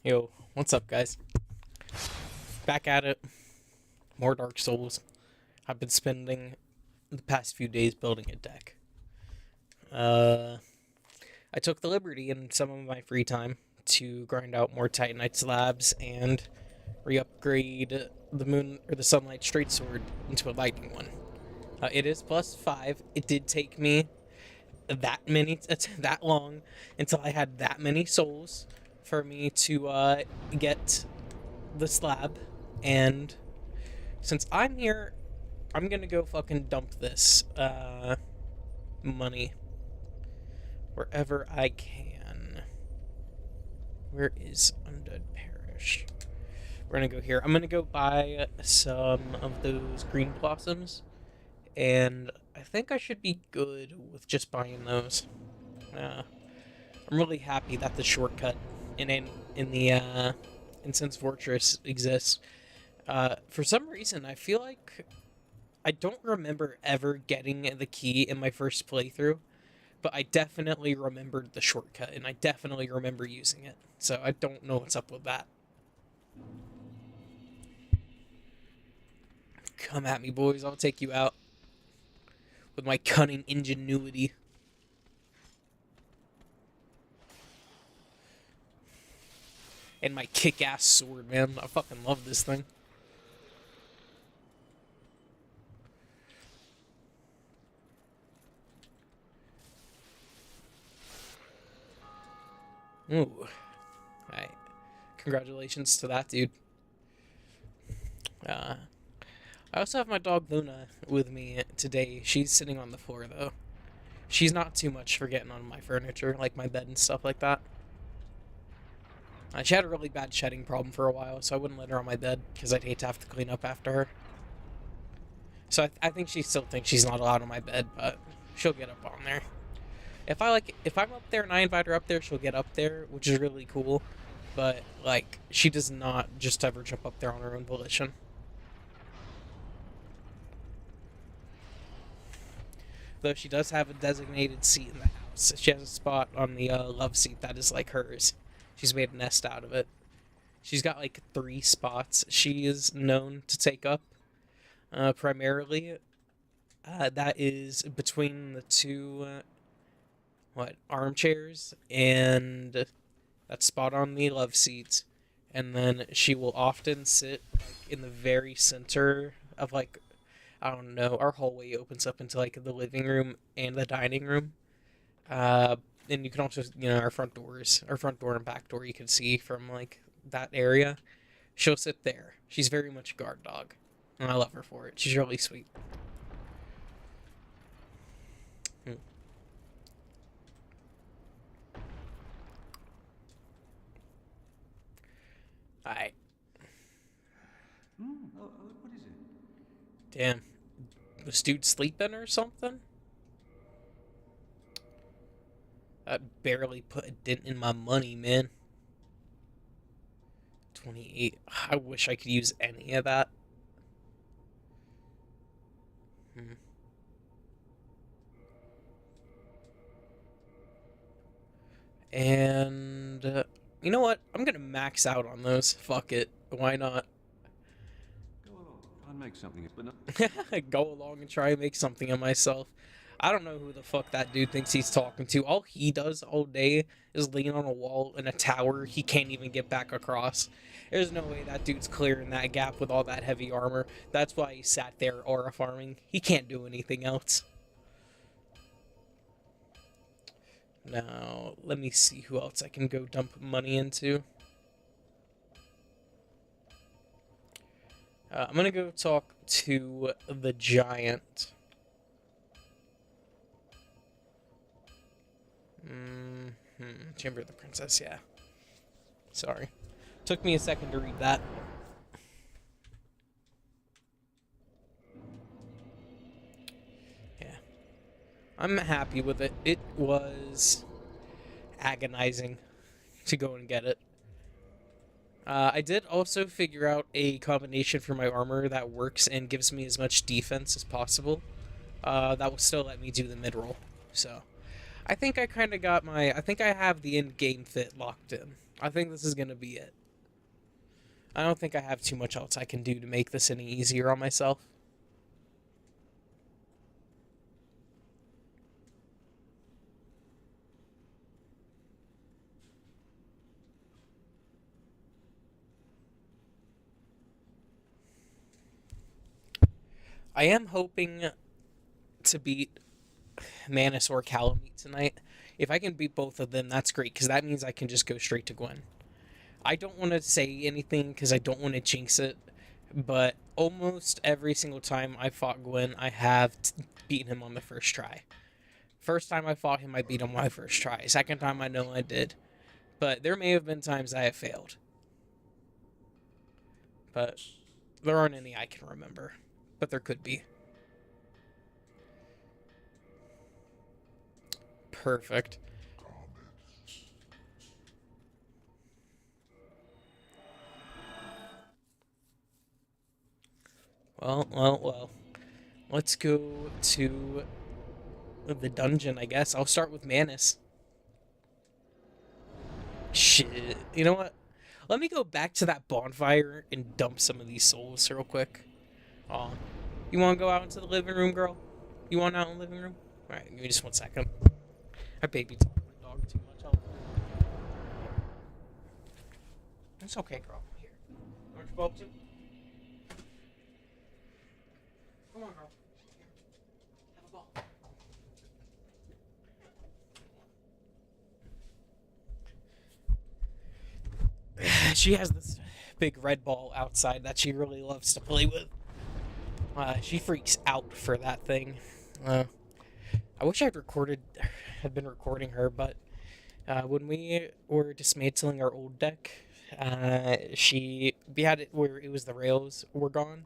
Yo, what's up, guys? Back at it. More Dark Souls. I've been spending the past few days building a deck. Uh, I took the liberty in some of my free time to grind out more Titanite slabs and re-upgrade the Moon or the Sunlight Straight Sword into a lightning one. It is +5. It did take me that long until I had that many souls for me to get the slab, and since I'm here, I'm gonna go fucking dump this money wherever I can. Where is Undead Parish? We're gonna go here. I'm gonna go buy some of those green blossoms, and I think I should be good with just buying those. Uh, I'm really happy that the shortcut in the Incense Fortress exists. For some reason, I feel like I don't remember ever getting the key in my first playthrough, but I definitely remembered the shortcut, and I definitely remember using it. So I don't know what's up with that. Come at me, boys. I'll take you out with my cunning ingenuity. And my kick-ass sword, man. I fucking love this thing. Ooh. Alright. Congratulations to that dude. Uh, I also have my dog Luna with me today. She's sitting on the floor, though. She's not too much for getting on my furniture, like my bed and stuff like that. She had a really bad shedding problem for a while, so I wouldn't let her on my bed, because I'd hate to have to clean up after her. So I think she still thinks she's not allowed on my bed, but she'll get up on there. If I'm up there and I invite her up there, she'll get up there, which is really cool. But like, she does not just ever jump up there on her own volition. Though she does have a designated seat in the house. She has a spot on the love seat that is like hers. She's made a nest out of it. She's got like 3 spots she is known to take up. Primarily, that is between the two armchairs and that spot on the love seat, and then she will often sit like in the very center of like, I don't know, our hallway opens up into like the living room and the dining room. Uh, and you can also, our front door and back door, you can see from like that area. She'll sit there. She's very much a guard dog, and I love her for it. She's really sweet. Hmm. All right, What is it? damn, this dude sleeping or something? That barely put a dent in my money, man. 28. I wish I could use any of that. Hmm. And you know what? I'm gonna max out on those. Fuck it. Why not? Go along. Try and make something, but not. Go along and try and make something of myself. I don't know who the fuck that dude thinks he's talking to. All he does all day is lean on a wall in a tower he can't even get back across. There's no way that dude's clearing that gap with all that heavy armor. That's why he sat there aura farming. He can't do anything else. Now, let me see who else I can go dump money into. I'm gonna go talk to the giant. Chamber of the Princess, yeah. Sorry. Took me a second to read that. Yeah. I'm happy with it. It was agonizing to go and get it. I did also figure out a combination for my armor that works and gives me as much defense as possible. That will still let me do the mid roll. So, I think I kind of got my. I think I have the end game fit locked in. I think this is gonna be it. I don't think I have too much else I can do to make this any easier on myself. I am hoping to beat Manus or Calamite tonight. If I can beat both of them, that's great, because that means I can just go straight to Gwen. I don't want to say anything because I don't want to jinx it, but almost every single time I fought Gwen, I have beaten him on the first try. First time I fought him, I beat him on my first try. Second time, I know I did. But there may have been times I have failed. But there aren't any I can remember. But there could be. Perfect. Well. Let's go to the dungeon, I guess. I'll start with Manus. Shit. You know what? Let me go back to that bonfire and dump some of these souls real quick. Aw. You want to go out into the living room, girl? You want out in the living room? Alright, give me just 1 second. My baby talking to my dog too much. It's okay, girl. Here. Want your bulb too? Come on, girl. Have a ball. She has this big red ball outside that she really loves to play with. She freaks out for that thing. I wish had been recording her, but when we were dismantling our old deck, we had it where it was the rails were gone,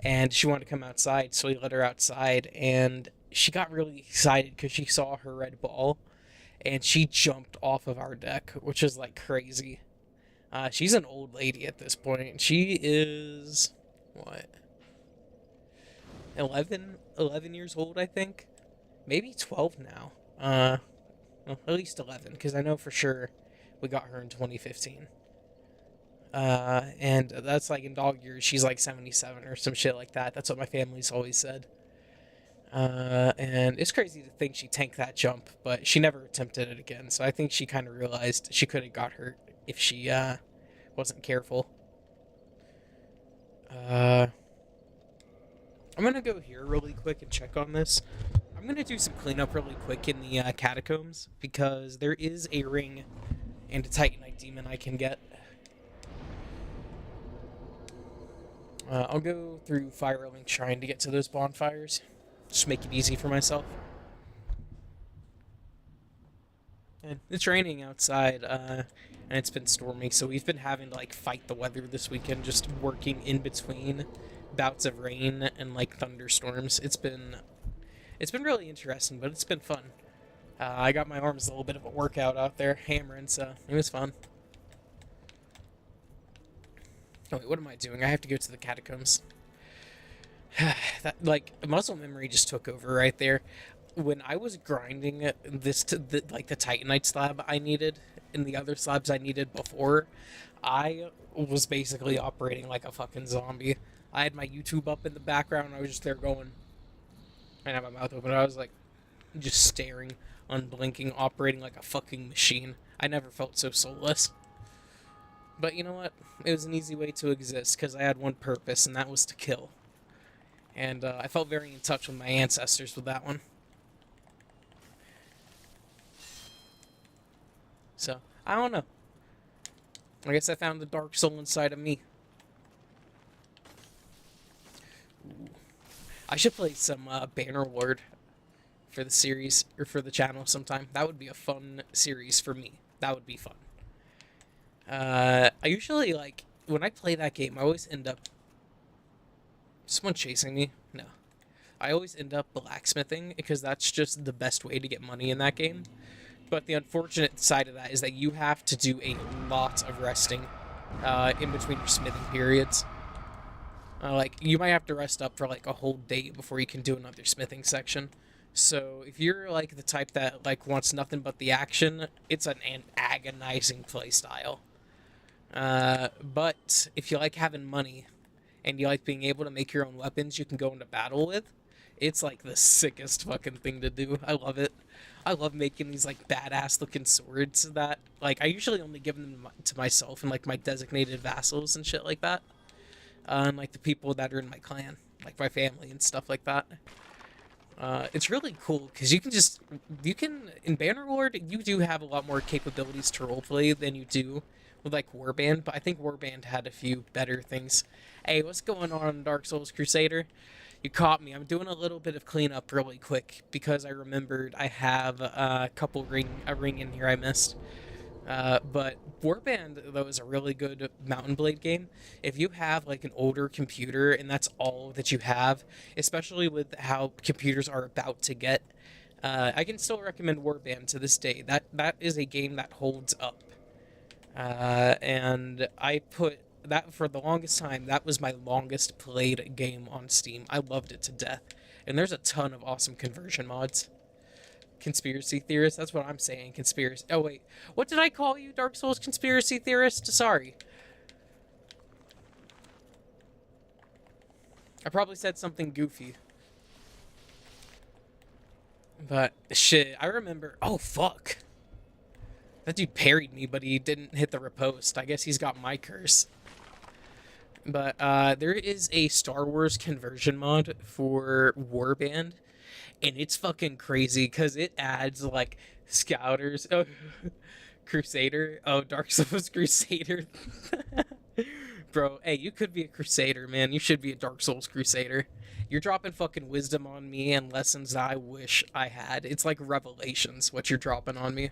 and she wanted to come outside, so we let her outside, and she got really excited because she saw her red ball, and she jumped off of our deck, which is like crazy. She's an old lady at this point. She is, what, 11 years old, I think? Maybe 12 now. Well, at least 11, because I know for sure we got her in 2015. And that's like in dog years, she's like 77 or some shit like that. That's what my family's always said. And it's crazy to think she tanked that jump, but she never attempted it again. So I think she kind of realized she could have got hurt if she wasn't careful. I'm gonna go here really quick and check on this. I'm gonna do some cleanup really quick in the catacombs because there is a ring and a Titanite demon I can get. I'll go through Firelink Shrine to get to those bonfires. Just make it easy for myself. And it's raining outside, and it's been stormy, so we've been having to like fight the weather this weekend, just working in between bouts of rain and like thunderstorms. It's been really interesting, but it's been fun. I got my arms a little bit of a workout out there hammering, so it was fun. Oh wait, what am I doing? I have to go to the catacombs. That, like, muscle memory just took over right there. When I was grinding this to the Titanite slab I needed and the other slabs I needed before, I was basically operating like a fucking zombie. I had my YouTube up in the background. I was just there going, I had my mouth open. I was like, just staring, unblinking, operating like a fucking machine. I never felt so soulless. But you know what? It was an easy way to exist because I had one purpose, and that was to kill. And I felt very in touch with my ancestors with that one. So, I don't know. I guess I found the dark soul inside of me. Ooh. I should play some Bannerlord for the series, or for the channel sometime. That would be a fun series for me. That would be fun. I usually, like, when I play that game, I always end up... Is someone chasing me? No. I always end up blacksmithing, because that's just the best way to get money in that game. But the unfortunate side of that is that you have to do a lot of resting in between your smithing periods. Like, you might have to rest up for, like, a whole day before you can do another smithing section. So if you're like the type that like wants nothing but the action, it's an agonizing play style. But if you like having money and you like being able to make your own weapons you can go into battle with, it's like the sickest fucking thing to do. I love it. I love making these like badass looking swords that like I usually only give them to myself and like my designated vassals and shit like that. And like the people that are in my clan, like my family and stuff like that. It's really cool because you can in Bannerlord you do have a lot more capabilities to roleplay than you do with like Warband, but I think Warband had a few better things. Hey, what's going on, Dark Souls Crusader? You caught me. I'm doing a little bit of cleanup really quick because I remembered I have a ring in here I missed. But Warband though is a really good Mountain Blade game. If you have like an older computer and that's all that you have, especially with how computers are about to get, I can still recommend Warband to this day. That is a game that holds up. And I put that for the longest time. That was my longest played game on Steam. I loved it to death. And there's a ton of awesome conversion mods. Conspiracy theorist. That's what I'm saying. Conspiracy. Oh wait, what did I call you, Dark Souls conspiracy theorist? Sorry. I probably said something goofy. But shit, I remember. Oh fuck. That dude parried me, but he didn't hit the riposte. I guess he's got my curse. But there is a Star Wars conversion mod for Warband, and it's fucking crazy because it adds like scouters. Oh, Crusader. Oh, Dark Souls Crusader. Bro, hey, you could be a Crusader, man. You should be a Dark Souls Crusader. You're dropping fucking wisdom on me and lessons that I wish I had. It's like revelations what you're dropping on me.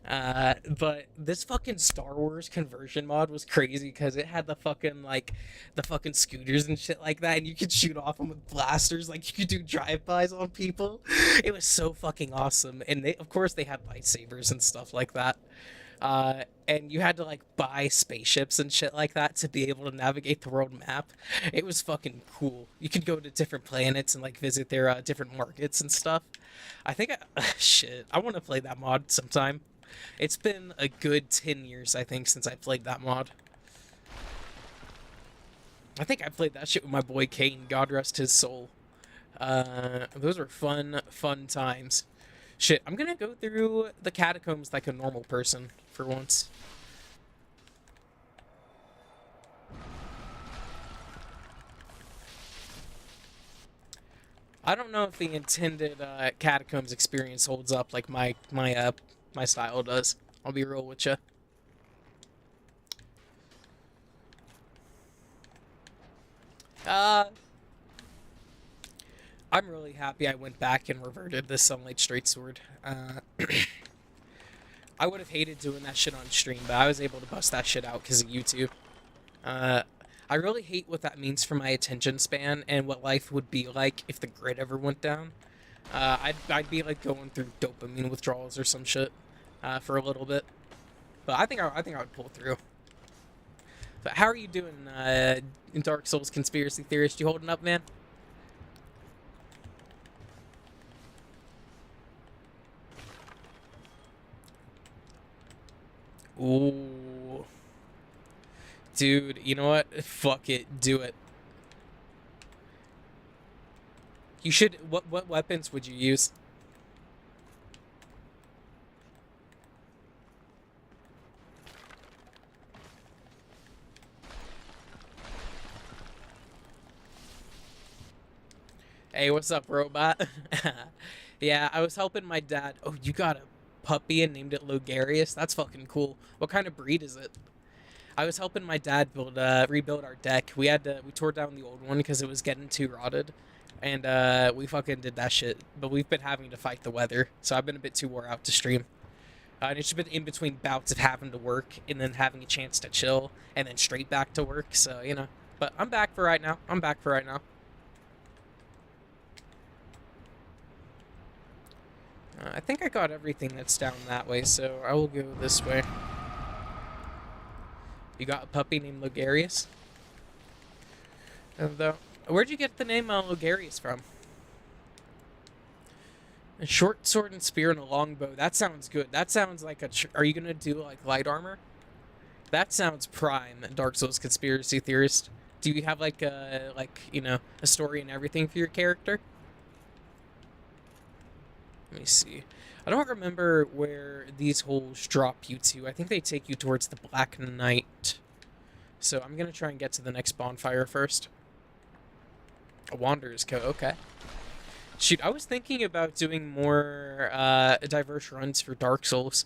But this fucking Star Wars conversion mod was crazy because it had the fucking scooters and shit like that, and you could shoot off them with blasters, like you could do drive-bys on people. It was so fucking awesome, and of course, they had lightsabers and stuff like that. And you had to like buy spaceships and shit like that to be able to navigate the world map. It was fucking cool. You could go to different planets and like visit their different markets and stuff. Shit, I want to play that mod sometime. It's been a good 10 years, I think, since I played that mod. I think I played that shit with my boy Kane, God rest his soul. Those were fun times. Shit, I'm gonna go through the catacombs like a normal person for once. I don't know if the intended catacombs experience holds up like my style does. I'll be real with you. Uh, I'm really happy I went back and reverted this Sunlight Straight Sword. I would have hated doing that shit on stream, but I was able to bust that shit out because of YouTube. Uh, I really hate what that means for my attention span and what life would be like if the grid ever went down. I'd be like going through dopamine withdrawals or some shit for a little bit, but I think I would pull through. But how are you doing, in Dark Souls conspiracy theorist? You holding up, man? Ooh, dude, you know what? Fuck it, do it. You should. What weapons would you use? Hey, what's up, robot? Yeah, I was helping my dad. Oh, you got a puppy and named it Logarius? That's fucking cool. What kind of breed is it? I was helping my dad rebuild our deck. We tore down the old one because it was getting too rotted, and we fucking did that shit. But we've been having to fight the weather, so I've been a bit too wore out to stream. And it's just been in between bouts of having to work and then having a chance to chill and then straight back to work. So you know, but I'm back for right now. I'm back for right now. I think I got everything that's down that way, so I will go this way. You got a puppy named Logarius? And where'd you get the name Logarius from? A short sword and spear and a longbow. That sounds good. That sounds like a. Are you gonna do like light armor? That sounds prime. Dark Souls conspiracy theorist. Do you have like a a story and everything for your character? Let me see. I don't remember where these holes drop you to. I think they take you towards the Black Knight. So I'm gonna try and get to the next bonfire first. A Wanderer's Coat. Okay. Shoot, I was thinking about doing more diverse runs for Dark Souls.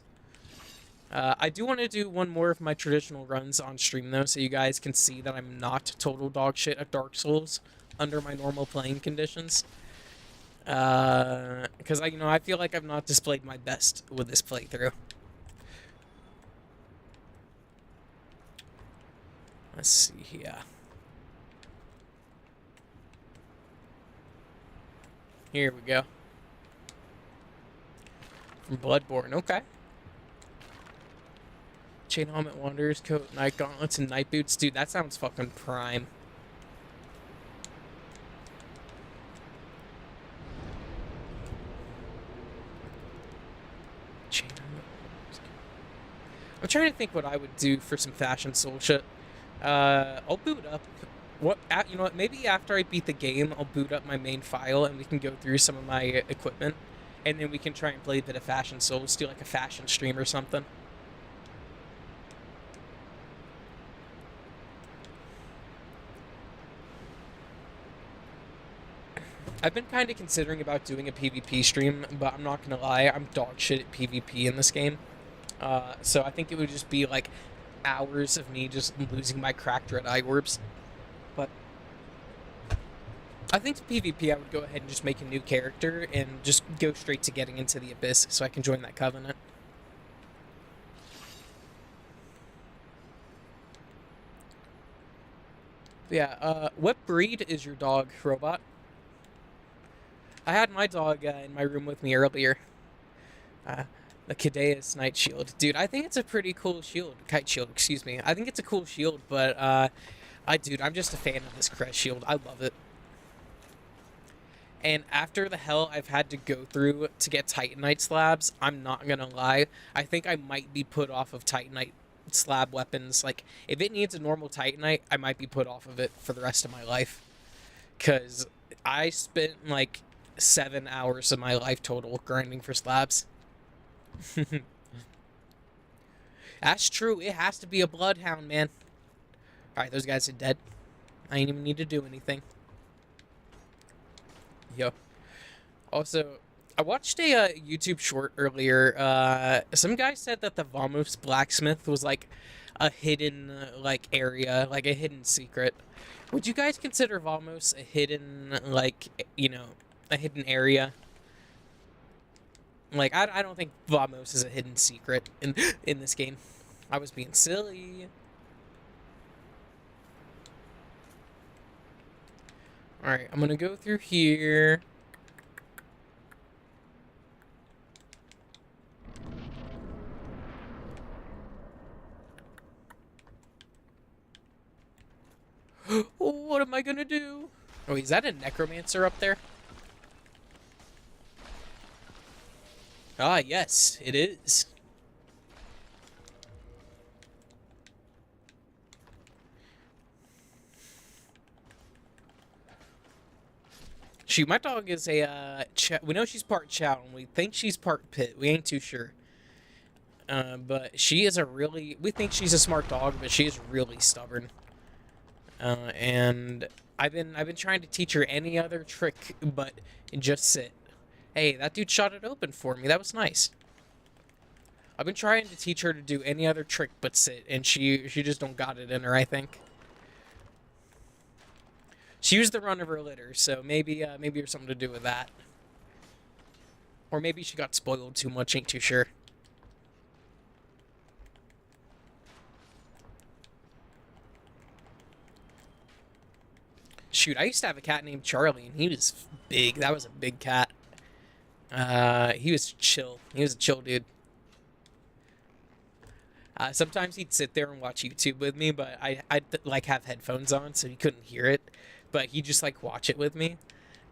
I do want to do one more of my traditional runs on stream, though, so you guys can see that I'm not total dog shit at Dark Souls under my normal playing conditions. Because I feel like I've not displayed my best with this playthrough. Let's see here. Here we go. From Bloodborne, okay. Chain helmet, Wanderer's Coat, Night Gauntlets, and Night Boots. Dude, that sounds fucking prime. Chain helmet. I'm trying to think what I would do for some fashion soul shit. I'll boot up. You know what? Maybe after I beat the game, I'll boot up my main file and we can go through some of my equipment, and then we can try and play a bit of Fashion Souls, do like a fashion stream or something. I've been kind of considering about doing a PvP stream, but I'm not gonna lie, I'm dog shit at PvP in this game. So I think it would just be like hours of me just losing my cracked red eye orbs. But I think PvP I would go ahead and just make a new character and just go straight to getting into the Abyss so I can join that covenant. Yeah, what breed is your dog, Robot? I had my dog in my room with me earlier. The Cadeus Knight Shield. Dude, I think it's a pretty cool shield. Kite Shield, excuse me. I think it's a cool shield, but, dude, I'm just a fan of this Crest Shield. I love it. And after the hell I've had to go through to get Titanite slabs, I'm not gonna lie, I think I might be put off of Titanite slab weapons. Like, if it needs a normal Titanite, I might be put off of it for the rest of my life. Because I spent, like, 7 hours of my life total grinding for slabs. That's true. It has to be a bloodhound, man. Alright, those guys are dead. I ain't even need to do anything. Yo. Also, I watched a YouTube short earlier. Some guy said that the Vamos blacksmith was like a hidden like area, like a hidden secret. Would you guys consider Vamos a hidden a hidden area? Like I don't think Vamos is a hidden secret in this game. I was being silly. Alright, I'm gonna go through here. What am I gonna do? Oh, is that a necromancer up there? Ah, yes, it is. Shoot, my dog is a, we know she's part chow, and we think she's part pit. We ain't too sure. But she is we think she's a smart dog, but she is really stubborn. And I've been trying to teach her any other trick but just sit. Hey, that dude shot it open for me. That was nice. I've been trying to teach her to do any other trick but sit, and she just don't got it in her, I think. She was the run of her litter, so maybe there's something to do with that. Or maybe she got spoiled too much, ain't too sure. Shoot, I used to have a cat named Charlie, and he was big. That was a big cat. He was chill. He was a chill dude. Sometimes he'd sit there and watch YouTube with me, but I'd like have headphones on so he couldn't hear it. But he'd just like watch it with me.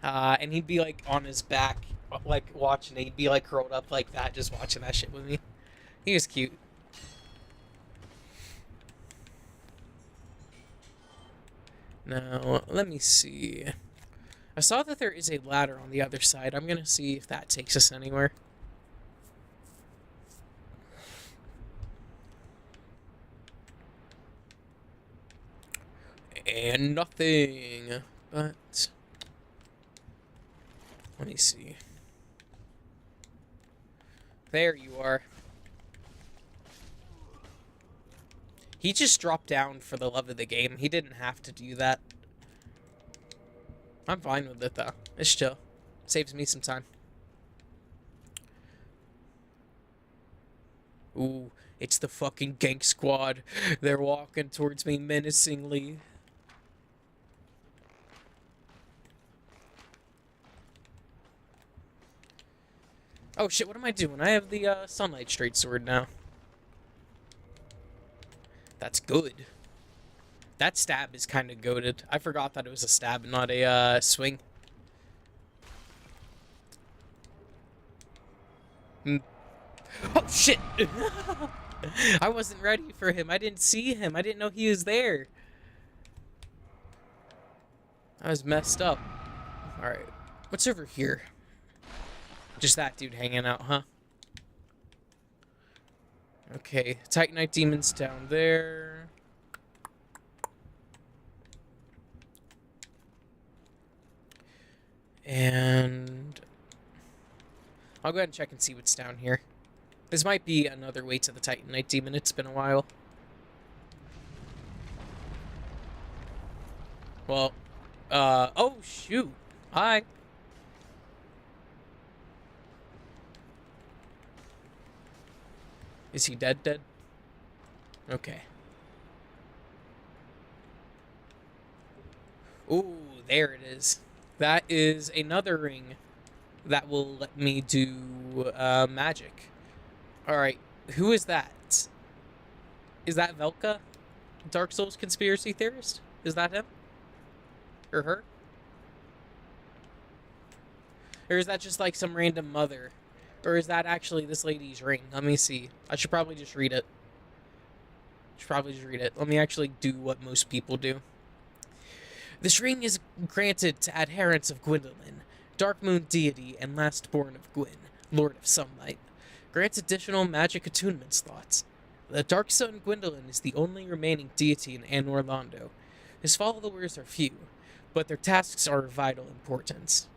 And he'd be like on his back like watching it. He'd be like curled up like that, just watching that shit with me. He was cute. Now, let me see. I saw that there is a ladder on the other side. I'm gonna see if that takes us anywhere. And nothing. But let me see. There you are. He just dropped down for the love of the game. He didn't have to do that. I'm fine with it, though. It's chill. Saves me some time. Ooh, it's the fucking gank squad. They're walking towards me menacingly. Oh shit, what am I doing? I have the Sunlight Straight Sword now. That's good. That stab is kind of goated. I forgot that it was a stab, not a swing. Oh shit! I wasn't ready for him. I didn't see him. I didn't know he was there. I was messed up. Alright. What's over here? Just that dude hanging out, huh? Okay. Titanite Demon's down there. And I'll go ahead and check and see what's down here. This might be another way to the Titanite Demon. It's been a while. Well, oh shoot. Hi. Is he dead? Okay. Ooh, there it is. That is another ring that will let me do magic. Alright, who is that? Is that Velka? Dark Souls conspiracy theorist? Is that him? Or her? Or is that just like some random mother? Or is that actually this lady's ring? Let me see. I should probably just read it. Let me actually do what most people do. This ring is granted to adherents of Gwyndolin, Darkmoon deity and last-born of Gwyn, Lord of Sunlight. Grants additional magic attunement slots. The Dark Sun Gwyndolin is the only remaining deity in Anor Londo. His followers are few, but their tasks are of vital importance.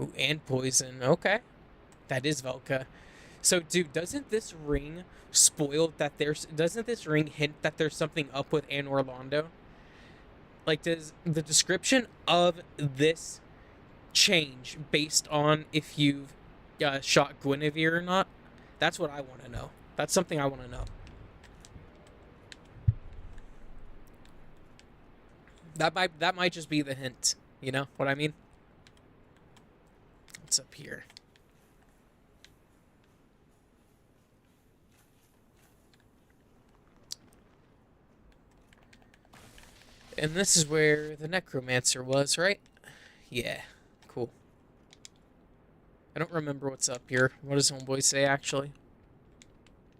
Ooh, and poison. Okay. That is Velka. So, dude, doesn't this ring doesn't this ring hint that there's something up with Anor Londo? Like, does the description of this change based on if you've shot Guinevere or not? That's what I want to know. That's something I want to know. That might just be the hint. You know what I mean? What's up here? And this is where the Necromancer was, right? Yeah, cool. I don't remember what's up here. What does homeboy say, actually?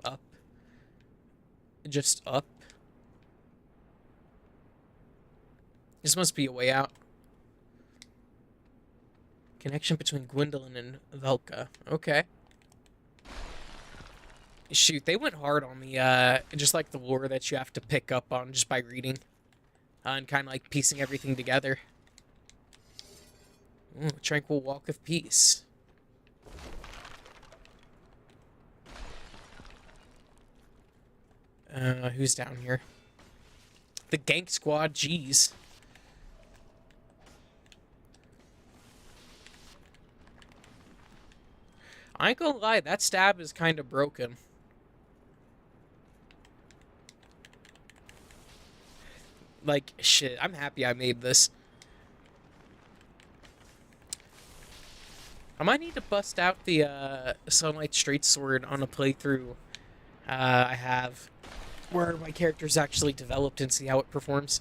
Up. Just up. This must be a way out. Connection between Gwyndolin and Velka. Okay. Shoot, they went hard on the, just like the lore that you have to pick up on just by reading. And kind of like piecing everything together. Ooh, Tranquil Walk of Peace. Who's down here? The Gank Squad, jeez. I ain't gonna lie, that stab is kind of broken. Like, shit, I'm happy I made this. I might need to bust out the Sunlight Straight Sword on a playthrough I have where my character's actually developed and see how it performs.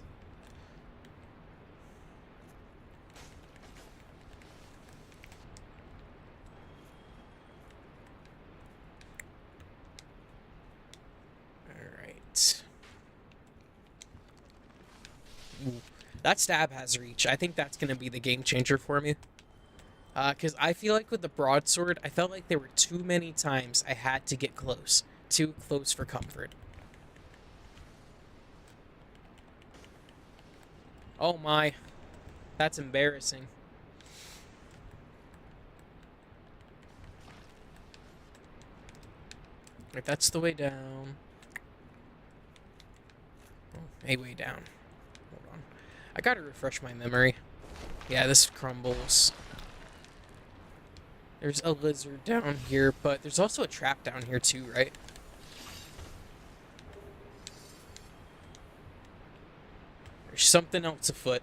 That stab has reach. I think that's going to be the game changer for me. Because I feel like with the broadsword, I felt like there were too many times I had to get close. Too close for comfort. Oh my. That's embarrassing. Right, that's the way down. Oh, a way down. Hold on. I gotta refresh my memory. Yeah, this crumbles. There's a lizard down here, but there's also a trap down here too, right? There's something else afoot.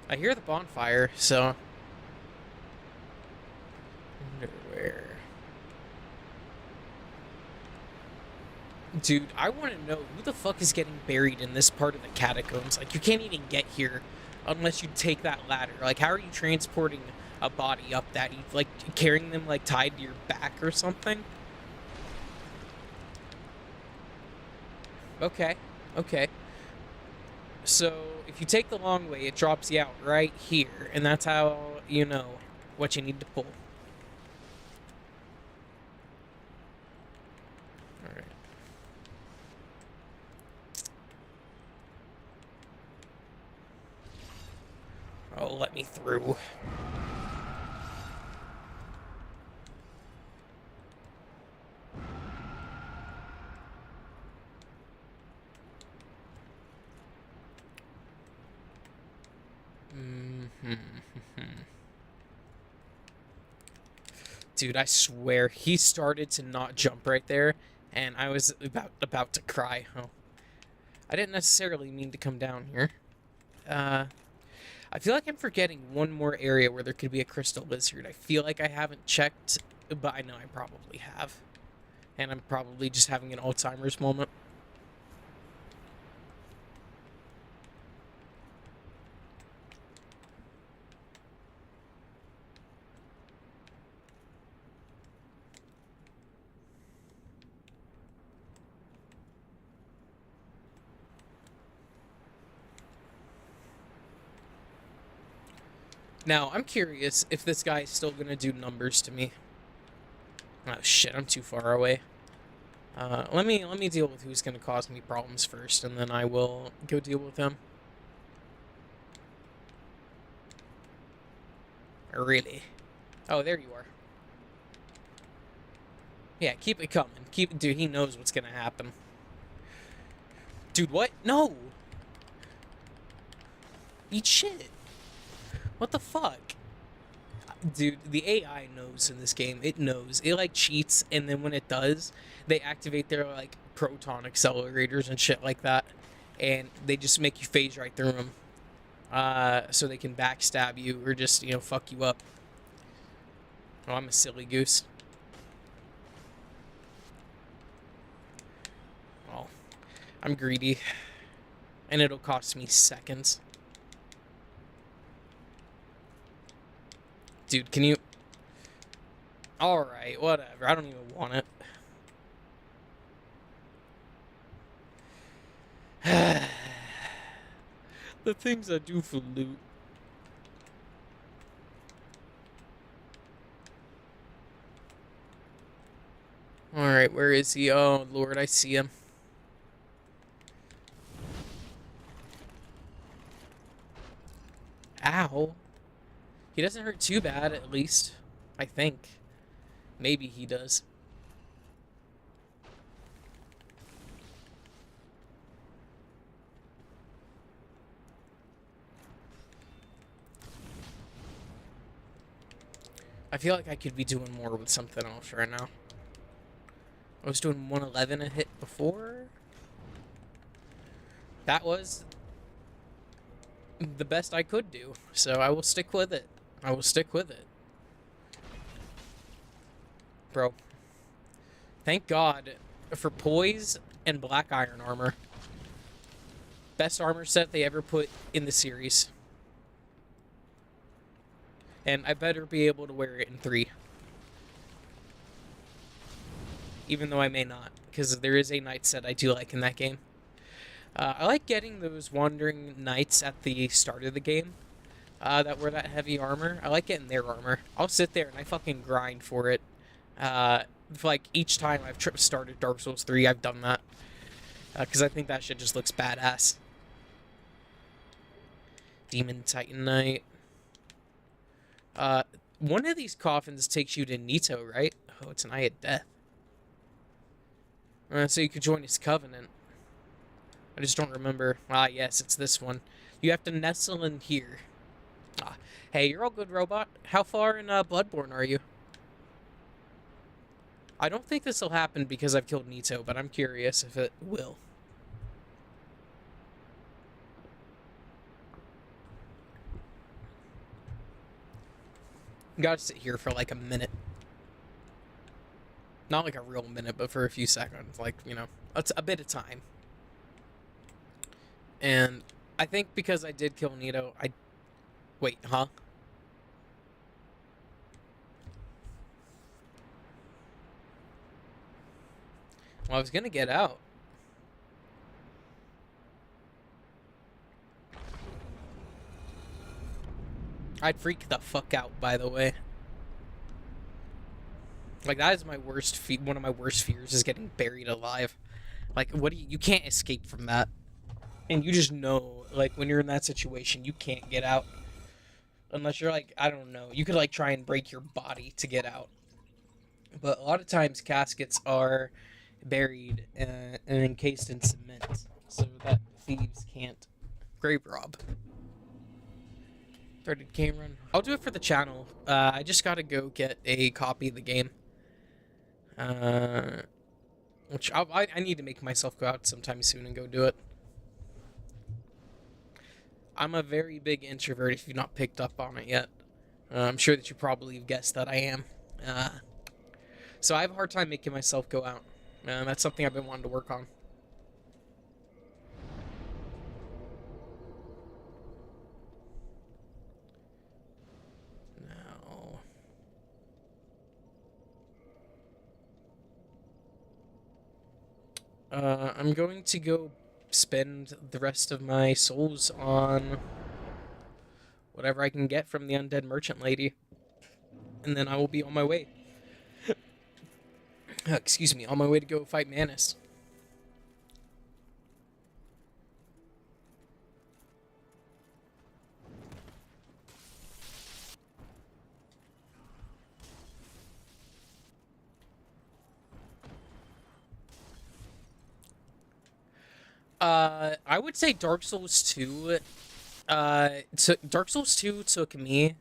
I hear the bonfire, so... I wonder where... Dude, I want to know who the fuck is getting buried in this part of the catacombs. Like, you can't even get here unless you take that ladder. Like, how are you transporting a body up that? You, like, carrying them, like, tied to your back or something? Okay, okay. So, if you take the long way, it drops you out right here. And that's how you know what you need to pull. Alright. Oh, let me through. Dude, I swear, he started to not jump right there, and I was about to cry. Oh. I didn't necessarily mean to come down here. I feel like I'm forgetting one more area where there could be a crystal lizard. I feel like I haven't checked, but I know I probably have. And I'm probably just having an Alzheimer's moment. Now, I'm curious if this guy is still gonna do numbers to me. Oh shit, I'm too far away. Let me deal with who's gonna cause me problems first, and then I will go deal with him. Really? Oh, there you are. Yeah, keep it coming. Dude, he knows what's gonna happen. Dude, what? No! Eat shit. What the fuck? Dude, the AI knows in this game. It knows. It, like, cheats, and then when it does, they activate their, like, proton accelerators and shit like that. And they just make you phase right through them. So they can backstab you or just, you know, fuck you up. Oh, I'm a silly goose. Oh, I'm greedy. And it'll cost me seconds. Dude, can you... Alright, whatever. I don't even want it. The things I do for loot. Alright, where is he? Oh, Lord, I see him. Ow. He doesn't hurt too bad, at least. I think. Maybe he does. I feel like I could be doing more with something else right now. I was doing 111 a hit before. That was the best I could do, so I will stick with it. I will stick with it. Bro. Thank God for poise and black iron armor. Best armor set they ever put in the series. And I better be able to wear it in 3. even though I may not, because there is a knight set I do like in that game. I like getting those wandering knights at the start of the game that wear that heavy armor. I like getting their armor. I'll sit there and I fucking grind for it. Like each time I've started Dark Souls 3, I've done that. Because I think that shit just looks badass. Demon Titan Knight. One of these coffins takes you to Nito, right? Oh, it's an Eye of Death. So you could join his covenant. I just don't remember. Ah, yes, it's this one. You have to nestle in here. Ah, hey, you're all good, robot. How far in Bloodborne are you? I don't think this will happen because I've killed Nito, but I'm curious if it will. Gotta sit here for like a minute. Not like a real minute, but for a few seconds. Like, you know, it's a bit of time. And I think because I did kill Nito, Wait, huh? Well, I was gonna get out. I'd freak the fuck out, by the way. Like, that is my worst one of my worst fears is getting buried alive. Like, what do you can't escape from that. And you just know, like, when you're in that situation, you can't get out. Unless you're like, I don't know, you could like try and break your body to get out. But a lot of times caskets are buried and encased in cement so that thieves can't grave rob. Started game run. I'll do it for the channel. I just gotta go get a copy of the game. Which I need to make myself go out sometime soon and go do it. I'm a very big introvert if you've not picked up on it yet. I'm sure that you probably have guessed that I am. So I have a hard time making myself go out. That's something I've been wanting to work on. I'm going to go spend the rest of my souls on whatever I can get from the undead merchant lady. And then I will be on my way. Excuse me, on my way to go fight Manus. I would say Dark Souls 2. Dark Souls 2 took me,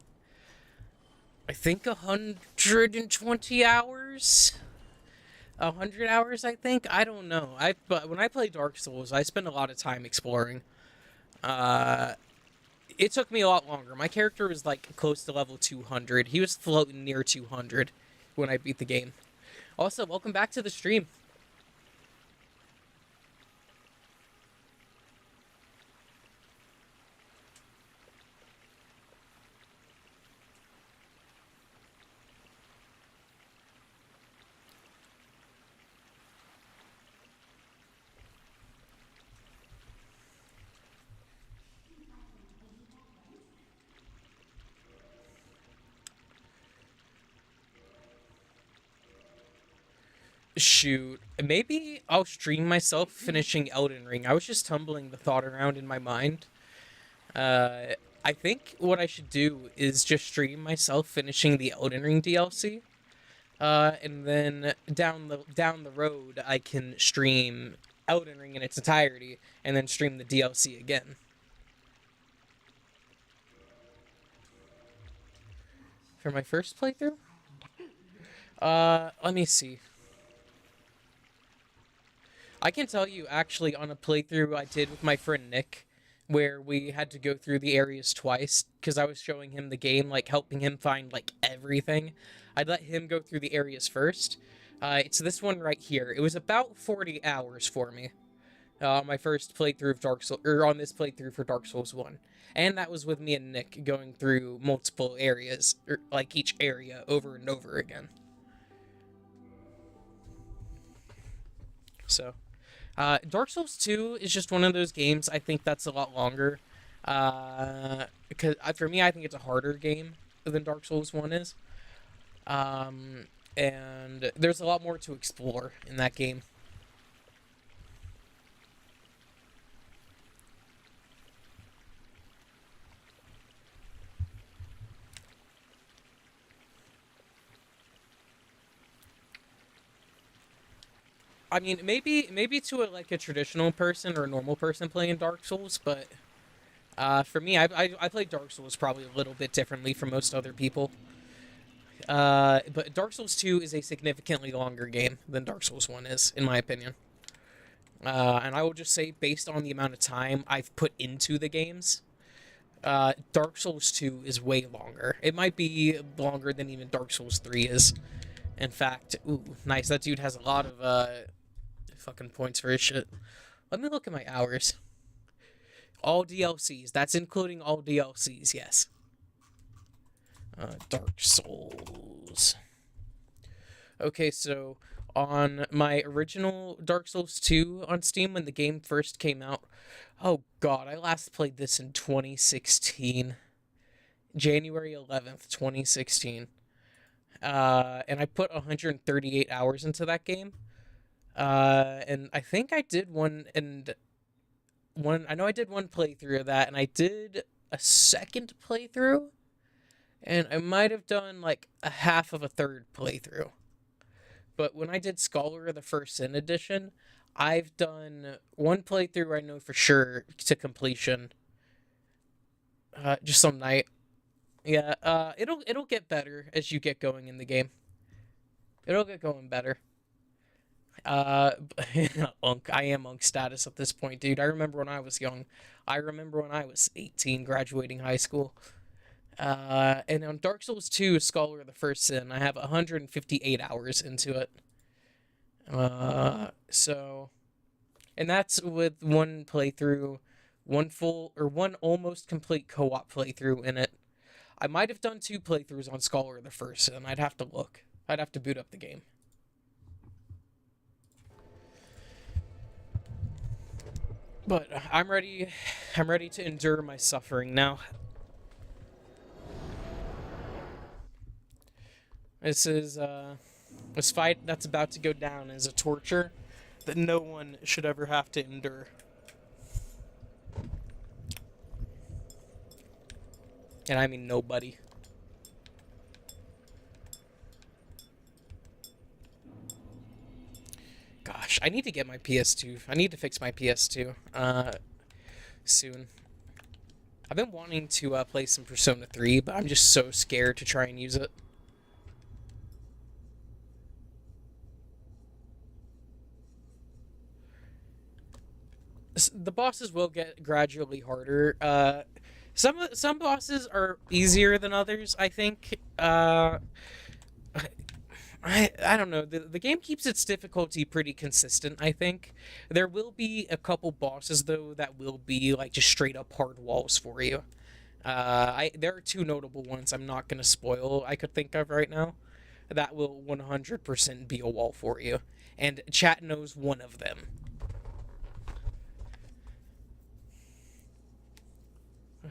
I think, 120 hours. 100 hours, I think. I don't know. But when I play Dark Souls, I spend a lot of time exploring. It took me a lot longer. My character was like close to level 200. He was floating near 200 when I beat the game. Also, welcome back to the stream. Shoot, maybe I'll stream myself finishing Elden Ring. I was just tumbling the thought around in my mind. I think what I should do is just stream myself finishing the Elden Ring DLC. And then down the road, I can stream Elden Ring in its entirety, and then stream the DLC again. For my first playthrough? Let me see. I can tell you, actually, on a playthrough I did with my friend Nick, where we had to go through the areas twice, because I was showing him the game, like, helping him find, like, everything. I'd let him go through the areas first. It's this one right here. It was about 40 hours for me. My first playthrough of Dark Souls, or on this playthrough for Dark Souls 1. And that was with me and Nick going through multiple areas, or, like, each area over and over again. So, Dark Souls 2 is just one of those games. I think that's a lot longer. Because for me, I think it's a harder game than Dark Souls 1 is. Um, and there's a lot more to explore in that game. I mean, maybe to a traditional person or a normal person playing Dark Souls, but for me, I play Dark Souls probably a little bit differently from most other people. But Dark Souls 2 is a significantly longer game than Dark Souls 1 is, in my opinion. And I will just say, based on the amount of time I've put into the games, Dark Souls 2 is way longer. It might be longer than even Dark Souls 3 is. In fact, ooh, nice. That dude has a lot of fucking points for his shit. Let me look at my hours. All DLCs. That's including all DLCs, yes. Dark Souls. Okay, so on my original Dark Souls 2 on Steam when the game first came out, oh god, I last played this in 2016. January 11th, 2016. And I put 138 hours into that game. And I think I did I know I did one playthrough of that, and I did a second playthrough, and I might have done like a half of a third playthrough. But when I did Scholar of the First Sin edition, I've done one playthrough I know for sure to completion. Just some night. Yeah, it'll get better as you get going in the game. It'll get going better. Uh, Unk. I am Unk status at this point, dude. I remember when I was young. I remember when I was 18, graduating high school. And on Dark Souls 2, Scholar of the First Sin, I have 158 hours into it. So, and that's with one playthrough, one full or one almost complete co-op playthrough in it. I might have done two playthroughs on Scholar of the First Sin. I'd have to look. I'd have to boot up the game. But I'm ready. I'm ready to endure my suffering now. This is this fight that's about to go down is a torture that no one should ever have to endure. And I mean nobody. Gosh, I need to get my PS2. I need to fix my PS2 soon. I've been wanting to play some Persona 3, but I'm just so scared to try and use it. The bosses will get gradually harder. Some bosses are easier than others, I think. I don't know. The game keeps its difficulty pretty consistent, I think. There will be a couple bosses though that will be like just straight up hard walls for you. I There are two notable ones I'm not gonna spoil I could think of right now. That will 100% be a wall for you. And chat knows one of them.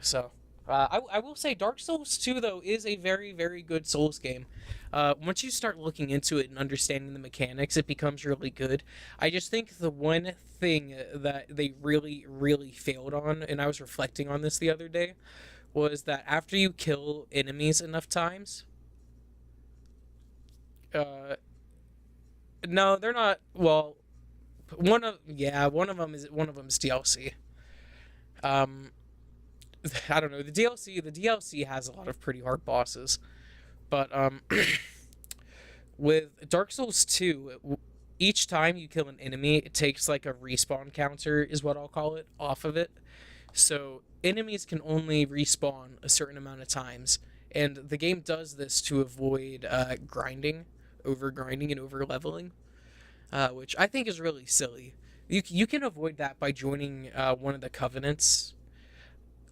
So, I will say Dark Souls 2, though, is a very, very good Souls game. Once you start looking into it and understanding the mechanics, it becomes really good. I just think the one thing that they really, really failed on, and I was reflecting on this the other day, was that after you kill enemies enough times, uh, no, they're not. Well, one of them is DLC. Um, I don't know. The DLC has a lot of pretty hard bosses, but with Dark Souls 2, each time you kill an enemy, it takes like a respawn counter is what I'll call it off of it. So enemies can only respawn a certain amount of times, and the game does this to avoid over grinding and over leveling, which I think is really silly. You can avoid that by joining one of the covenants.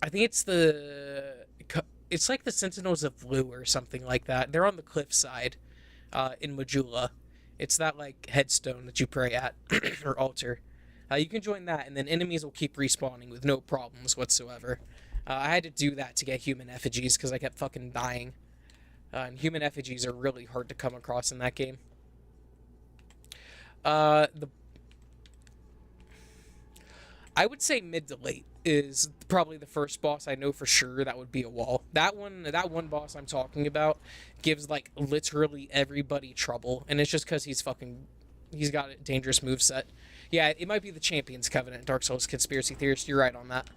I think it's like the Sentinels of Blue or something like that. They're on the cliffside in Majula, It's that like headstone that you pray at or altar. You can join that, and then enemies will keep respawning with no problems whatsoever. I had to do that to get human effigies because I kept fucking dying. And human effigies are really hard to come across in that game. The I would say mid to late is probably the first boss I know for sure that would be a wall. That one boss I'm talking about gives like literally everybody trouble, and it's just because he's got a dangerous moveset. Yeah, it might be the Champions Covenant, Dark Souls conspiracy theorist. You're right on that.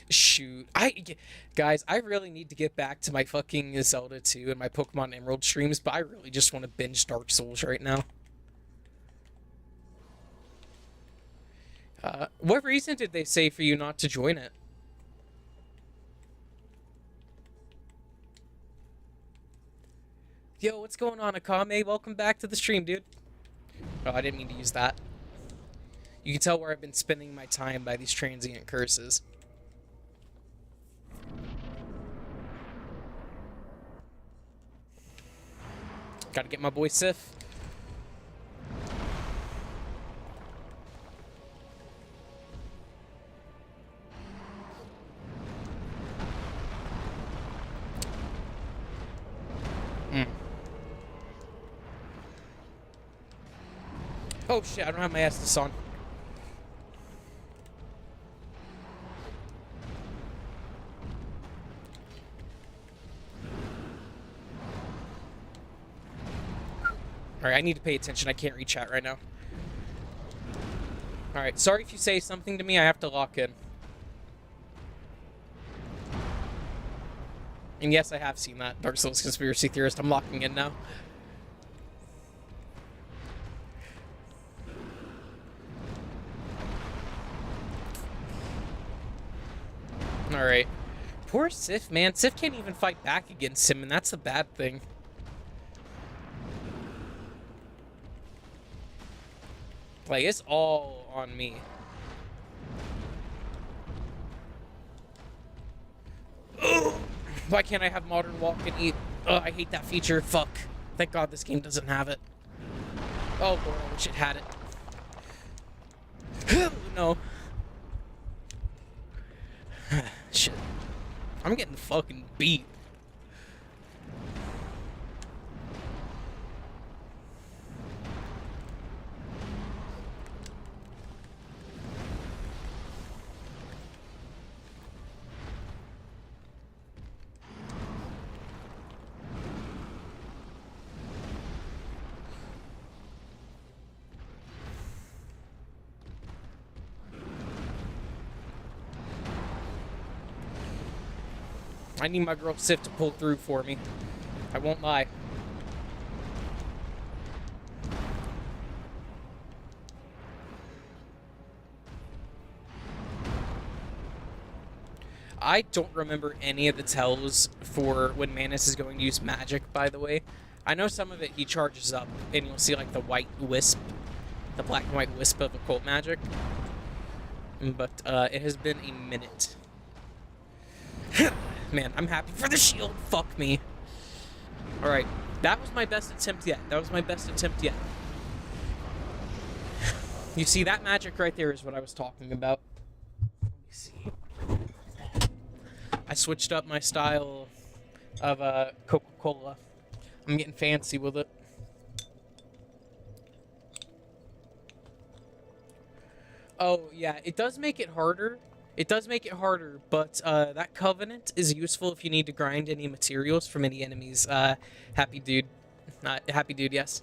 Shoot, guys, I really need to get back to my fucking Zelda 2 and my Pokemon Emerald streams, but I really just want to binge Dark Souls right now. What reason did they say for you not to join it? Yo, what's going on, Akame? Welcome back to the stream, dude. Oh, I didn't mean to use that. You can tell where I've been spending my time by these transient curses. Gotta get my boy Sif. Oh shit, I don't have my Estus on. Alright, I need to pay attention. I can't read chat right now. Alright, sorry if you say something to me. I have to lock in. And yes, I have seen that. Dark Souls conspiracy theorist. I'm locking in now. Alright. Poor Sif, man. Sif can't even fight back against him, and that's a bad thing. Like, it's all on me. Ugh. Why can't I have Modern Walk and Eat? Ugh, I hate that feature. Fuck. Thank God this game doesn't have it. Oh, boy, I wish it had it. No. Shit. I'm getting fucking beat. I need my girl Sif to pull through for me. I won't lie. I don't remember any of the tells for when Manus is going to use magic, by the way. I know some of it he charges up, and you'll see like the white wisp, the black and white wisp of occult magic. But it has been a minute. Man, I'm happy for the shield. Fuck me. Alright, that was my best attempt yet. That was my best attempt yet. You see, that magic right there is what I was talking about. Let me see. I switched up my style of Coca-Cola. I'm getting fancy with it. Oh, yeah, it does make it harder. It does make it harder, but that Covenant is useful if you need to grind any materials from any enemies. Happy dude. Happy dude, yes.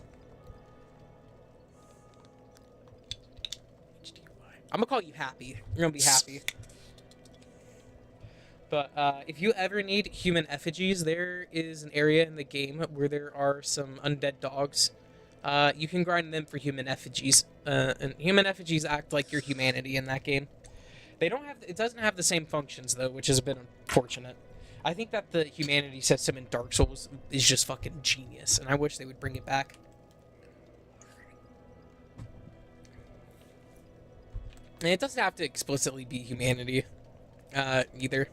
I'm gonna call you Happy. You're gonna be happy. But if you ever need human effigies, there is an area in the game where there are some undead dogs. You can grind them for human effigies. And human effigies act like your humanity in that game. They don't have. It doesn't have the same functions though, which has been unfortunate. I think that the humanity system in Dark Souls is just fucking genius, and I wish they would bring it back. And it doesn't have to explicitly be humanity, either.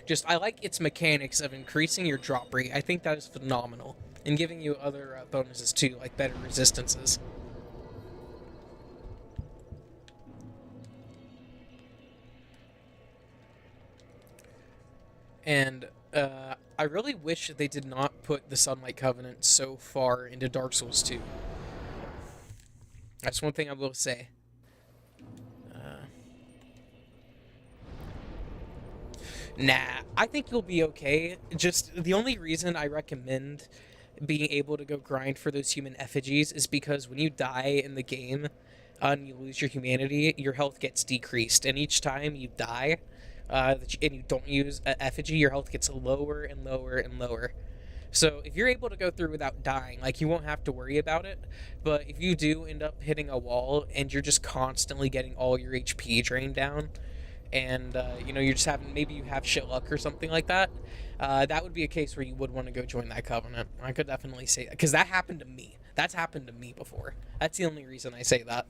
Just, I like its mechanics of increasing your drop rate. I think that is phenomenal. And giving you other bonuses too, like better resistances. And I really wish they did not put the Sunlight Covenant so far into Dark Souls 2. That's one thing I will say. Nah, I think you'll be okay. Just the only reason I recommend being able to go grind for those human effigies is because when you die in the game and you lose your humanity, your health gets decreased. And each time you die and you don't use an effigy, your health gets lower and lower and lower. So if you're able to go through without dying, like you won't have to worry about it. But if you do end up hitting a wall and you're just constantly getting all your HP drained down, and you're just having maybe you have shit luck or something like that, that would be a case where you would want to go join that covenant. I could definitely say that because that happened to me. That's happened to me before. That's the only reason I say that.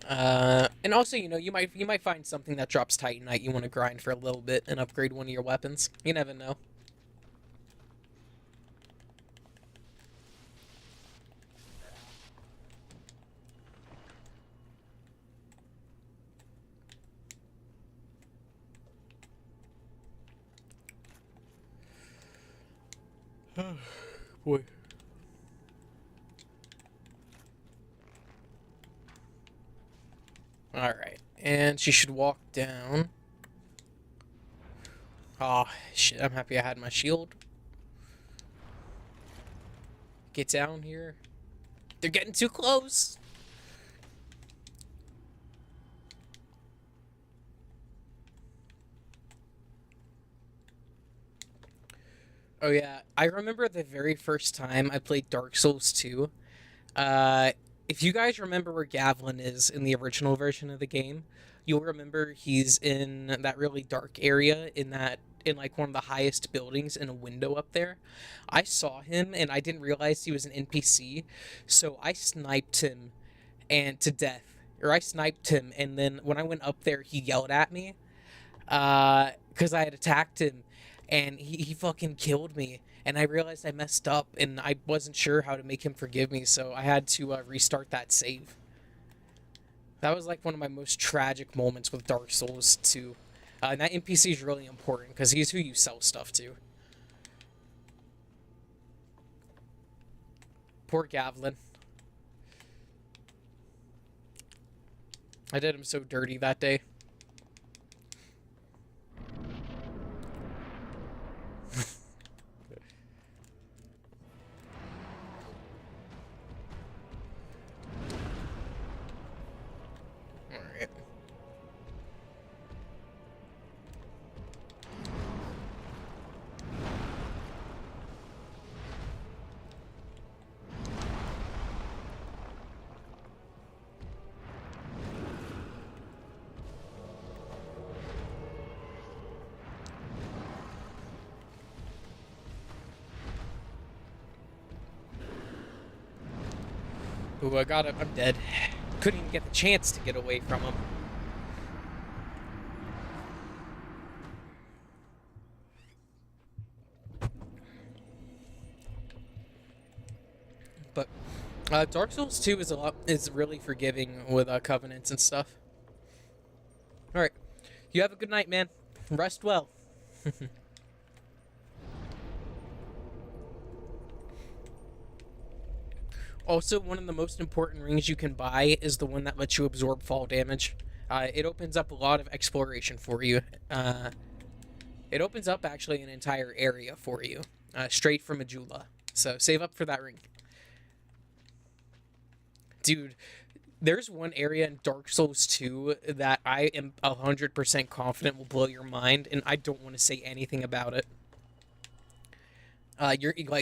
And also, you might find something that drops Titanite you want to grind for a little bit and upgrade one of your weapons. You never know. Boy. Alright. And she should walk down. Oh, shit. I'm happy I had my shield. Get down here. They're getting too close. Oh, yeah. I remember the very first time I played Dark Souls 2. Uh, if you guys remember where Gavlin is in the original version of the game, you'll remember he's in that really dark area in like one of the highest buildings in a window up there. I saw him and I didn't realize he was an NPC, so I sniped him and to death. Or I sniped him, and then when I went up there, he yelled at me because I had attacked him, and he fucking killed me. And I realized I messed up, and I wasn't sure how to make him forgive me, so I had to restart that save. That was like one of my most tragic moments with Dark Souls 2. And that NPC is really important because he's who you sell stuff to. Poor Gavlin. I did him so dirty that day. Alright. Ooh, I got him. I'm dead. Couldn't even get the chance to get away from him. But Dark Souls 2 is really forgiving with covenants and stuff. All right, you have a good night, man. Rest well. Also, one of the most important rings you can buy is the one that lets you absorb fall damage. It opens up a lot of exploration for you. It opens up actually an entire area for you, straight from Majula. So save up for that ring. Dude, there's one area in Dark Souls 2 that I am 100% confident will blow your mind, and I don't want to say anything about it.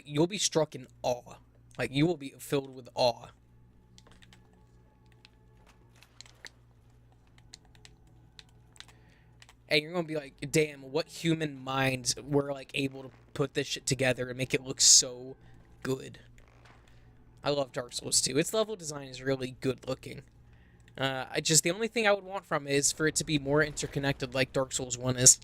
You'll be struck in awe. Like, you will be filled with awe. And you're gonna be like, damn, what human minds were, like, able to put this shit together and make it look so good. I love Dark Souls 2. Its level design is really good looking. The only thing I would want from it is for it to be more interconnected like Dark Souls 1 is.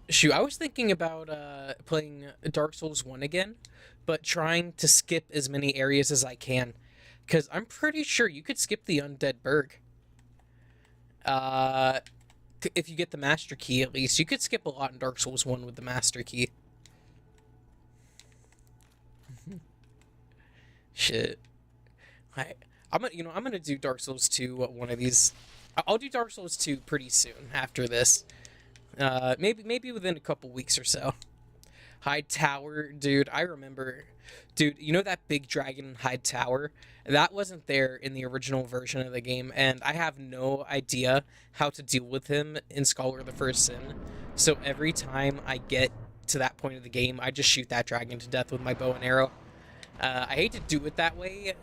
Shoot, I was thinking about playing Dark Souls 1 again, but trying to skip as many areas as I can. Because I'm pretty sure you could skip the Undead Burg. Uh, if you get the Master Key, at least. You could skip a lot in Dark Souls 1 with the Master Key. Shit. I'm gonna do Dark Souls 2 one of these. I'll do Dark Souls 2 pretty soon after this. Maybe within a couple weeks or so. Hyde Tower, dude, I remember. Dude, you know that big dragon in Hyde Tower? That wasn't there in the original version of the game, and I have no idea how to deal with him in Scholar of the First Sin. So every time I get to that point of the game, I just shoot that dragon to death with my bow and arrow. I hate to do it that way.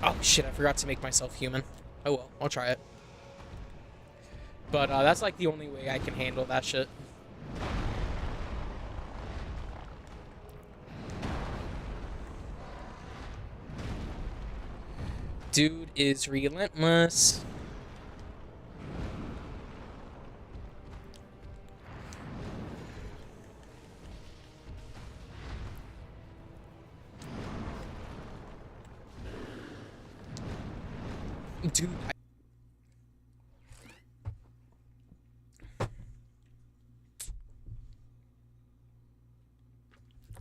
Oh shit, I forgot to make myself human. Oh well, I'll try it. But that's like the only way I can handle that shit. Dude is relentless. Dude,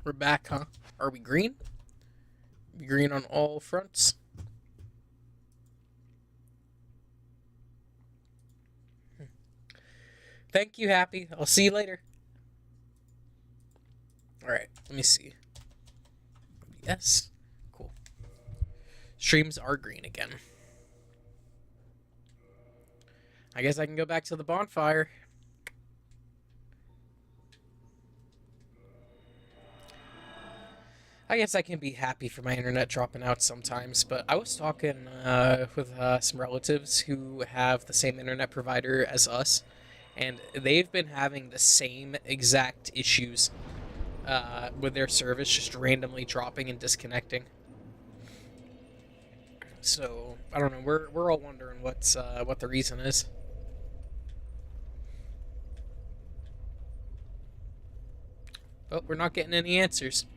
we're back, huh? Are we green? We green on all fronts? Thank you, Happy. I'll see you later. Alright, let me see. Yes. Cool. Streams are green again. I guess I can go back to the bonfire. I guess I can be happy for my internet dropping out sometimes, but I was talking with some relatives who have the same internet provider as us, and they've been having the same exact issues with their service just randomly dropping and disconnecting. So I don't know. We're all wondering what the reason is. But we're not getting any answers.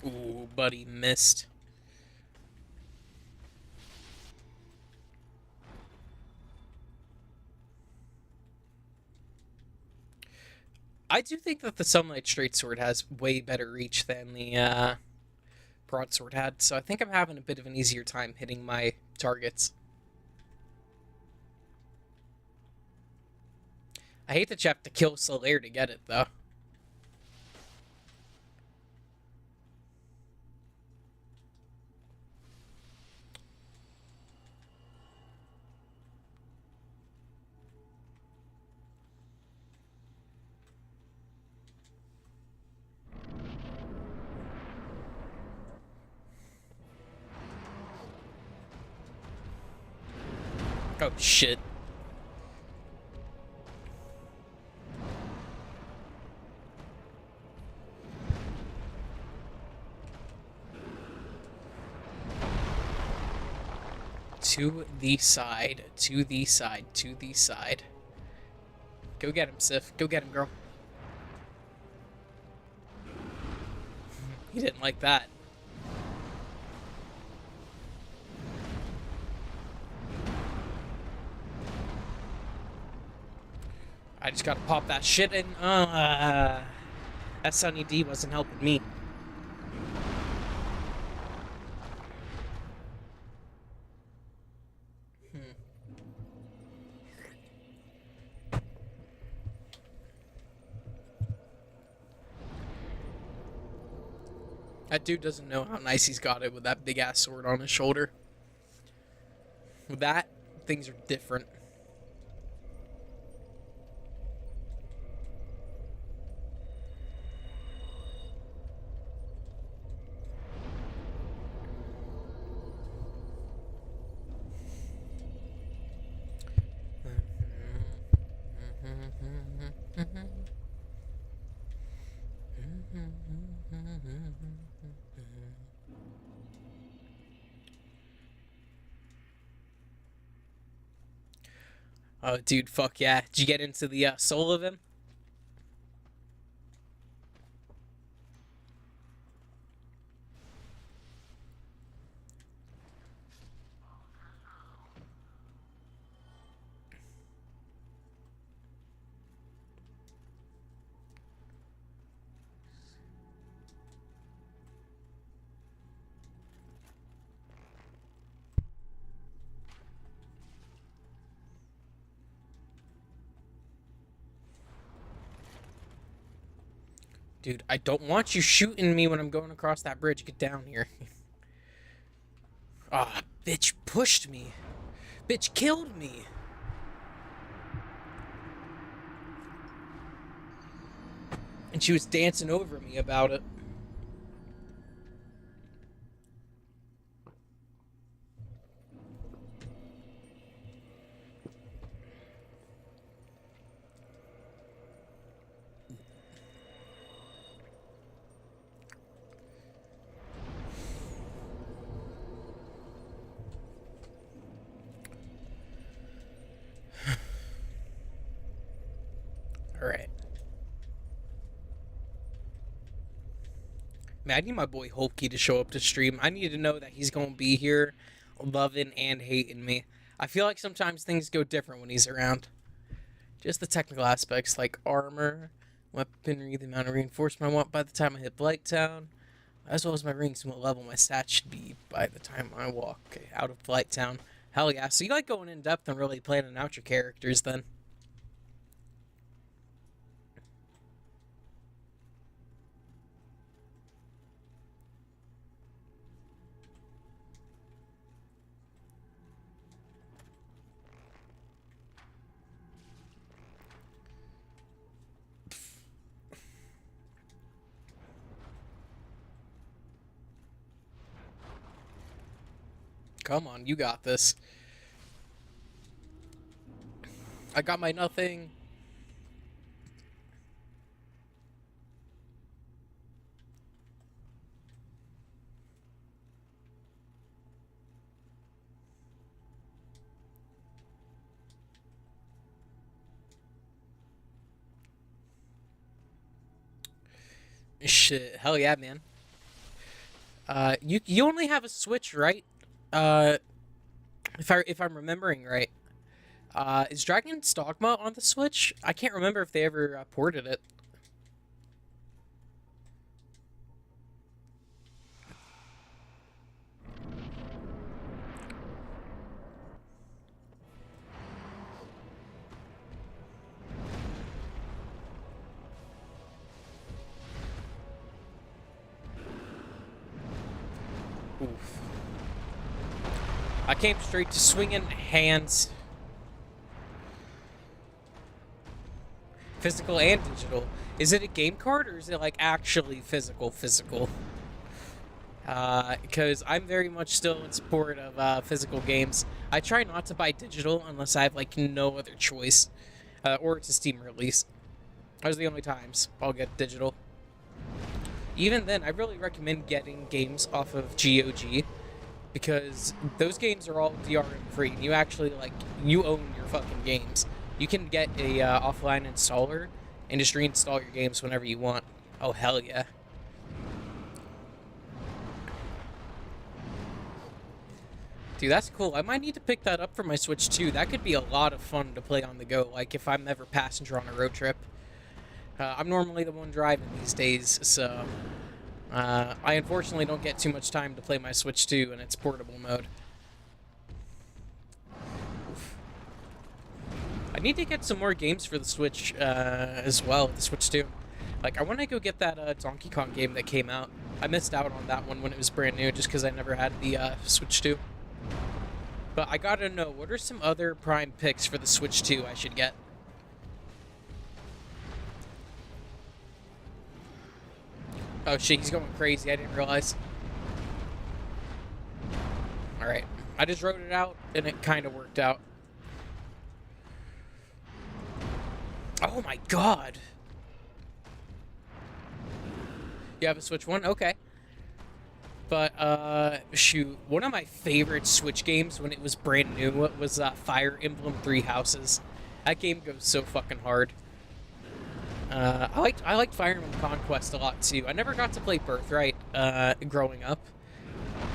Ooh, buddy, missed. I do think that the Sunlight Straight Sword has way better reach than the Broadsword had, so I think I'm having a bit of an easier time hitting my targets. I hate that you have to kill Solaire to get it, though. Oh, shit. To the side, to the side, to the side. Go get him, Sif. Go get him, girl. He didn't like that. I just gotta pop that shit in. That Sunny D wasn't helping me. That dude doesn't know how nice he's got it with that big ass sword on his shoulder. With that, things are different. Oh, dude, fuck yeah. Did you get into the soul of him? Dude, I don't want you shooting me when I'm going across that bridge. Get down here. Ah, bitch pushed me. Bitch killed me. And she was dancing over me about it. Alright. Man, I need my boy Holkey to show up to stream. I need to know that he's going to be here loving and hating me. I feel like sometimes things go different when he's around. Just the technical aspects like armor, weaponry, the amount of reinforcement I want by the time I hit Blighttown, as well as my rings and what level my stats should be by the time I walk out of Blighttown. Hell yeah. So you like going in depth and really planning out your characters then. Come on, you got this. I got my nothing. Shit, hell yeah, man. You only have a Switch, right? Uh, if I'm remembering right. Is Dragon's Dogma on the Switch? I can't remember if they ever ported it. Oof. I came straight to swinging hands. Physical and digital. Is it a game card or is it like actually physical? Because I'm very much still in support of physical games. I try not to buy digital unless I have like no other choice, or it's a Steam release. Those are the only times I'll get digital. Even then, I really recommend getting games off of GOG because those games are all DRM free. And you actually like you own your fucking games. You can get a offline installer and just reinstall your games whenever you want. Oh hell yeah! Dude, that's cool. I might need to pick that up for my Switch too. That could be a lot of fun to play on the go. Like if I'm ever passenger on a road trip. I'm normally the one driving these days, so I unfortunately don't get too much time to play my Switch 2 in its portable mode. Oof. I need to get some more games for the Switch as well, the Switch 2. Like, I want to go get that Donkey Kong game that came out. I missed out on that one when it was brand new just because I never had the Switch 2. But I gotta know, what are some other prime picks for the Switch 2 I should get? Oh shit, he's going crazy, I didn't realize. Alright, I just wrote it out and it kind of worked out. Oh my god! You have a Switch 1? Okay. But, shoot, one of my favorite Switch games when it was brand new was Fire Emblem Three Houses. That game goes so fucking hard. I liked Fire Emblem Conquest a lot too. I never got to play Birthright growing up,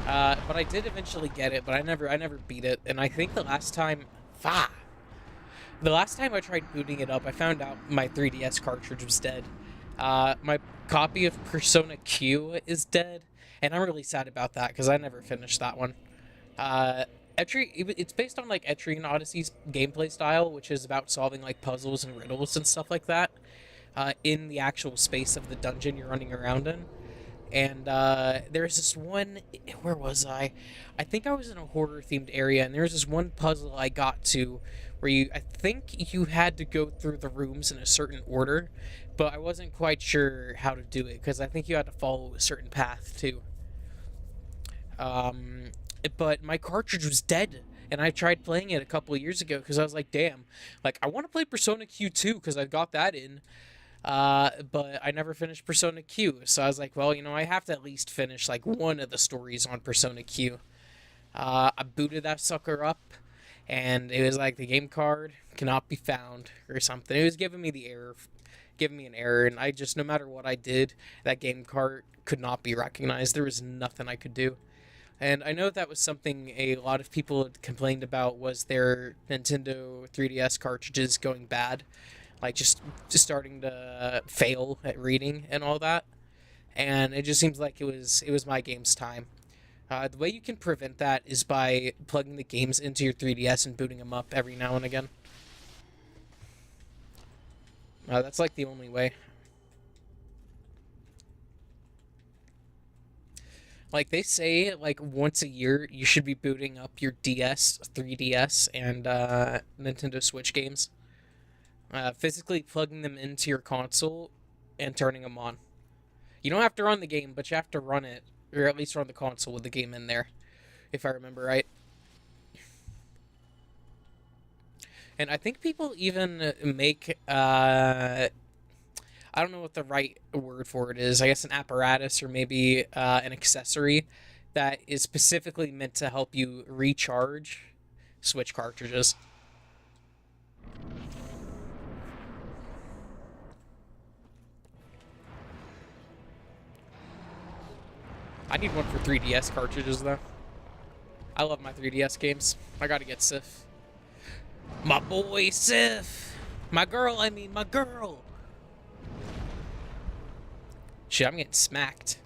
but I did eventually get it. But I never beat it. And I think the last time I tried booting it up, I found out my 3DS cartridge was dead. My copy of Persona Q is dead, and I'm really sad about that because I never finished that one. It's based on like Etrian Odyssey's gameplay style, which is about solving like puzzles and riddles and stuff like that in the actual space of the dungeon you're running around in. And there's this one, where was I? I think I was in a horror-themed area, and there's this one puzzle I got to where I think you had to go through the rooms in a certain order, but I wasn't quite sure how to do it, because I think you had to follow a certain path, too. But my cartridge was dead, and I tried playing it a couple of years ago, because I was like, damn, like, I want to play Persona Q2, because I got that in, but I never finished Persona Q, so I was like, well, I have to at least finish, like, one of the stories on Persona Q. I booted that sucker up, and it was like, the game card cannot be found, or something. It was giving me an error, and I just, no matter what I did, that game card could not be recognized. There was nothing I could do. And I know that was something a lot of people had complained about, was their Nintendo 3DS cartridges going bad. Like, just starting to fail at reading and all that. And it just seems like it was my game's time. The way you can prevent that is by plugging the games into your 3DS and booting them up every now and again. That's like the only way. Like, they say, like, once a year you should be booting up your DS, 3DS, and Nintendo Switch games. Physically plugging them into your console and turning them on. You don't have to run the game, but you have to run it, or at least run the console with the game in there, if I remember right. And I think people even make, I don't know what the right word for it is. I guess an apparatus or maybe an accessory that is specifically meant to help you recharge Switch cartridges. I need one for 3DS cartridges, though. I love my 3DS games. I gotta get Sif. My boy, Sif! My girl. Shit, I'm getting smacked.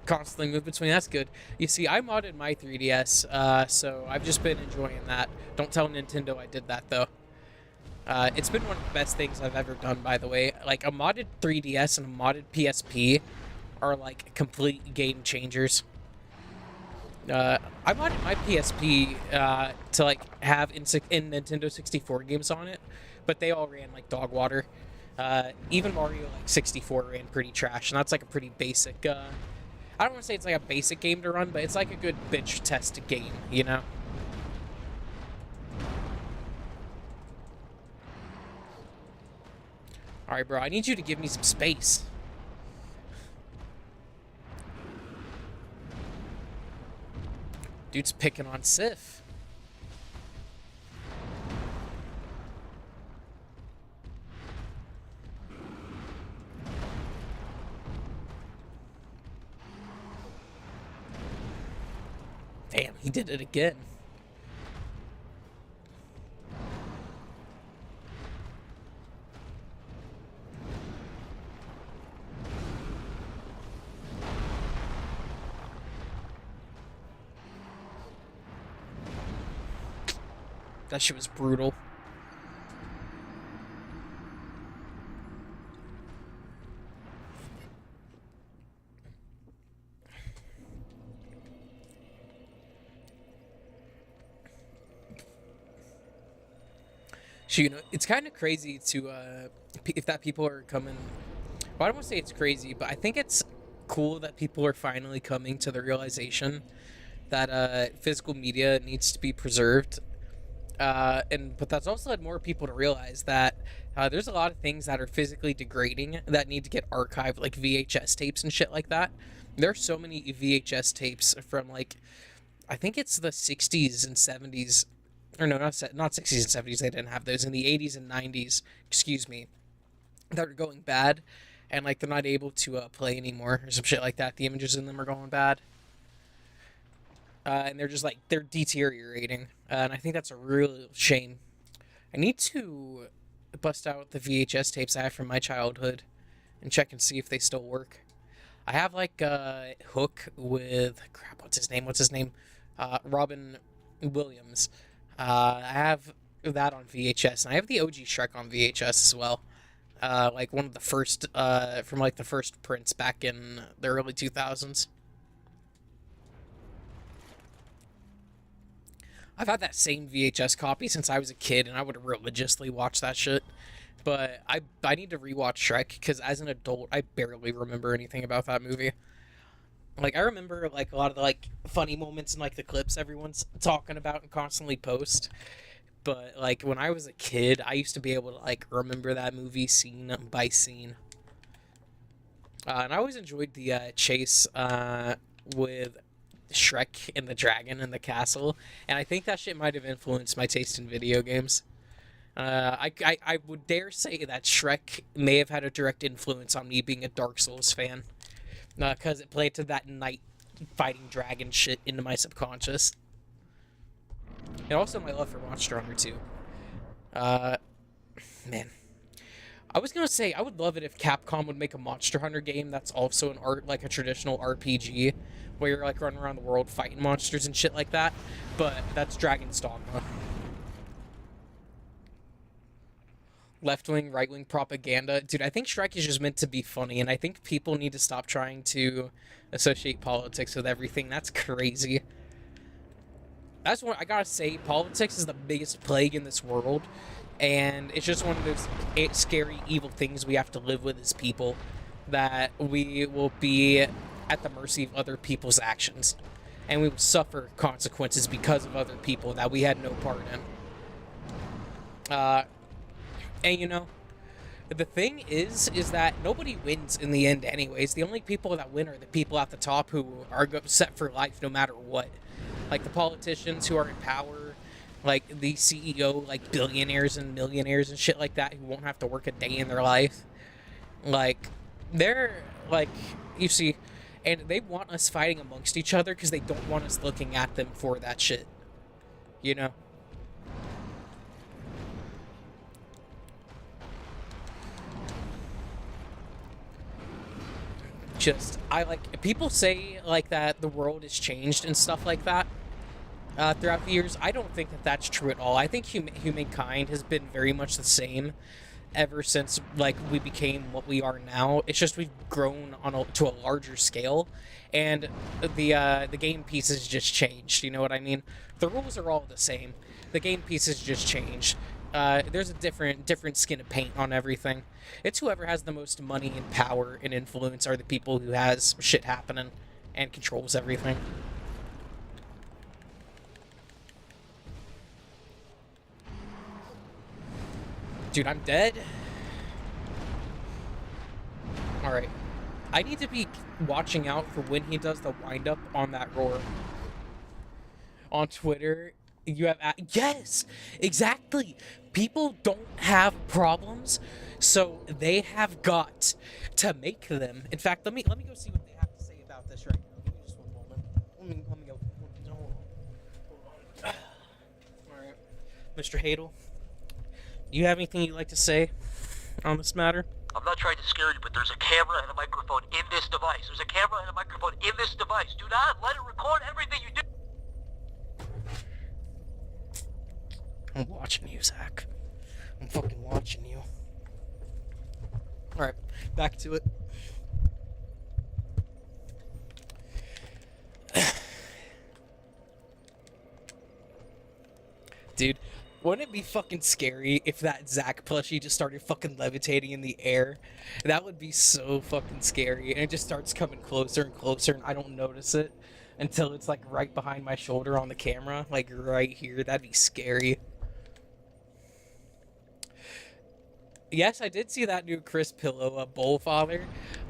Constantly move between, that's good. You see, I modded my 3DS, so I've just been enjoying that. Don't tell Nintendo I did that, though. It's been one of the best things I've ever done, by the way. Like, a modded 3DS and a modded PSP are, like, complete game changers. I modded my PSP to, like, have in Nintendo 64 games on it, but they all ran like dog water. Even Mario, like, 64 ran pretty trash, and that's, like, a pretty basic, I don't want to say it's, like, a basic game to run, but it's, like, a good bitch test game, you know? Alright, bro, I need you to give me some space. Dude's picking on Sif. Damn, he did it again. That shit was brutal. So, it's kind of crazy to if that people are coming. Well, I don't want to say it's crazy, but I think it's cool that people are finally coming to the realization that physical media needs to be preserved. But that's also led more people to realize that there's a lot of things that are physically degrading that need to get archived, like VHS tapes and shit like that. There are so many VHS tapes from like I think it's the 60s and 70s, or no, not 60s and 70s. They didn't have those in the 80s and 90s. Excuse me, that are going bad, and like they're not able to play anymore or some shit like that. The images in them are going bad, and they're just like they're deteriorating, and I think that's a real shame. I need to bust out the VHS tapes I have from my childhood and check and see if they still work. I have like Hook with crap. What's his name? Robin Williams. I have that on VHS, and I have the OG Shrek on VHS as well. Like one of the first from like the first prints back in the early 2000s. I've had that same VHS copy since I was a kid, and I would religiously watch that shit. But I need to rewatch Shrek because as an adult, I barely remember anything about that movie. Like I remember like a lot of the like funny moments and like the clips everyone's talking about and constantly post. But like when I was a kid, I used to be able to like remember that movie scene by scene. And I always enjoyed the chase with Shrek and the dragon in the castle, and I think that shit might have influenced my taste in video games. I would dare say that Shrek may have had a direct influence on me being a Dark Souls fan, because it played to that knight fighting dragon shit into my subconscious, and also my love for Monster Hunter 2. Man, I was gonna say I would love it if Capcom would make a Monster Hunter game that's also like a traditional RPG, where you're like running around the world fighting monsters and shit like that. But that's Dragon's Dogma. Left wing, right wing propaganda, dude. I think Shrek is just meant to be funny, and I think people need to stop trying to associate politics with everything. That's crazy. That's what I gotta say. Politics is the biggest plague in this world, and it's just one of those scary, evil things we have to live with as people. That we will be at the mercy of other people's actions, and we will suffer consequences because of other people that we had no part in. And the thing is that nobody wins in the end, anyways. The only people that win are the people at the top who are set for life, no matter what. Like the politicians who are in power, like the CEO, like billionaires and millionaires and shit like that, who won't have to work a day in their life. Like they're like, you see, and they want us fighting amongst each other because they don't want us looking at them for that shit. You know? I like, people say like that the world has changed and stuff like that throughout the years. I don't think that that's true at all. I think humankind has been very much the same ever since like we became what we are now. It's just we've grown to a larger scale, and the game pieces just changed. You know what I mean? The rules are all the same. The game pieces just changed. There's a different skin of paint on everything. It's whoever has the most money and power and influence are the people who has shit happening and controls everything. Dude, I'm dead. Alright. I need to be watching out for when he does the wind-up on that roar. On Twitter, you have... Yes! Exactly! People don't have problems, so they have got to make them. In fact, let me go see what they have to say about this right now. Give me just one moment. Let me go. Hold on. Alright. Mr. Hadel, do you have anything you'd like to say on this matter? I'm not trying to scare you, but there's a camera and a microphone in this device. There's a camera and a microphone in this device. Do not let it record everything you do. I'm watching you, Zach. I'm fucking watching you. Alright, back to it. Dude, Wouldn't it be fucking scary if that Zack plushie just started fucking levitating in the air? That would be so fucking scary. And it just starts coming closer and closer, and I don't notice it until it's like right behind my shoulder on the camera, like right here. That'd be scary. Yes, I did see that new Chris Pillow, a Bullfather.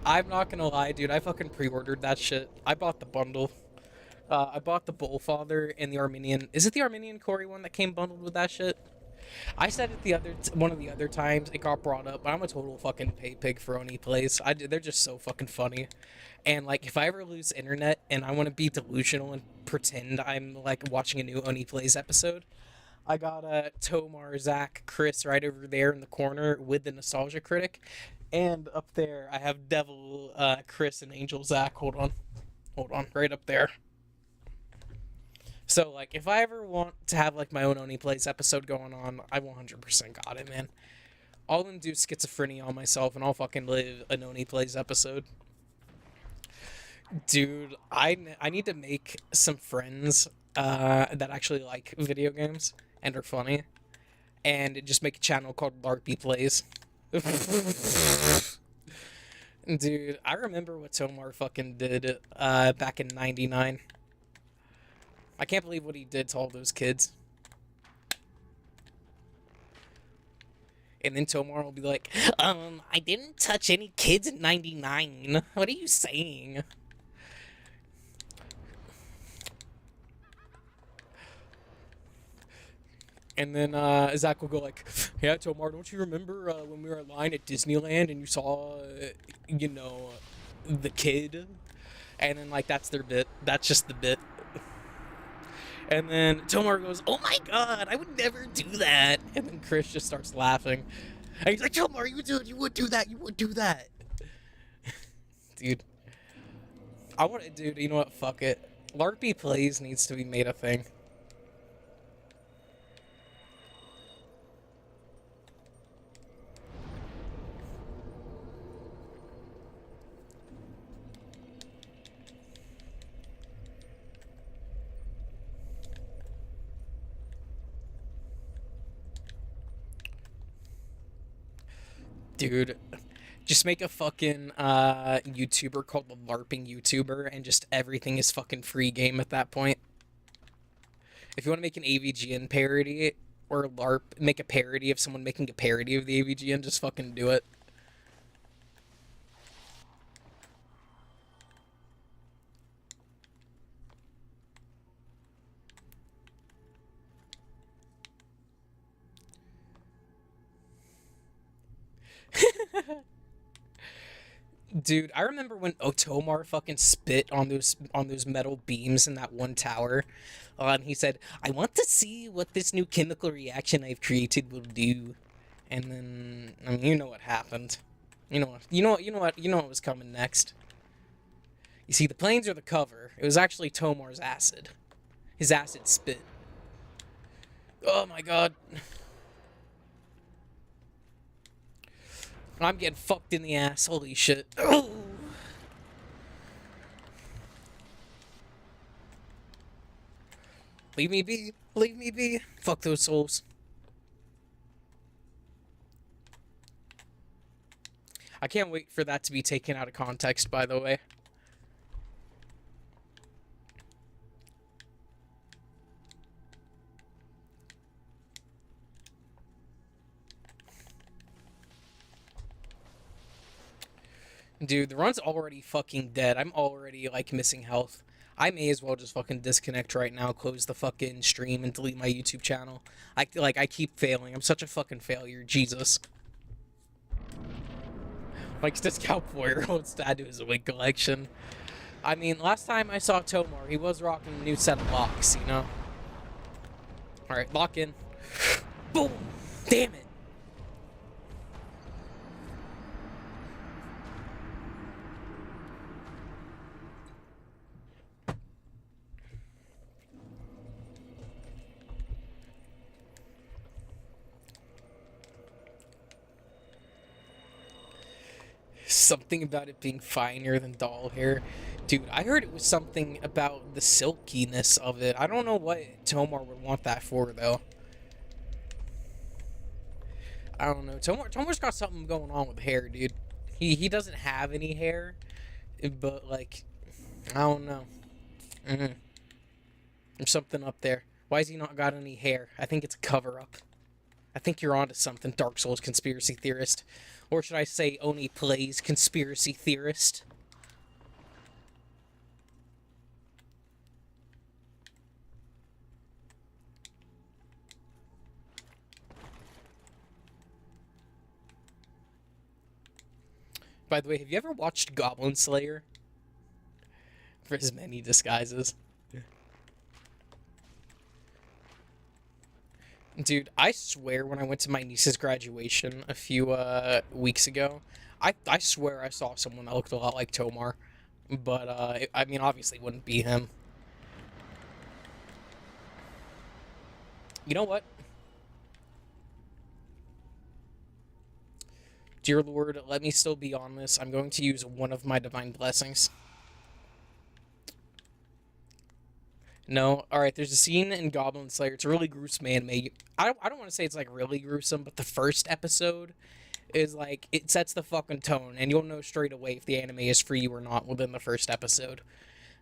I'm not gonna lie, dude. I fucking pre-ordered that shit. I bought the bundle. I bought the Bullfather and the Armenian. Is it the Armenian Corey one that came bundled with that shit? I said it one of the other times it got brought up, but I'm a total fucking pay pig for Oni plays. They're just so fucking funny. And like, if I ever lose internet and I want to be delusional and pretend I'm like watching a new Oni plays episode, I got Tomar, Zach, Chris right over there in the corner with the Nostalgia Critic, and up there I have Devil, Chris, and Angel Zach. Hold on, right up there. So, like, if I ever want to have, like, my own Oni Plays episode going on, I 100% got it, man. I'll induce schizophrenia on myself, and I'll fucking live an Oni Plays episode. Dude, I need to make some friends that actually like video games and are funny, and just make a channel called LARPy Plays. Dude, I remember what Tomar fucking did back in '99. I can't believe what he did to all those kids. And then Tomar will be like, I didn't touch any kids in '99. What are you saying? And then Zach will go like, yeah, Tomar, don't you remember when we were in line at Disneyland and you saw, you know, the kid? And then, like, that's their bit. That's just the bit. And then Tomar goes, oh my god, I would never do that. And then Chris just starts laughing. And he's like, Tomar, you would do that. You would do that. Dude. Dude, you know what? Fuck it. LARPy Plays needs to be made a thing. Dude, just make a fucking YouTuber called the LARPing YouTuber, and just everything is fucking free game at that point. If you want to make an AVGN parody, or LARP, make a parody of someone making a parody of the AVGN, just fucking do it. Dude, I remember when Otomar fucking spit on those metal beams in that one tower, and he said, "I want to see what this new chemical reaction I've created will do." And then, I mean, you know what happened. You know what was coming next. You see, the planes are the cover. It was actually Tomar's acid. His acid spit. Oh my god. I'm getting fucked in the ass. Holy shit. Oh. Leave me be. Leave me be. Fuck those souls. I can't wait for that to be taken out of context, by the way. Dude, the run's already fucking dead. I'm already, like, missing health. I may as well just fucking disconnect right now, close the fucking stream, and delete my YouTube channel. I keep failing. I'm such a fucking failure. Jesus. Like, this cowboy wants to add to his wig collection. I mean, last time I saw Tomar, he was rocking a new set of locks, you know? Alright, lock in. Boom! Damn it! Something about it being finer than doll hair. Dude, I heard it was something about the silkiness of it. I don't know what Tomar would want that for, though. I don't know. Tomar's got something going on with hair, dude. He doesn't have any hair, but like, I don't know. Mm-hmm. There's something up there. Why has he not got any hair? I think it's a cover-up. I think you're onto something, Dark Souls conspiracy theorist. Or should I say Oni Plays conspiracy theorist? By the way, have you ever watched Goblin Slayer? For his many disguises. Dude, I swear when I went to my niece's graduation a few weeks ago, I swear I saw someone that looked a lot like Tomar. But, I mean, obviously it wouldn't be him. You know what? Dear Lord, let me still be on this. I'm going to use one of my divine blessings. No, all right. There's a scene in Goblin Slayer. It's a really gruesome anime. I don't want to say it's like really gruesome, but the first episode is like it sets the fucking tone, and you'll know straight away if the anime is for you or not within the first episode.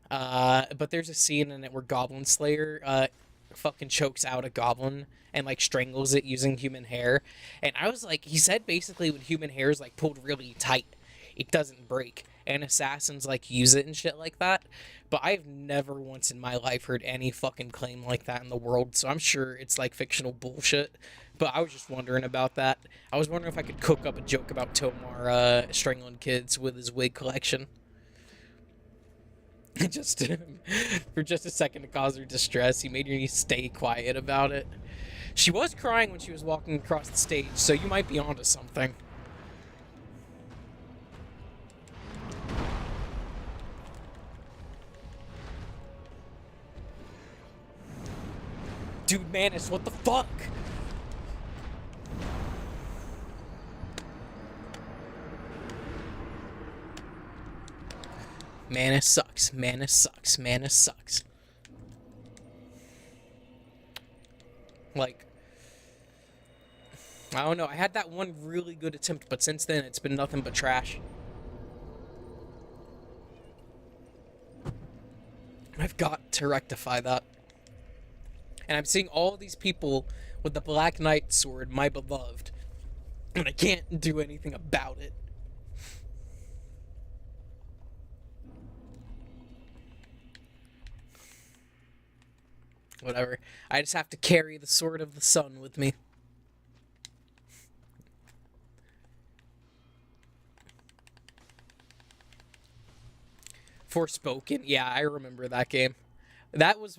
But there's a scene in it where Goblin Slayer fucking chokes out a goblin and like strangles it using human hair, and I was like, he said basically when human hair is like pulled really tight, it doesn't break, and assassins like use it and shit like that. But I've never once in my life heard any fucking claim like that in the world, so I'm sure it's like fictional bullshit. But I was just wondering about that. I was wondering if I could cook up a joke about Tomar strangling kids with his wig collection. Just for just a second to cause her distress, he made your niece stay quiet about it. She was crying when she was walking across the stage, so you might be onto something. Dude, Manus, what the fuck? Manus sucks. Manus sucks. Manus sucks. Like, I don't know. I had that one really good attempt, but since then it's been nothing but trash. I've got to rectify that. And I'm seeing all these people with the Black Knight sword, my beloved, and I can't do anything about it. Whatever. I just have to carry the sword of the sun with me. Forspoken. Yeah, I remember that game. That was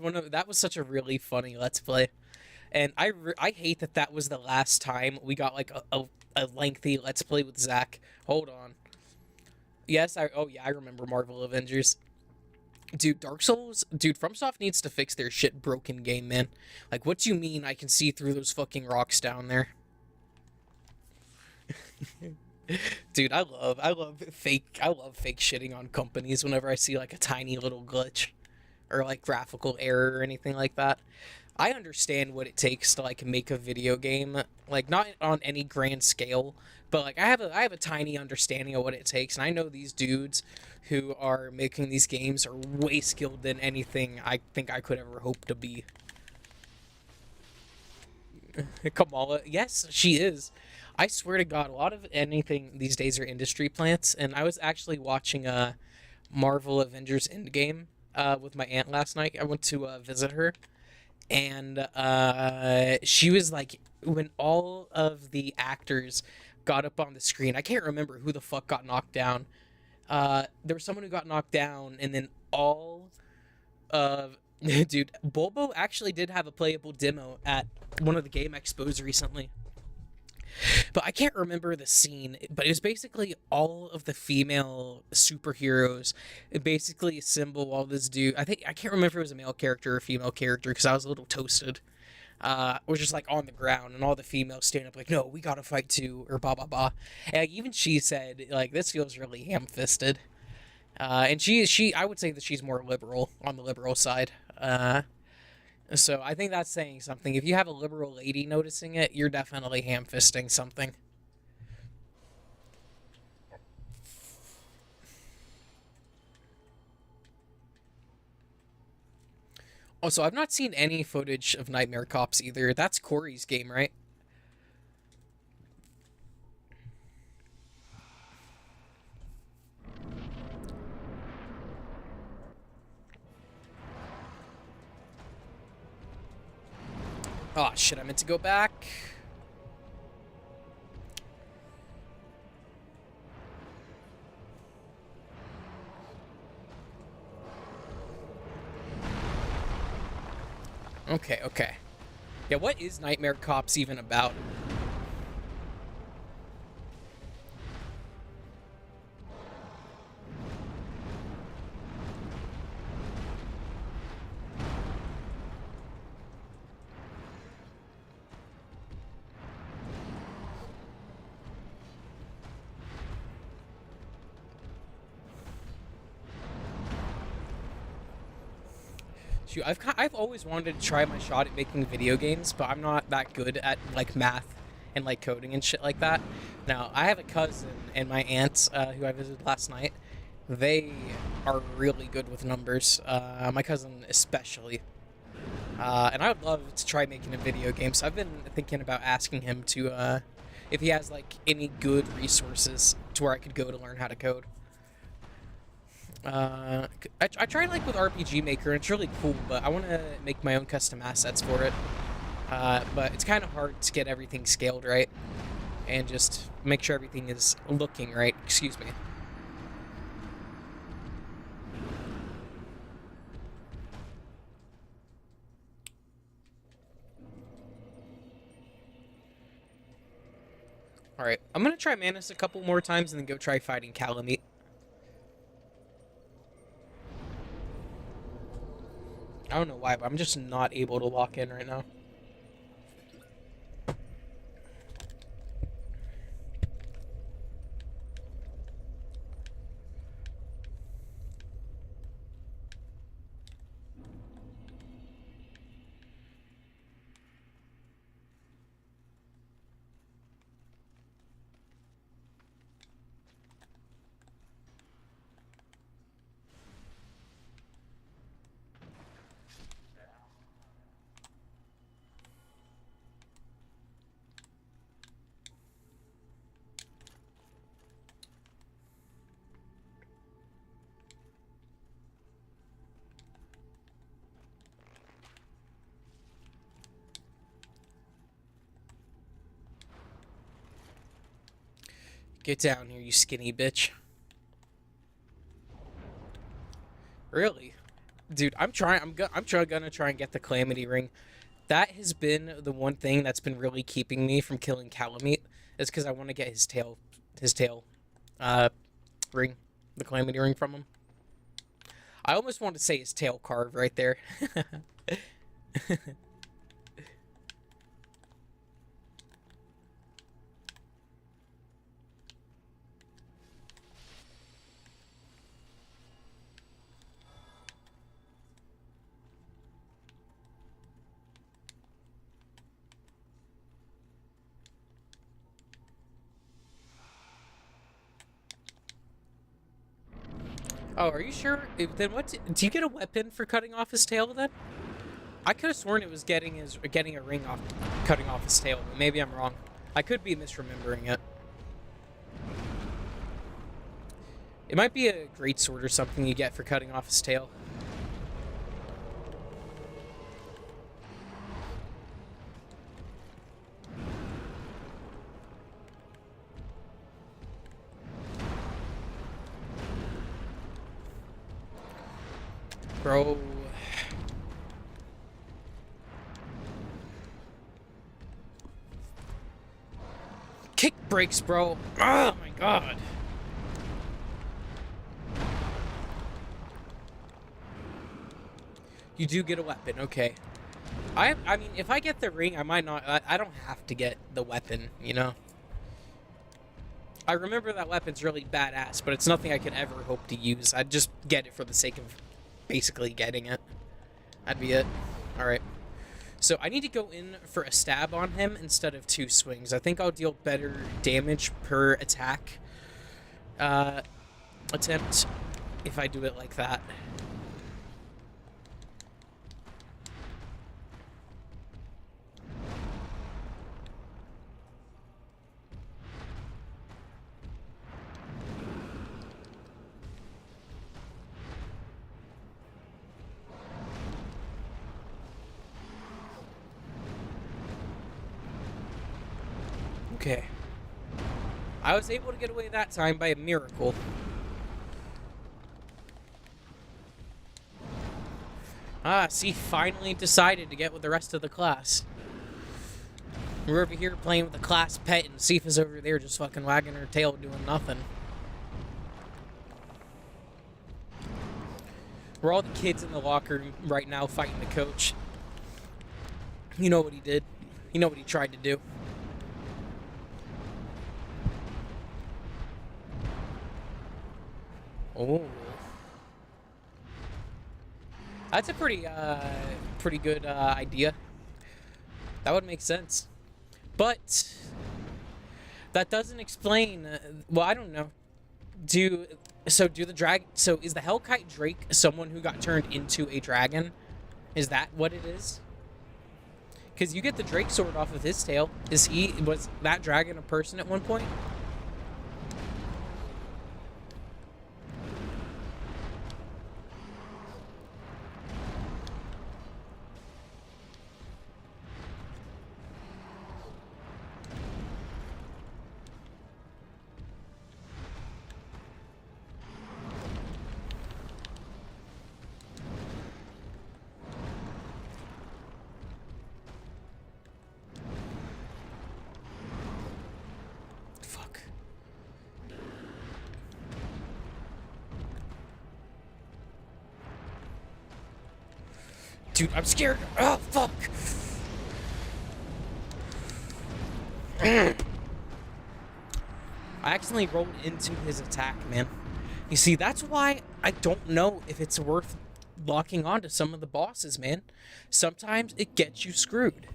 such a really funny Let's Play. And I hate that was the last time we got like a lengthy Let's Play with Zach. Hold on. Yes, I remember Marvel Avengers. Dude, Dark Souls, dude, FromSoft needs to fix their shit broken game, man. Like, what do you mean I can see through those fucking rocks down there? Dude, I love fake shitting on companies whenever I see like a tiny little glitch or like graphical error or anything like that. I understand what it takes to like make a video game, like not on any grand scale, but like I have a tiny understanding of what it takes, and I know these dudes who are making these games are way skilled than anything I think I could ever hope to be. Kamala, yes, she is. I swear to God, a lot of anything these days are industry plants, and I was actually watching Marvel Avengers Endgame with my aunt last night. I went to visit her, and she was like, when all of the actors got up on the screen, I can't remember who the fuck got knocked down. There was someone who got knocked down, and then all of dude, Bulbo actually did have a playable demo at one of the game expos recently. But I can't remember the scene, but it was basically all of the female superheroes basically assemble all this dude. I can't remember if it was a male character or a female character because I was a little toasted. Was just like on the ground, and all the females stand up like, no, we gotta fight too, or blah blah blah. And like, even she said like this feels really ham-fisted. And she I would say that she's more liberal, on the liberal side. So I think that's saying something. If you have a liberal lady noticing it, you're definitely ham-fisting something. Also, I've not seen any footage of Nightmare Cops either. That's Corey's game, right? Oh, shit, I meant to go back. Okay, okay. Yeah, what is Nightmare Cops even about? Shoot, I've always wanted to try my shot at making video games, but I'm not that good at like math and like coding and shit like that. Now, I have a cousin and my aunt who I visited last night. They are really good with numbers. My cousin especially. And I would love to try making a video game. So I've been thinking about asking him to if he has like any good resources to where I could go to learn how to code. I tried like with RPG Maker, and it's really cool, but I want to make my own custom assets for it. But it's kind of hard to get everything scaled right, and just make sure everything is looking right. Excuse me. Alright, I'm gonna try Manus a couple more times and then go try fighting Calamite. I don't know why, but I'm just not able to lock in right now. Get down here, you skinny bitch. Really? Dude, I'm gonna try and get the Calamity Ring. That has been the one thing that's been really keeping me from killing Calamite, is because I want to get his tail ring, the Calamity Ring from him. I almost want to say his tail carve right there. Oh, are you sure? Then what? Do you get a weapon for cutting off his tail then? I could have sworn it was getting a ring off, cutting off his tail. But maybe I'm wrong. I could be misremembering it. It might be a greatsword or something you get for cutting off his tail. Bro. Kick breaks, bro. Oh my god. You do get a weapon, okay. I mean, if I get the ring, I might not... I don't have to get the weapon, you know? I remember that weapon's really badass, but it's nothing I could ever hope to use. I'd just get it for the sake of basically getting it. That'd be it. Alright. So I need to go in for a stab on him instead of 2 swings. I think I'll deal better damage per attack attempt if I do it like that. Okay. I was able to get away that time by a miracle. Ah, see, finally decided to get with the rest of the class. We're over here playing with the class pet, and Sif is over there just fucking wagging her tail doing nothing. We're all the kids in the locker room right now fighting the coach. You know what he did. You know what he tried to do. Oh. That's a pretty good idea. That would make sense. But that doesn't explain, well, I don't know. So is the Hellkite Drake someone who got turned into a dragon? Is that what it is? Because you get the Drake sword off of his tail. Was that dragon a person at one point? Fuck. Dude, I'm scared. Oh, fuck. I accidentally rolled into his attack, man. You see, that's why I don't know if it's worth locking onto some of the bosses, man. Sometimes it gets you screwed.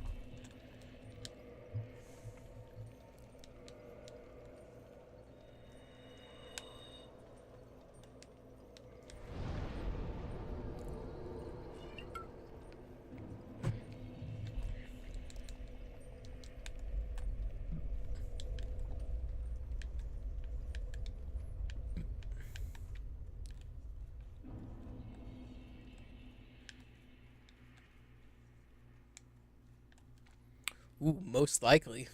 Ooh, most likely.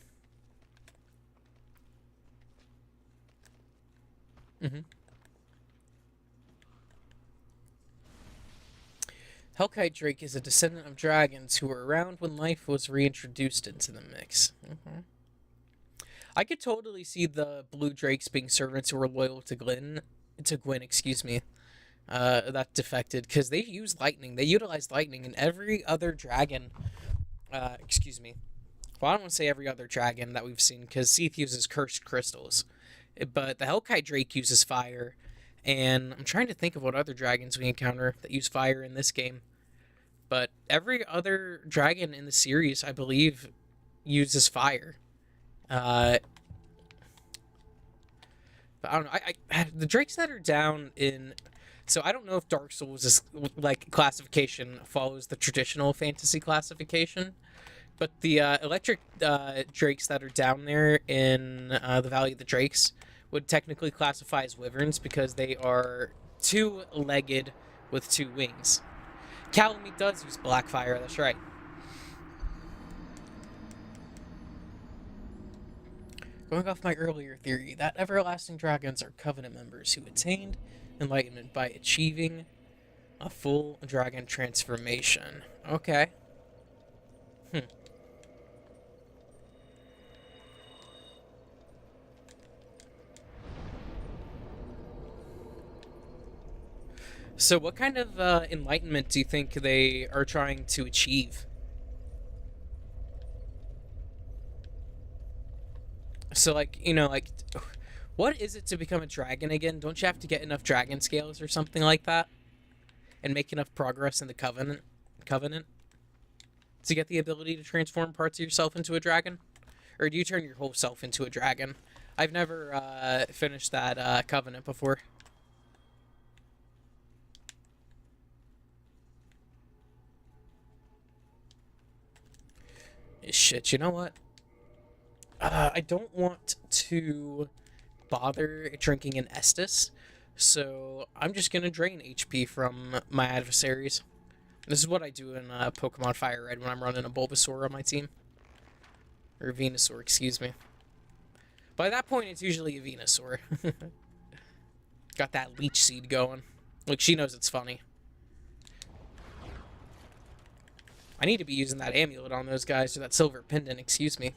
Hellkite Drake is a descendant of dragons who were around when life was reintroduced into the mix. I could totally see the blue drakes being servants who were loyal to Gwyn, excuse me, that defected, because they use lightning. They utilize lightning, and every other dragon, excuse me. Well, I don't want to say every other dragon that we've seen, because Seath uses cursed crystals. But the Hellkite Drake uses fire, and I'm trying to think of what other dragons we encounter that use fire in this game. But every other dragon in the series, I believe, uses fire. But I don't know. The drakes that are down in... So I don't know if Dark Souls' classification follows the traditional fantasy classification. But the electric drakes that are down there in the Valley of the Drakes would technically classify as wyverns because they are 2-legged with 2 wings. Calamite does use Blackfire, that's right. Going off my earlier theory, that everlasting dragons are Covenant members who attained enlightenment by achieving a full dragon transformation. Okay. So what kind of enlightenment do you think they are trying to achieve? So, what is it to become a dragon again? Don't you have to get enough dragon scales or something like that? And make enough progress in the Covenant? to get the ability to transform parts of yourself into a dragon? Or do you turn your whole self into a dragon? I've never finished that Covenant before. Shit, you know what? I don't want to bother drinking an Estus, so I'm just gonna drain HP from my adversaries. This is what I do in Pokemon Fire Red when I'm running a Bulbasaur on my team. Or Venusaur, excuse me. By that point, it's usually a Venusaur. Got that Leech Seed going. Like, she knows it's funny. I need to be using that amulet on those guys, or that silver pendant, excuse me.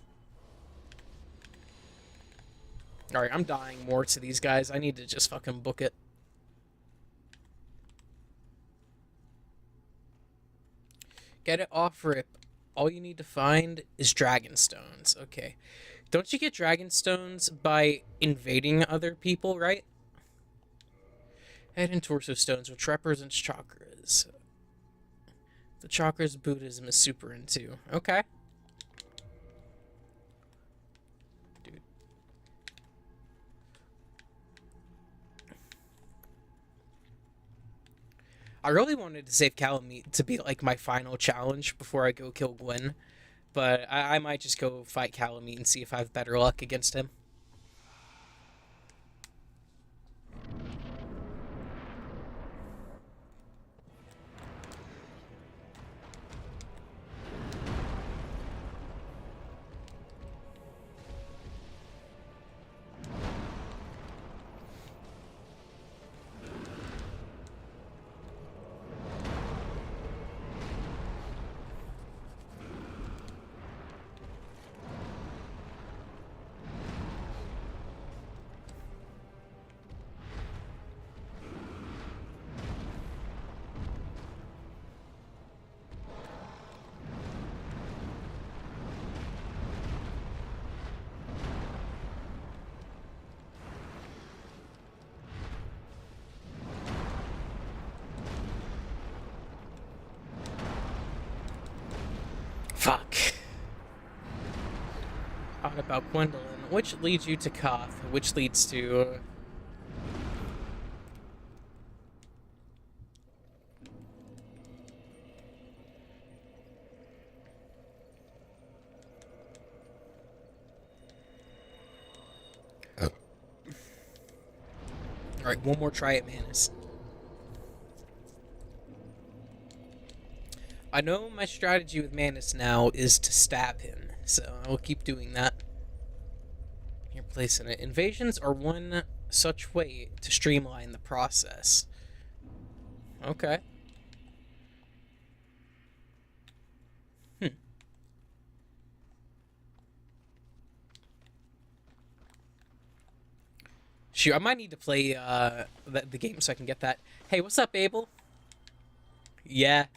Alright, I'm dying more to these guys. I need to just fucking book it. Get it off rip. All you need to find is Dragon Stones. Okay. Don't you get Dragon Stones by invading other people, right? Head and torso stones, which represents chakras. The chakras Buddhism is super into. Okay. Dude. I really wanted to save Calamite to be like my final challenge before I go kill Gwen. But I might just go fight Calamite and see if I have better luck against him. Fuck. On about Gwendolyn, which leads you to Koth, which leads to... Alright, one more try at Manus. I know my strategy with Manus now is to stab him, so I will keep doing that. You're placing it. Invasions are one such way to streamline the process. Okay. Shoot, I might need to play the game so I can get that. Hey, what's up, Abel? Yeah.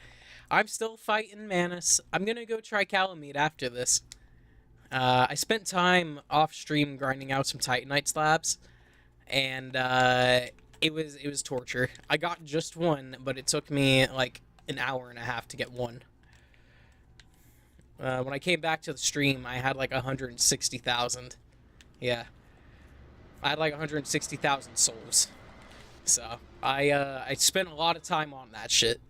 I'm still fighting Manus. I'm gonna go try Calamite after this. I spent time off stream grinding out some Titanite slabs, and it was torture. I got just one, but it took me like an hour and a half to get one. When I came back to the stream, I had like 160,000. Yeah, I had like 160,000 souls. So I spent a lot of time on that shit.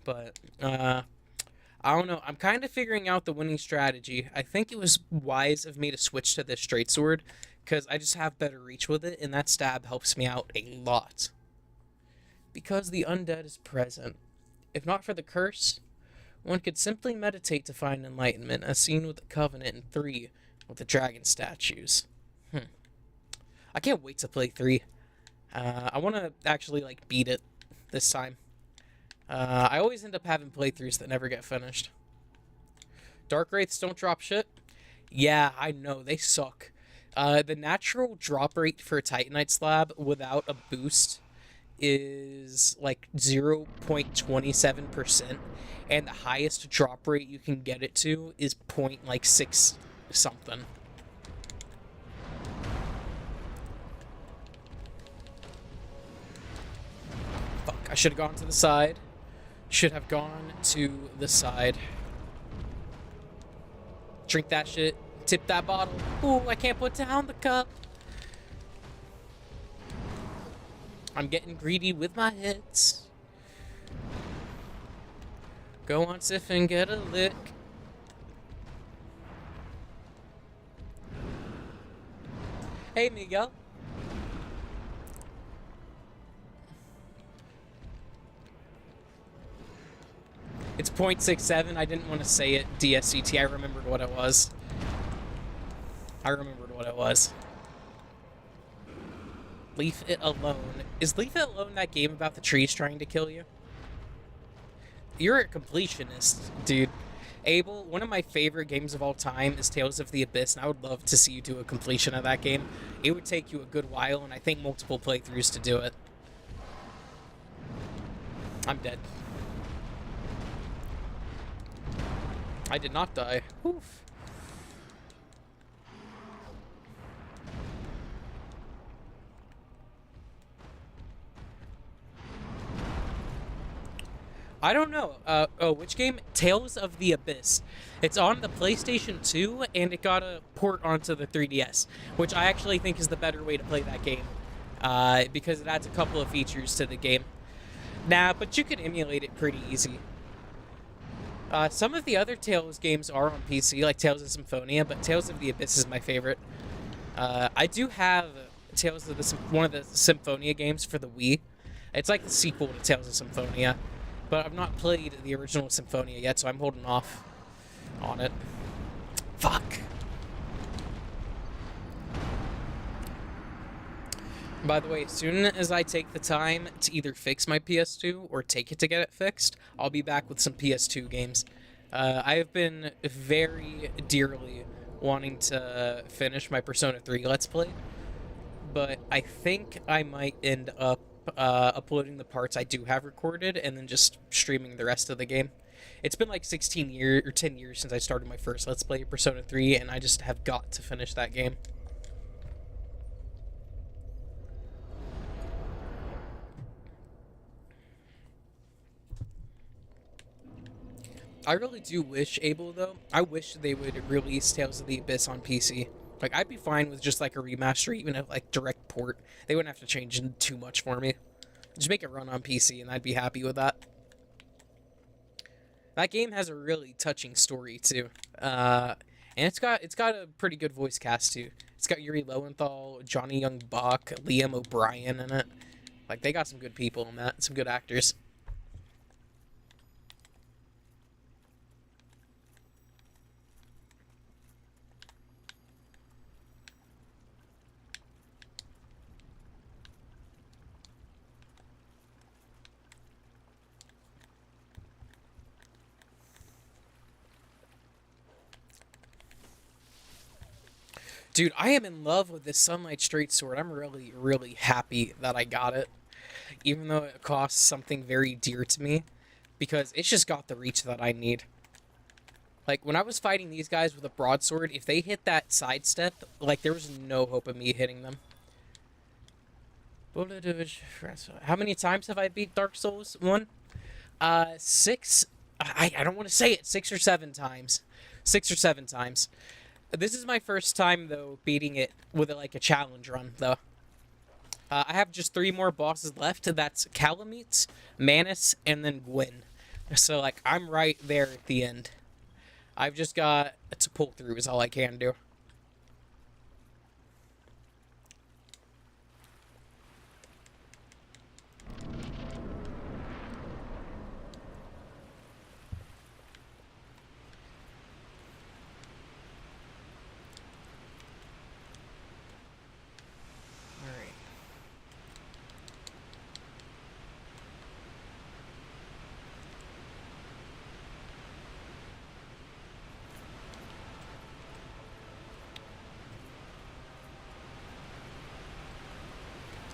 But, I don't know. I'm kind of figuring out the winning strategy. I think it was wise of me to switch to this straight sword, because I just have better reach with it, and that stab helps me out a lot. Because the undead is present. If not for the curse, one could simply meditate to find enlightenment, as seen with the Covenant in 3 with the dragon statues. I can't wait to play 3. I want to actually, like, beat it this time. I always end up having playthroughs that never get finished. Dark Wraiths don't drop shit? Yeah, I know, they suck. The natural drop rate for a Titanite slab without a boost is like 0.27%, and the highest drop rate you can get it to is 0.6 something. Fuck, I should have gone to the side. should have gone to the side. Drink that shit. Tip that bottle. Ooh, I can't put down the cup. I'm getting greedy with my hits. Go on, Sif, and get a lick. Hey, Miguel. It's .67. I didn't want to say it. DSCT. I remembered what it was. Leave It Alone. Is Leave It Alone that game about the trees trying to kill you? You're a completionist, dude. Abel, one of my favorite games of all time is Tales of the Abyss, and I would love to see you do a completion of that game. It would take you a good while, and I think multiple playthroughs to do it. I'm dead. I did not die. Oof. I don't know. Which game? Tales of the Abyss. It's on the PlayStation 2, and it got a port onto the 3DS, which I actually think is the better way to play that game, because it adds a couple of features to the game. Nah, but you can emulate it pretty easy. Some of the other Tales games are on PC, like Tales of Symphonia, but Tales of the Abyss is my favorite. I do have Tales of one of the Symphonia games for the Wii. It's like the sequel to Tales of Symphonia. But I've not played the original Symphonia yet, so I'm holding off on it. Fuck. By the way, as soon as I take the time to either fix my PS2 or take it to get it fixed, I'll be back with some PS2 games. I have been very dearly wanting to finish my Persona 3 Let's Play, but I think I might end up uploading the parts I do have recorded and then just streaming the rest of the game. It's been like 16 years or 10 years since I started my first Let's Play Persona 3, and I just have got to finish that game. I really do wish, Abel, though, I wish they would release Tales of the Abyss on PC. Like, I'd be fine with just like a remaster, even a like direct port. They wouldn't have to change too much for me. Just make it run on PC, and I'd be happy with that. That game has a really touching story too, and it's got a pretty good voice cast too. It's got Yuri Lowenthal, Johnny Young Bach, Liam O'Brien in it. Like, they got some good people in that, some good actors. Dude, I am in love with this Sunlight Straight Sword. I'm really, really happy that I got it. Even though it costs something very dear to me. Because it's just got the reach that I need. Like, when I was fighting these guys with a broadsword, if they hit that sidestep, like, there was no hope of me hitting them. How many times have I beat Dark Souls 1? 6. I don't want to say it. 6 or 7 times. 6 or 7 times. This is my first time, though, beating it with, like, a challenge run, though. I have just 3 more bosses left. That's Calamite, Manus, and then Gwyn. So, like, I'm right there at the end. I've just got to pull through is all I can do.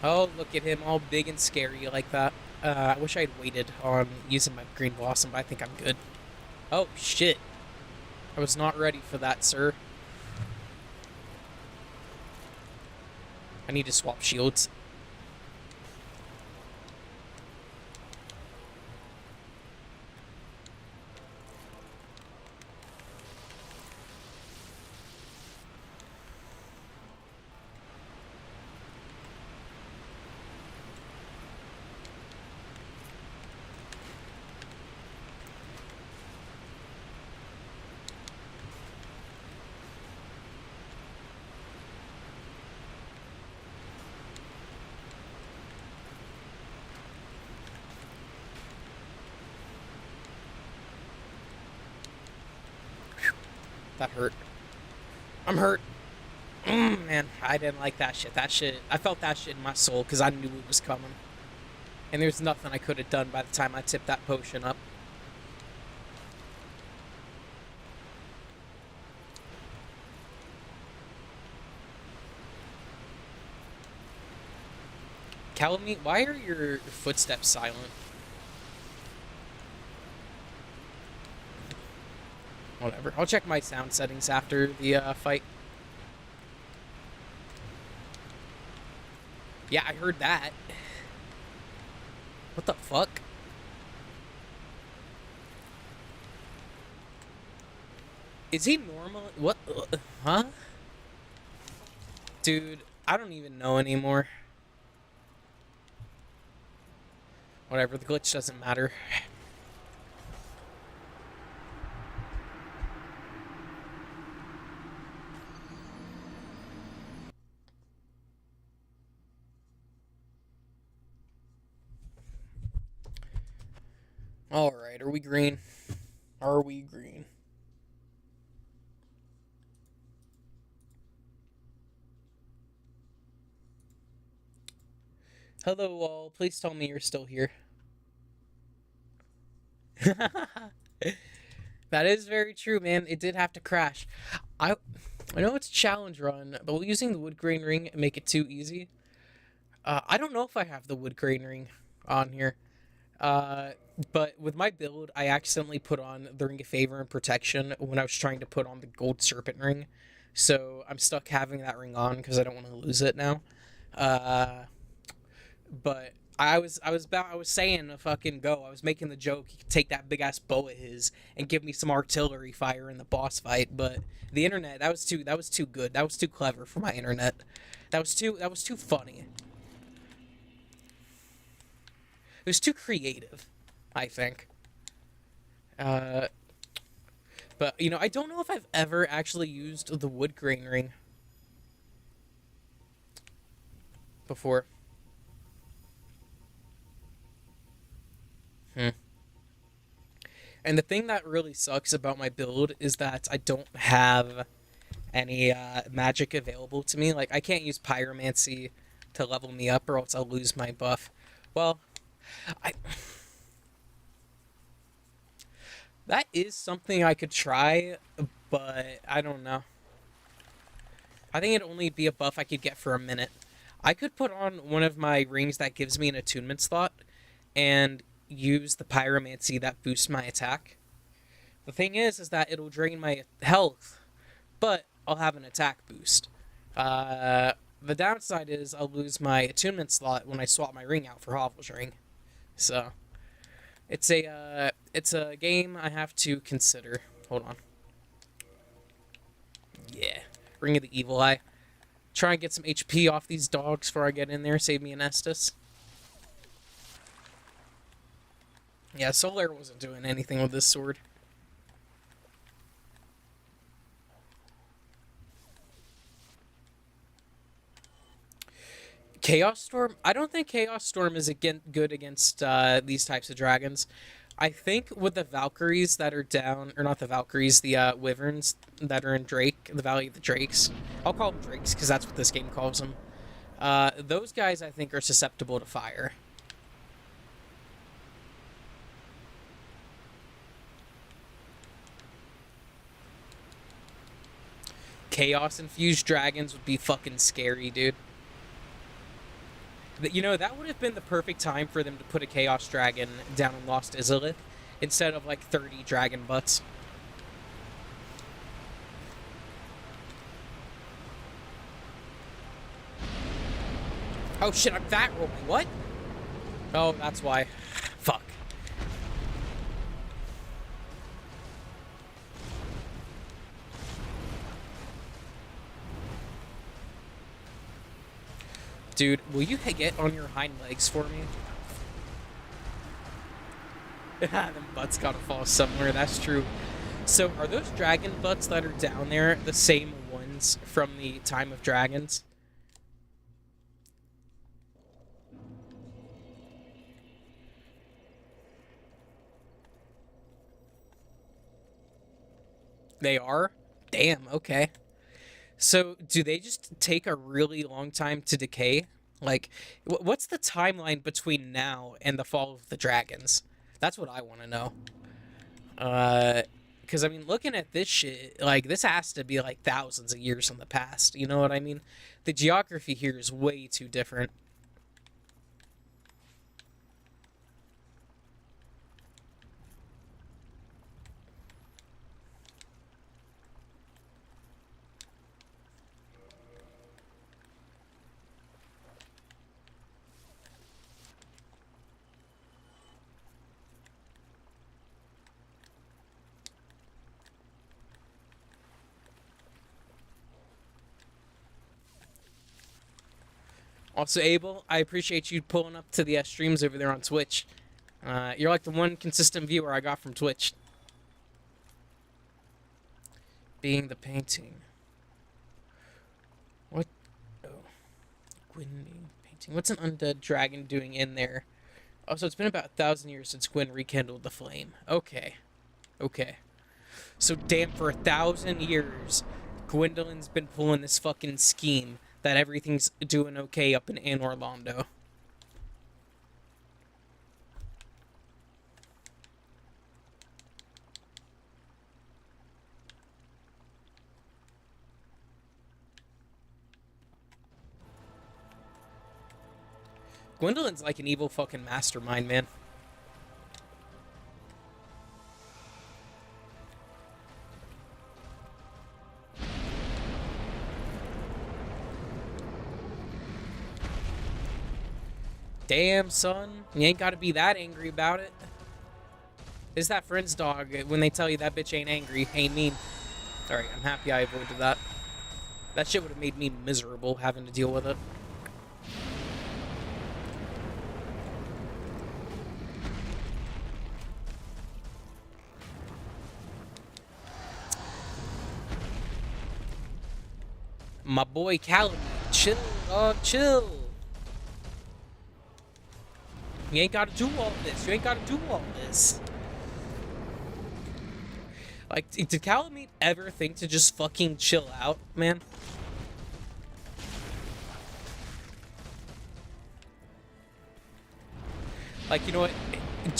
Oh, look at him, all big and scary like that. I wish I'd waited on using my Green Blossom, but I think I'm good. Oh, shit. I was not ready for that, sir. I need to swap shields. That hurt. I'm hurt. Man, I didn't like that shit. That shit, I felt that shit in my soul because I knew it was coming. And there's nothing I could have done by the time I tipped that potion up. Calamite, why are your footsteps silent? Whatever. I'll check my sound settings after the fight. Yeah, I heard that. What the fuck? Is he normal? What? Huh? Dude, I don't even know anymore. Whatever, the glitch doesn't matter. Alright, are we green? Are we green? Hello all, please tell me you're still here. That is very true, man. It did have to crash. I know it's a challenge run, but will using the wood grain ring make it too easy? I don't know if I have the wood grain ring on here. But with my build, I accidentally put on the Ring of Favor and Protection when I was trying to put on the Gold Serpent Ring. So I'm stuck having that ring on because I don't want to lose it now. But I was saying to fucking go. I was making the joke he could take that big ass bow of his and give me some artillery fire in the boss fight. But the internet, that was too good. That was too clever for my internet. That was too funny. It was too creative, I think. But, you know, I don't know if I've ever actually used the wood grain ring before. And the thing that really sucks about my build is that I don't have any magic available to me. Like, I can't use pyromancy to level me up or else I'll lose my buff. Well, that is something I could try, but I don't know. I think it'd only be a buff I could get for a minute. I could put on one of my rings that gives me an attunement slot and use the pyromancy that boosts my attack. The thing is that it'll drain my health, but I'll have an attack boost. The downside is I'll lose my attunement slot when I swap my ring out for Hovel's ring. So, it's a game I have to consider. Hold on. Yeah. Ring of the Evil Eye. Try and get some HP off these dogs before I get in there. Save me an Estus. Yeah, Solaire wasn't doing anything with this sword. Chaos Storm? I don't think Chaos Storm is good against these types of dragons. I think with the Valkyries that are down, or not the Valkyries, the Wyverns that are in Drake, the Valley of the Drakes. I'll call them Drakes because that's what this game calls them. Those guys, I think, are susceptible to fire. Chaos-infused dragons would be fucking scary, dude. You know, that would have been the perfect time for them to put a Chaos Dragon down in Lost Izalith instead of, like, 30 dragon butts. Oh shit, I'm fat rolling. What? Oh, that's why. Fuck. Dude, will you get on your hind legs for me? Them butts gotta fall somewhere, that's true. So, are those dragon butts that are down there the same ones from the Time of Dragons? They are? Damn, okay. So, do they just take a really long time to decay? Like, what's the timeline between now and the fall of the dragons? That's what I want to know. Because I mean, looking at this shit, like, this has to be like thousands of years in the past. You know what I mean? The geography here is way too different. Also, Abel, I appreciate you pulling up to the streams over there on Twitch. You're like the one consistent viewer I got from Twitch. Being the painting. What? Oh. Gwyn being painting. What's an undead dragon doing in there? Oh, so it's been about 1,000 years since Gwyn rekindled the flame. Okay. Okay. So, damn, for 1,000 years, Gwendolyn's been pulling this fucking scheme that everything's doing okay up in Anor Londo. Gwendolyn's like an evil fucking mastermind, man. Damn, son. You ain't gotta be that angry about it. Is that friend's dog when they tell you that bitch ain't angry, ain't mean. Alright, I'm happy I avoided that. That shit would have made me miserable having to deal with it. My boy Calamity, chill, dog, chill. You ain't gotta do all this. You ain't gotta do all this. Like, did Calamite ever think to just fucking chill out, man? Like, you know what?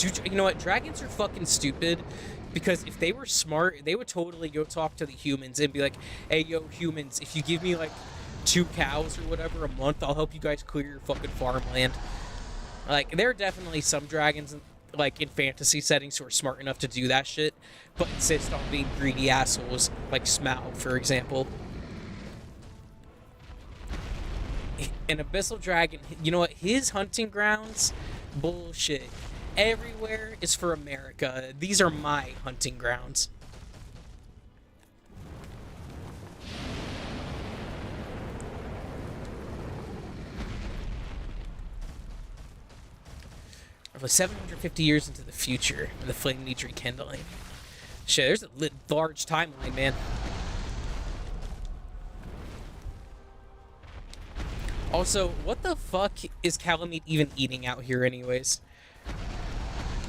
You know what? Dragons are fucking stupid. Because if they were smart, they would totally go talk to the humans and be like, hey, yo, humans, if you give me, like, 2 cows or whatever a month, I'll help you guys clear your fucking farmland. Like, there are definitely some dragons, like, in fantasy settings who are smart enough to do that shit, but insist on being greedy assholes, like Smaug, for example. An abyssal dragon, you know what? His hunting grounds? Bullshit. Everywhere is for America. These are my hunting grounds. Roughly 750 years into the future, when the flame needs rekindling. Shit, there's a large timeline, man. Also, what the fuck is Calamite even eating out here anyways?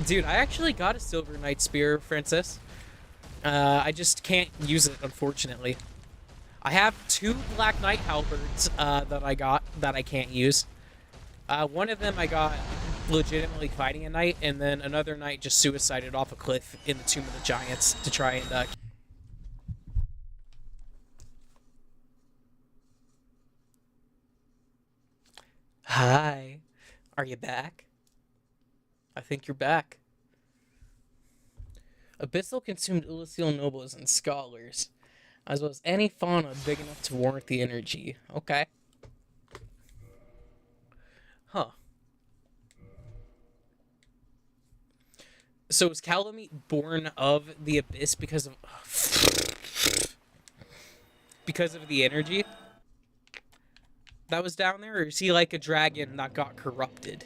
Dude, I actually got a Silver Knight Spear, Francis. I just can't use it, unfortunately. I have 2 Black Knight Halberds that I got that I can't use. One of them I got legitimately fighting a knight, and then another knight just suicided off a cliff in the Tomb of the Giants to try and... Hi. Are you back? I think you're back. Abyssal consumed Ulasil nobles and scholars, as well as any fauna big enough to warrant the energy. Okay. Huh. So is Calamite born of the abyss because of... because of the energy that was down there? Or is he like a dragon that got corrupted?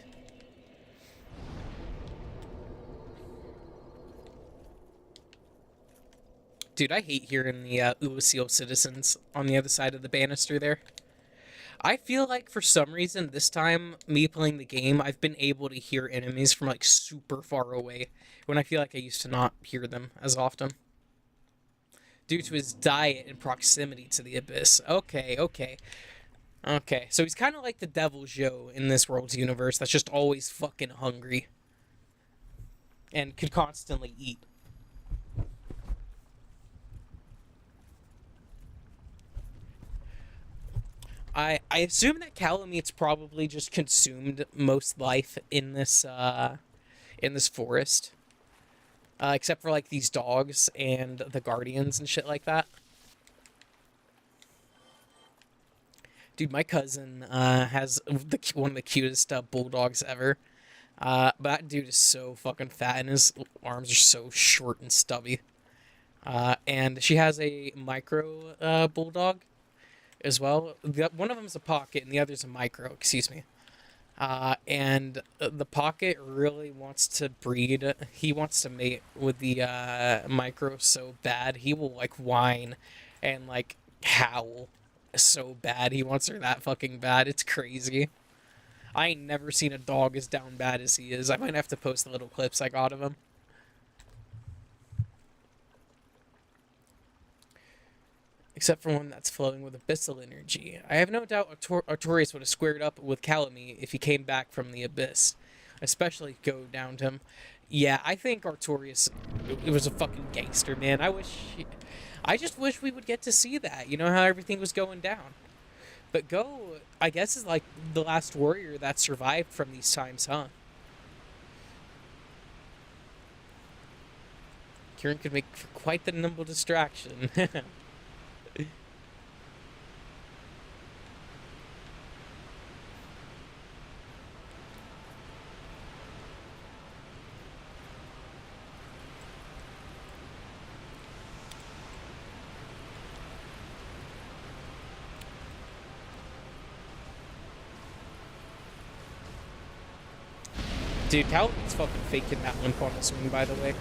Dude, I hate hearing the Ulasil citizens on the other side of the banister there. I feel like for some reason this time, me playing the game, I've been able to hear enemies from like super far away, when I feel like I used to not hear them as often. due to his diet and proximity to the abyss. Okay, okay. Okay, so he's kind of like the Devil Joe in this world's universe that's just always fucking hungry and could constantly eat. I assume that Calameet's probably just consumed most life in this forest, except for like these dogs and the guardians and shit like that. Dude, my cousin has one of the cutest bulldogs ever. But that dude is so fucking fat, and his arms are so short and stubby. And she has a micro bulldog as well. One of them's a pocket, and the other's a micro. Excuse me. And the pocket really wants to breed. He wants to mate with the micro so bad. He will like whine and like howl so bad. He wants her that fucking bad. It's crazy. I ain't never seen a dog as down bad as he is. I might have to post the little clips I got of him. Except for one that's flowing with abyssal energy. I have no doubt Artorias would have squared up with Calamite if he came back from the abyss. Especially go down to him. Yeah, I think Artorias it was a fucking gangster, man. I just wish we would get to see that. You know how everything was going down. But Go, I guess, is like the last warrior that survived from these times, huh? Kieran could make for quite the nimble distraction. Dude, Calamit's fucking faking that limp on the swing, by the way.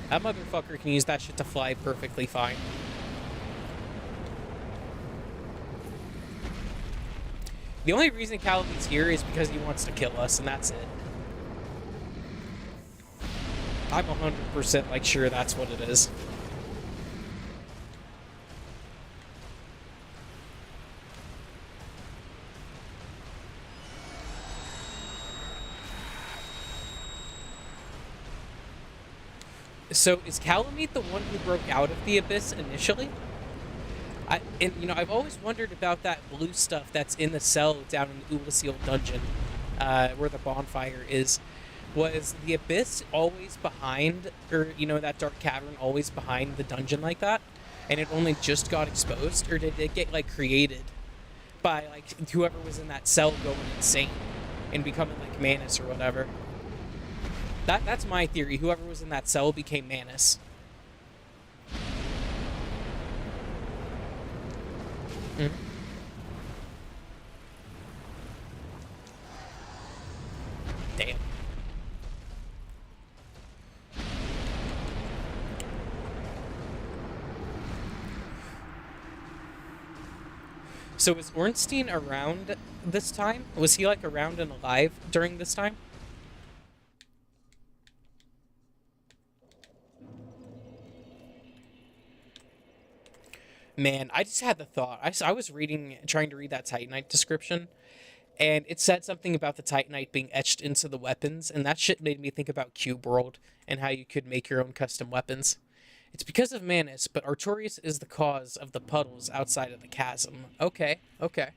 That motherfucker can use that shit to fly perfectly fine. The only reason Calamit's here is because he wants to kill us, and that's it. I'm 100% like sure that's what it is. So is Calamite the one who broke out of the abyss initially? I've always wondered about that blue stuff that's in the cell down in the Oolacile dungeon, where the bonfire is. Was the abyss always behind, or that dark cavern always behind the dungeon like that, and it only just got exposed, or did it get like created by like whoever was in that cell going insane and becoming like Manus or whatever? That's my theory. Whoever was in that cell became Manus. Mm-hmm. Damn. So was Ornstein around this time? Was he like around and alive during this time? Man, I just had the thought. I was trying to read that Titanite description, and it said something about the Titanite being etched into the weapons, and that shit made me think about Cube World and how you could make your own custom weapons. It's because of Manus, but Artorias is the cause of the puddles outside of the chasm. Okay, okay.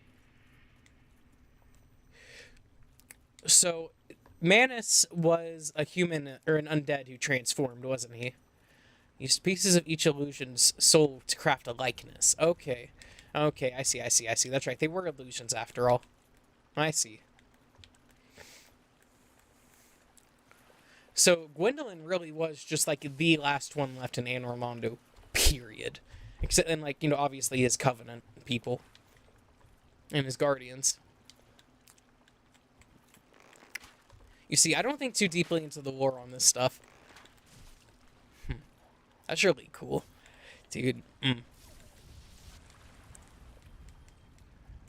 So, Manus was a human, or an undead who transformed, wasn't he? Used pieces of each illusion's soul to craft a likeness. Okay. Okay, I see. That's right. They were illusions after all. I see. So, Gwendolyn really was just like the last one left in Anor Londo. Period. Except, and like, obviously his Covenant people. And his Guardians. You see, I don't think too deeply into the lore on this stuff. That's really cool. Dude.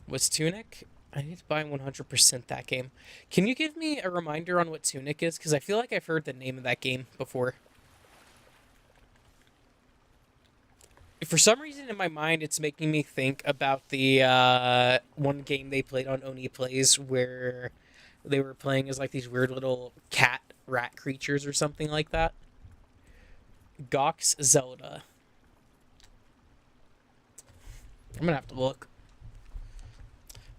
Was Tunic? I need to buy 100% that game. Can you give me a reminder on what Tunic is? Because I feel like I've heard the name of that game before. For some reason in my mind, it's making me think about the one game they played on Oni Plays where they were playing as like these weird little cat rat creatures or something like that. Gox Zelda. I'm gonna have to look.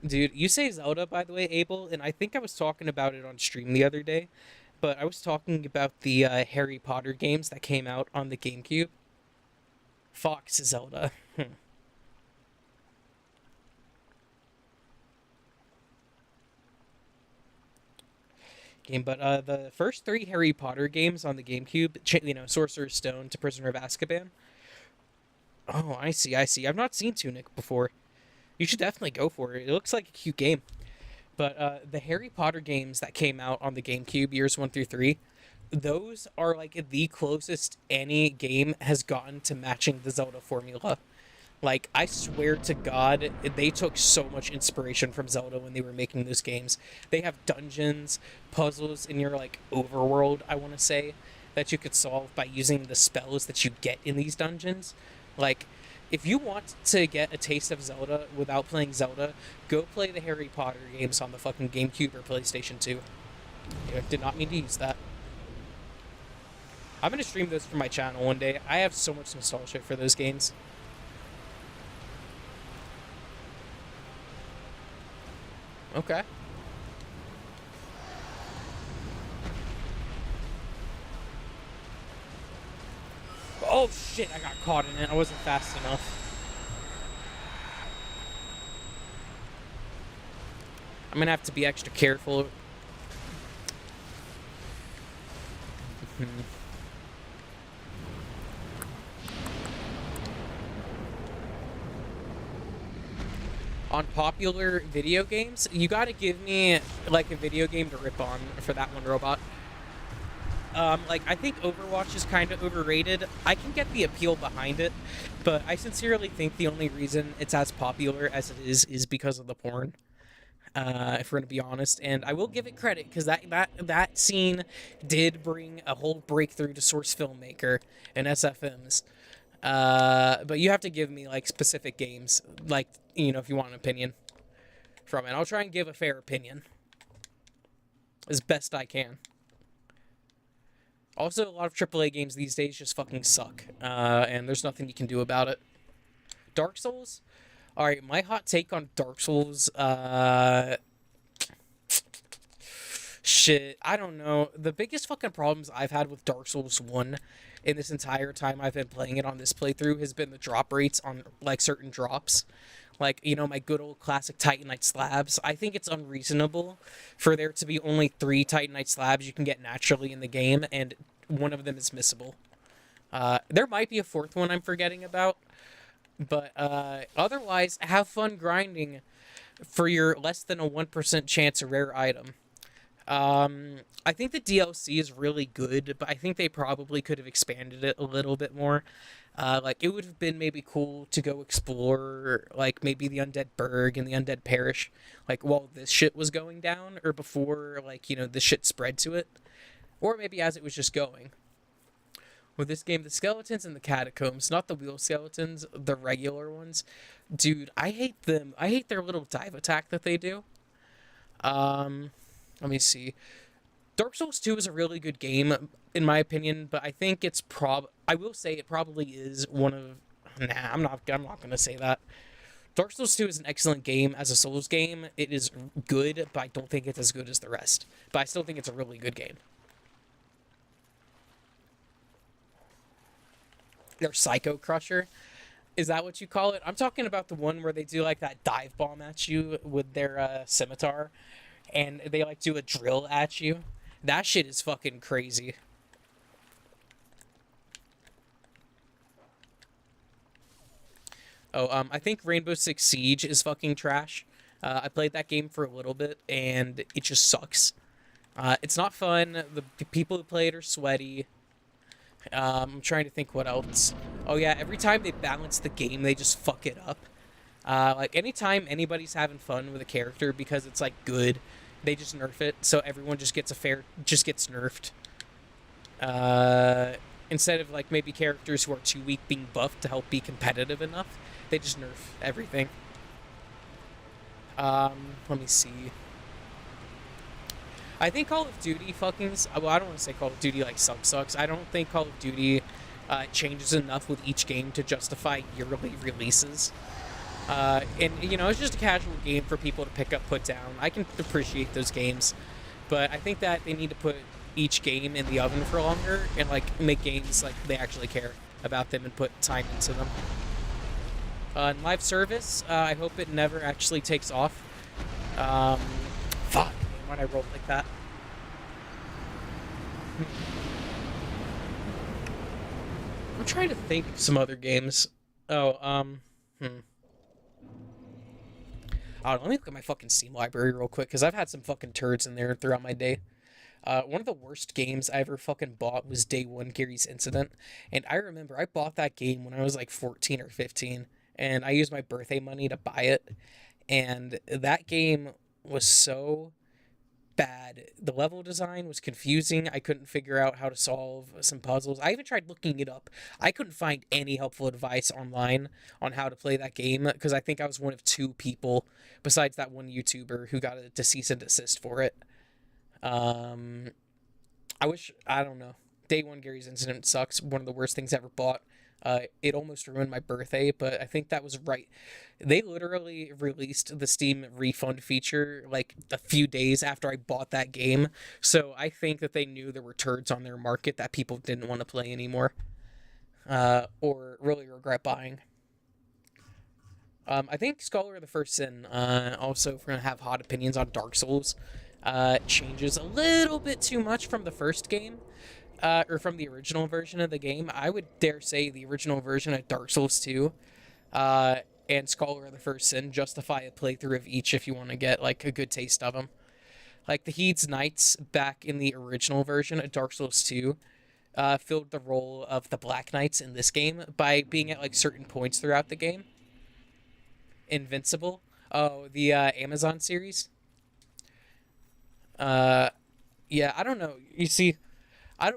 Dude, you say Zelda, by the way, Abel, and I think I was talking about it on stream the other day, but I was talking about the Harry Potter games that came out on the GameCube. Fox Zelda. Game, but the first three Harry Potter games on the GameCube, Sorcerer's Stone to Prisoner of Azkaban. Oh, I see, I see. I've not seen Tunic before. You should definitely go for it. It looks like a cute game. But the Harry Potter games that came out on the GameCube, years 1 through 3, those are like the closest any game has gotten to matching the Zelda formula. Like, I swear to God, they took so much inspiration from Zelda when they were making those games. They have dungeons, puzzles in your, like, overworld, I want to say, that you could solve by using the spells that you get in these dungeons. Like, if you want to get a taste of Zelda without playing Zelda, go play the Harry Potter games on the fucking GameCube or PlayStation 2. I did not mean to use that. I'm going to stream those for my channel one day. I have so much nostalgia for those games. Okay. Oh shit, I got caught in it. I wasn't fast enough. I'm gonna have to be extra careful. On popular video games, you gotta give me like a video game to rip on for that one, Robot. Like, I think Overwatch is kind of overrated. I can get the appeal behind it, but I sincerely think the only reason it's as popular as it is because of the porn. If we're gonna be honest, and I will give it credit because that scene did bring a whole breakthrough to Source Filmmaker and SFMs. But you have to give me like specific games, like, if you want an opinion from it. I'll try and give a fair opinion as best I can. Also, a lot of AAA games these days just fucking suck, and there's nothing you can do about it. Dark Souls? Alright, my hot take on Dark Souls, shit, I don't know. The biggest fucking problems I've had with Dark Souls 1 in this entire time I've been playing it on this playthrough has been the drop rates on, like, certain drops. Like, my good old classic Titanite slabs. I think it's unreasonable for there to be only 3 Titanite slabs you can get naturally in the game, and one of them is missable. There might be a 4th one I'm forgetting about, but otherwise, have fun grinding for your less than a 1% chance rare item. I think the DLC is really good, but I think they probably could have expanded it a little bit more. Like, it would have been maybe cool to go explore, like, maybe the Undead Burg and the Undead Parish, like, while this shit was going down, or before, like, the shit spread to it. Or maybe as it was just going. With this game, the skeletons in the catacombs, not the wheel skeletons, the regular ones, dude, I hate them. I hate their little dive attack that they do. Let me see. Dark Souls 2 is a really good game, in my opinion, but I think it's I will say it probably is one of... Nah, I'm not gonna say that. Dark Souls 2 is an excellent game as a Souls game. It is good, but I don't think it's as good as the rest. But I still think it's a really good game. Their Psycho Crusher. Is that what you call it? I'm talking about the one where they do, like, that dive bomb at you with their scimitar. And they, like, do a drill at you. That shit is fucking crazy. Oh, I think Rainbow Six Siege is fucking trash. I played that game for a little bit, and it just sucks. It's not fun. The people who play it are sweaty. I'm trying to think what else. Oh yeah, every time they balance the game, they just fuck it up. Like, anytime anybody's having fun with a character because it's, like, good, they just nerf it, so everyone just gets nerfed. instead of like maybe characters who are too weak being buffed to help be competitive enough, they just nerf everything. Let me see. I think Call of Duty well, I don't want to say Call of Duty like sucks. I don't think Call of Duty changes enough with each game to justify yearly releases. And you know, it's just a casual game for people to pick up, put down. I can appreciate those games, but I think that they need to put each game in the oven for longer and like make games like they actually care about them and put time into them. And live service, I hope it never actually takes off. Fuck, man, why'd I roll like that? I'm trying to think of some other games. Oh, let me look at my fucking Steam library real quick, because I've had some fucking turds in there throughout my day. One of the worst games I ever fucking bought was Day One Gary's Incident. And I remember I bought that game when I was like 14 or 15. And I used my birthday money to buy it. And that game was so bad. The level design was confusing. I couldn't figure out how to solve some puzzles. I even tried looking it up. I couldn't find any helpful advice online on how to play that game, because I think I was one of 2 people, besides that one YouTuber, who got a cease and desist for it. I don't know. Day One Gary's Incident sucks. One of the worst things I ever bought. It almost ruined my birthday, but I think that was right. They literally released the Steam refund feature like a few days after I bought that game, so I think that they knew there were turds on their market that people didn't want to play anymore, or really regret buying. I think Scholar of the First Sin, also, if we're going to have hot opinions on Dark Souls, changes a little bit too much from the first game. Or from the original version of the game. I would dare say the original version of Dark Souls 2 and Scholar of the First Sin justify a playthrough of each if you want to get like a good taste of them. Like the Heed's Knights back in the original version of Dark Souls 2 filled the role of the Black Knights in this game by being at like certain points throughout the game. Invincible. Oh, the Amazon series. Yeah, I don't know. You see,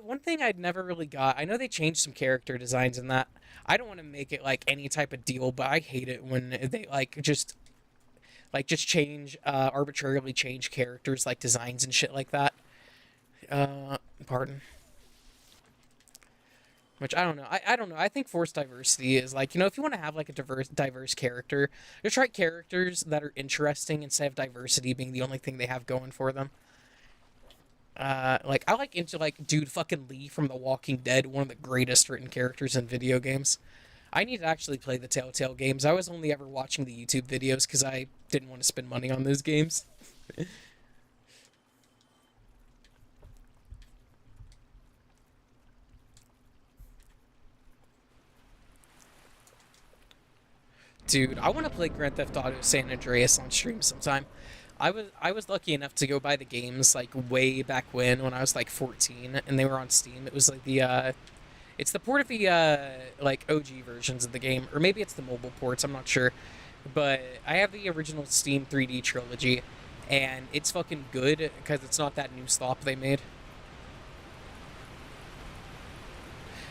one thing I'd never really got, I know they changed some character designs in that. I don't want to make it like any type of deal, but I hate it when they just change, arbitrarily change characters, like designs and shit like that. Pardon. Which I don't know. I don't know. I think forced diversity is like, you know, if you want to have like a diverse character, just write characters that are interesting instead of diversity being the only thing they have going for them. Like, I like into, like, dude fucking Lee from The Walking Dead, one of the greatest written characters in video games. I need to actually play the Telltale games. I was only ever watching the YouTube videos because I didn't want to spend money on those games. Dude, I want to play Grand Theft Auto San Andreas on stream sometime. I was lucky enough to go buy the games like way back when I was like 14 and they were on Steam. It was like the it's the port of the like OG versions of the game, or maybe it's the mobile ports, I'm not sure. But I have the original Steam 3D trilogy and it's fucking good because it's not that new slop they made.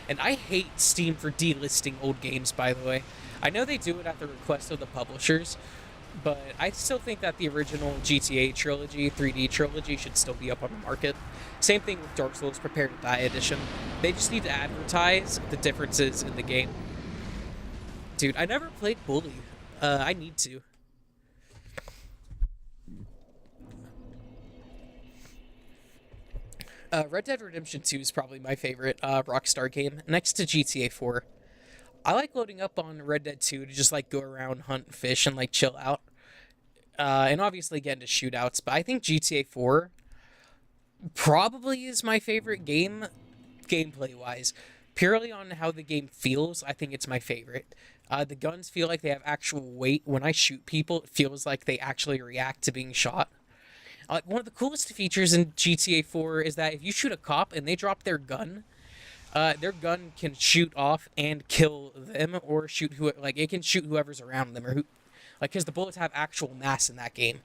And I hate Steam for delisting old games, by the way. I know they do it at the request of the publishers, but I still think that the original GTA trilogy, 3D trilogy, should still be up on the market. Same thing with Dark Souls Prepare to Die Edition. They just need to advertise the differences in the game. Dude, I never played Bully. I need to. Red Dead Redemption 2 is probably my favorite Rockstar game, next to GTA 4. I like loading up on Red Dead 2 to just like go around, hunt, fish, and like chill out. And obviously get into shootouts, but I think GTA 4 probably is my favorite game, gameplay-wise. Purely on how the game feels, I think it's my favorite. The guns feel like they have actual weight. When I shoot people, it feels like they actually react to being shot. One of the coolest features in GTA 4 is that if you shoot a cop and they drop their gun can shoot off and kill them, or shoot it can shoot whoever's around them, or who, like, because the bullets have actual mass in that game.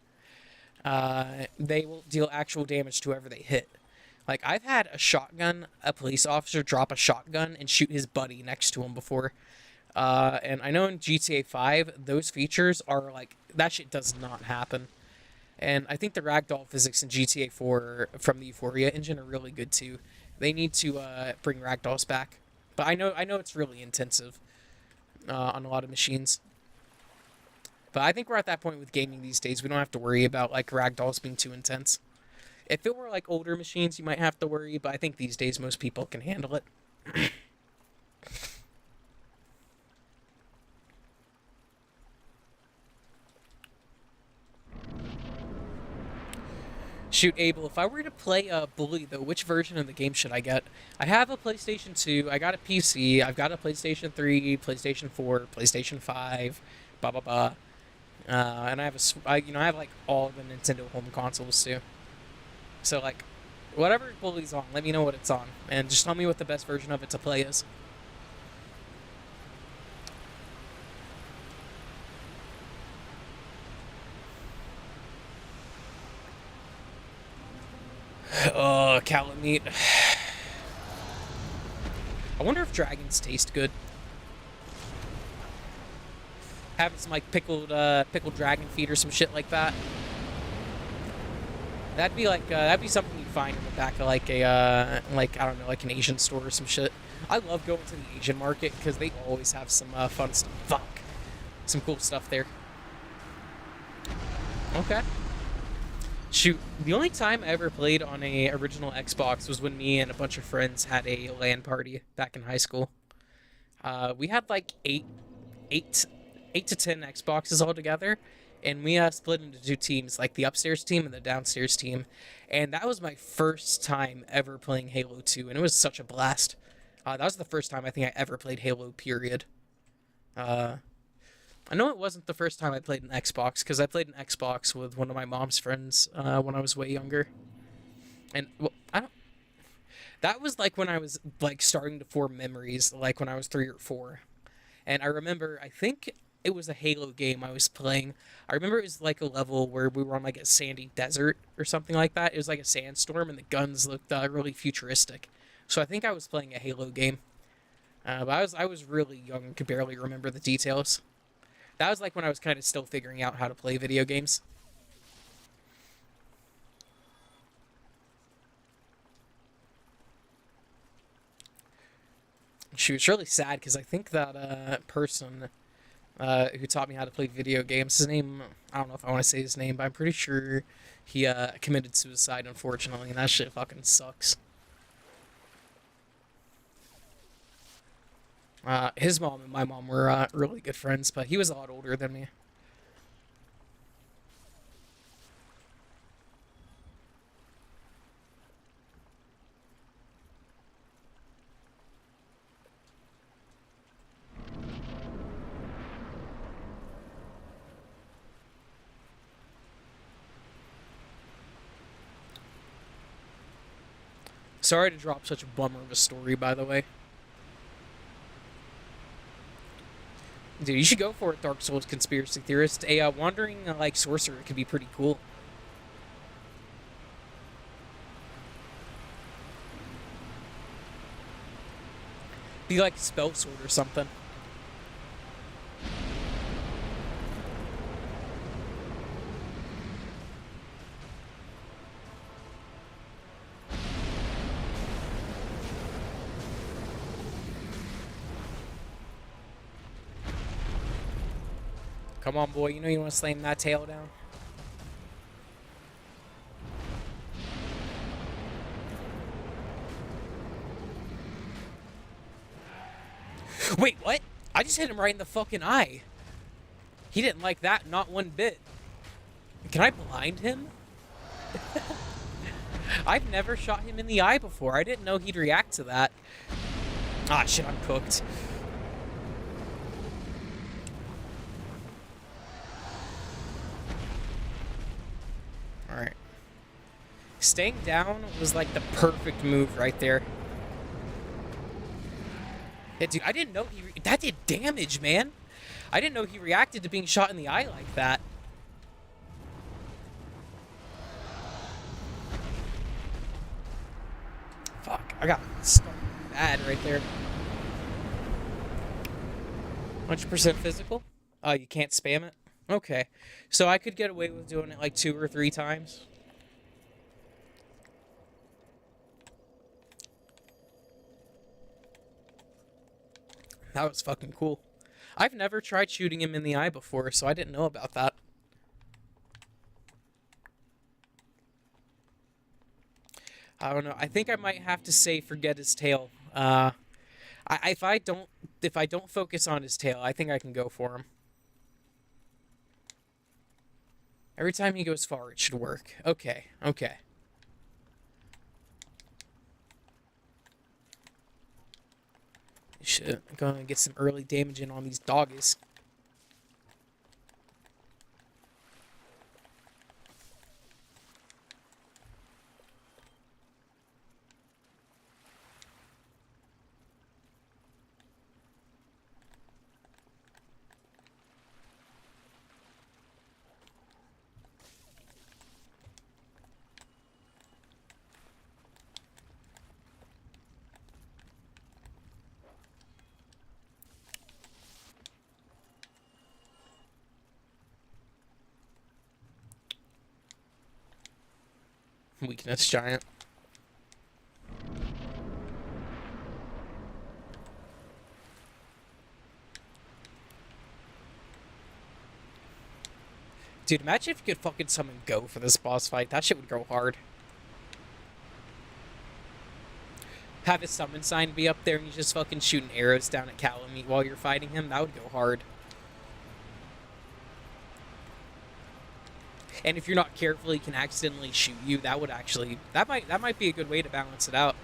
They will deal actual damage to whoever they hit. Like, I've had a police officer drop a shotgun and shoot his buddy next to him before. And I know in GTA 5, those features are like, that shit does not happen. And I think the ragdoll physics in GTA 4 from the Euphoria engine are really good too. They need to bring ragdolls back. But I know it's really intensive on a lot of machines. But I think we're at that point with gaming these days. We don't have to worry about like ragdolls being too intense. If it were like older machines, you might have to worry, but I think these days most people can handle it. Shoot, Abel, if I were to play Bully, though, which version of the game should I get? I have a PlayStation 2, I got a PC, I've got a PlayStation 3, PlayStation 4, PlayStation 5, blah, blah, blah. And I have I have, like, all the Nintendo home consoles, too. So, like, whatever Bully's on, let me know what it's on. And just tell me what the best version of it to play is. Oh, cow meat. I wonder if dragons taste good. Having some like pickled dragon feet or some shit like that. That'd be something you find in the back of like a like I don't know, like an Asian store or some shit. I love going to the Asian market because they always have some fun stuff. Fuck, some cool stuff there. Okay. Shoot, the only time I ever played on a original Xbox was when me and a bunch of friends had a LAN party back in high school. We had like eight to 10 Xboxes all together, and we split into two teams, like the upstairs team and the downstairs team. And that was my first time ever playing Halo 2, and it was such a blast. That was the first time I think I ever played Halo, period. I know it wasn't the first time I played an Xbox, because I played an Xbox with one of my mom's friends when I was way younger. And, well, that was like when I was like starting to form memories, like when I was 3 or 4. And I remember, I think it was a Halo game I was playing. I remember it was like a level where we were on like a sandy desert or something like that. It was like a sandstorm and the guns looked really futuristic. So I think I was playing a Halo game. But I was really young and could barely remember the details. That was like when I was kind of still figuring out how to play video games. Shoot, it's really sad because I think that person who taught me how to play video games, his name, I don't know if I want to say his name, but I'm pretty sure he committed suicide, unfortunately, and that shit fucking sucks. His mom and my mom were really good friends, but he was a lot older than me. Sorry to drop such a bummer of a story, by the way. Dude, you should go for it, Dark Souls conspiracy theorist. A wandering like sorcerer could be pretty cool. Be like spell sword or something. Come on, boy. You know you want to slam that tail down. Wait, what? I just hit him right in the fucking eye. He didn't like that, not one bit. Can I blind him? I've never shot him in the eye before. I didn't know he'd react to that. Ah, shit, I'm cooked. Alright. Staying down was like the perfect move right there. Yeah, dude, I didn't know that did damage, man. I didn't know he reacted to being shot in the eye like that. I got stuck bad right there. 100% physical? You can't spam it? Okay. So I could get away with doing it like 2 or 3 times. That was fucking cool. I've never tried shooting him in the eye before, so I didn't know about that. I don't know. I think I might have to say forget his tail. If I don't focus on his tail, I think I can go for him. Every time he goes far, it should work. Okay, okay. Should gonna get some early damage in on these doggies. Weakness giant. Dude, imagine if you could fucking summon Go for this boss fight. That shit would go hard. Have his summon sign be up there and you just fucking shooting arrows down at Calamite while you're fighting him. That would go hard. And if you're not careful, he can accidentally shoot you. That would actually... That might be a good way to balance it out.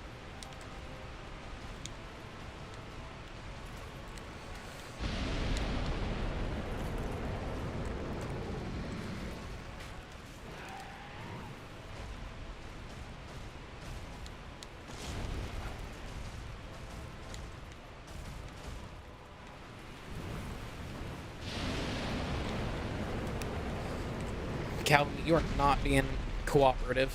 Calvin, you are not being cooperative.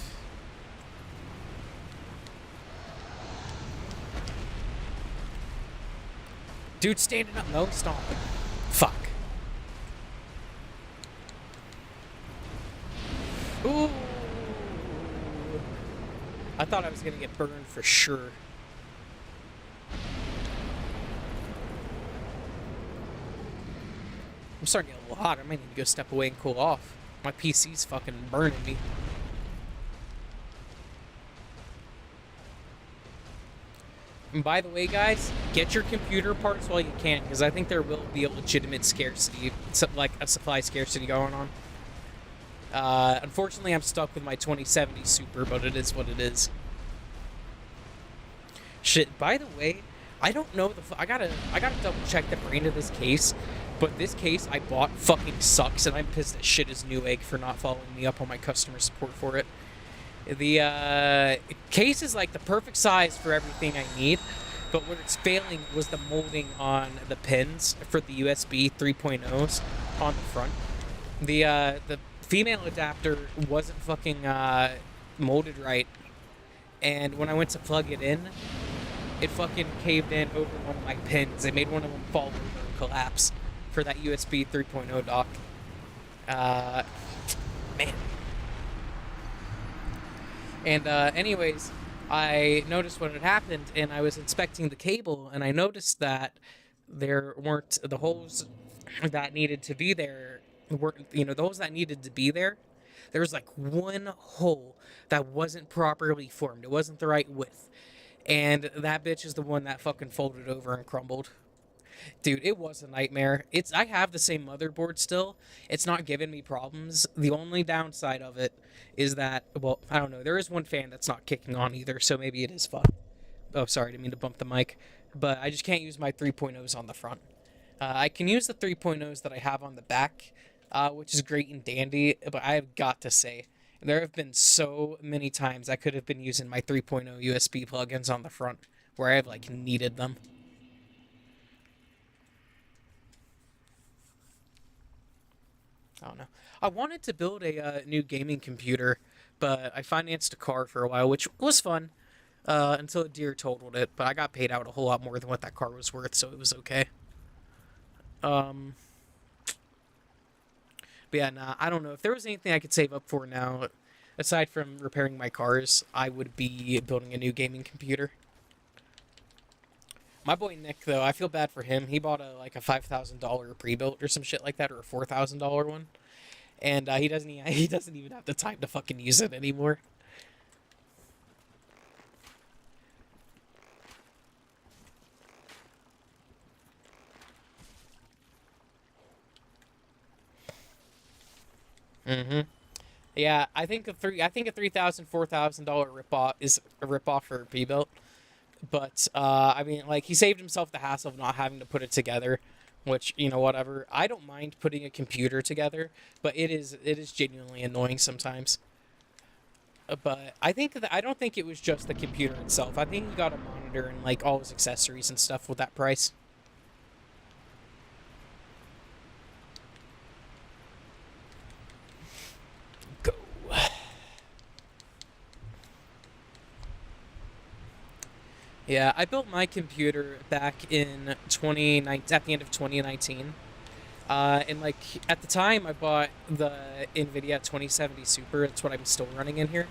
Dude, standing up. No, stomping. Fuck. Ooh. I thought I was gonna get burned for sure. I'm starting to get a little hot. I might need to go step away and cool off. My PC's fucking burning me. And by the way, guys, get your computer parts while you can, because I think there will be a legitimate scarcity, like a supply scarcity going on. Unfortunately, I'm stuck with my 2070 Super, but it is what it is. Shit, by the way, I don't know I gotta double check the brand of this case. But this case I bought fucking sucks, and I'm pissed as shit as Newegg for not following me up on my customer support for it. The case is like the perfect size for everything I need, but what it's failing was the molding on the pins for the USB 3.0s on the front. The female adapter wasn't fucking molded right, and when I went to plug it in, it fucking caved in over one of my pins. It made one of them fall over and collapse. For that USB 3.0 dock. Man. And anyways, I noticed what had happened, and I was inspecting the cable, and I noticed that there weren't the holes that needed to be there. The holes that needed to be there. There was like one hole that wasn't properly formed. It wasn't the right width, and that bitch is the one that fucking folded over and crumbled. Dude, it was a nightmare. I have the same motherboard still. It's not giving me problems. The only downside of it is that, well, I don't know. There is one fan that's not kicking on either, so maybe it is fucked. Oh, sorry, I didn't mean to bump the mic. But I just can't use my 3.0s on the front. I can use the 3.0s that I have on the back, which is great and dandy, but I have got to say, there have been so many times I could have been using my 3.0 USB plugins on the front where I've, like, needed them. I don't know. I wanted to build a new gaming computer, but I financed a car for a while, which was fun. until a deer totaled it, but I got paid out a whole lot more than what that car was worth, so it was okay. Um, but yeah, nah, I don't know. If there was anything I could save up for now, aside from repairing my cars, I would be building a new gaming computer. My boy Nick, though, I feel bad for him. He bought a $5,000 pre-built or some shit like that, or a $4,000 one, and he doesn't even have the time to fucking use it anymore. Mm-hmm. Yeah, I think a $3,000, $4,000 ripoff is a ripoff for a pre-built. But I mean, like, he saved himself the hassle of not having to put it together, which, whatever. I don't mind putting a computer together, but it is genuinely annoying sometimes. But I don't think it was just the computer itself. I think he got a monitor and like all his accessories and stuff with that price. Go. Yeah, I built my computer back in 2019, at the end of 2019. And like at the time, I bought the NVIDIA 2070 Super. That's what I'm still running in here.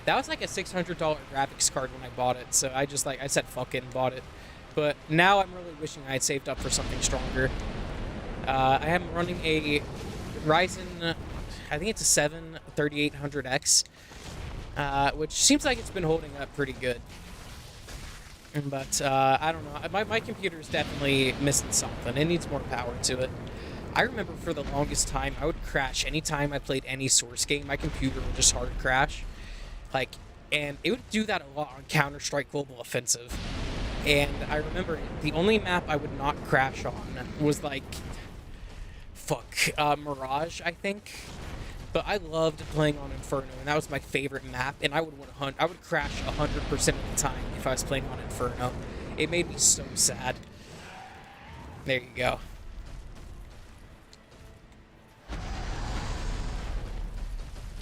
That was like a $600 graphics card when I bought it. So I said fuck it and bought it. But now I'm really wishing I had saved up for something stronger. I am running a Ryzen, I think it's a 7 3800X, which seems like it's been holding up pretty good. But I don't know. My computer is definitely missing something. It needs more power to it. I remember for the longest time, I would crash anytime I played any Source game. My computer would just hard crash. Like, and it would do that a lot on Counter-Strike Global Offensive. And I remember the only map I would not crash on was like, Mirage, I think. But I loved playing on Inferno, and that was my favorite map. And I would crash 100% of the time if I was playing on Inferno. It made me so sad. There you go.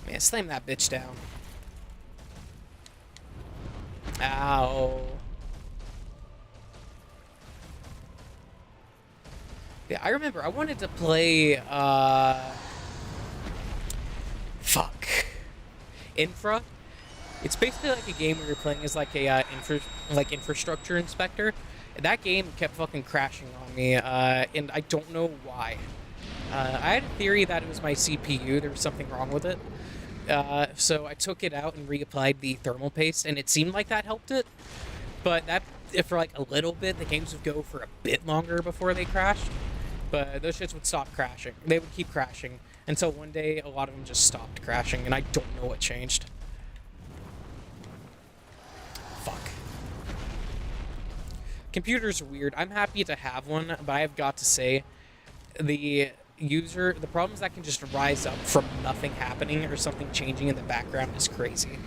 Man, slam that bitch down. Ow. Yeah, I remember I wanted to play, Infra. It's basically like a game where you're playing as like a, infrastructure inspector. And that game kept fucking crashing on me, and I don't know why. I had a theory that it was my CPU, there was something wrong with it. So I took it out and reapplied the thermal paste, and it seemed like that helped it. But that, if for like a little bit, the games would go for a bit longer before they crashed. But those shits would stop crashing. They would keep crashing until one day a lot of them just stopped crashing, and I don't know what changed. Fuck. Computers are weird. I'm happy to have one, but I have got to say, the problems that can just rise up from nothing happening or something changing in the background is crazy.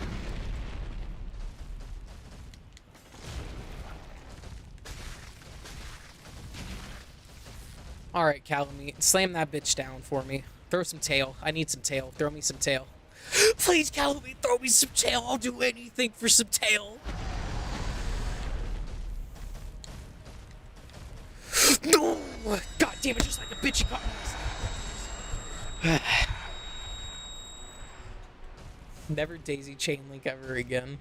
Alright, Calamite, slam that bitch down for me. Throw some tail. I need some tail. Throw me some tail. Please, Calamite, throw me some tail. I'll do anything for some tail. No! God damn it, just like a bitch you caught me. Never daisy chain link ever again.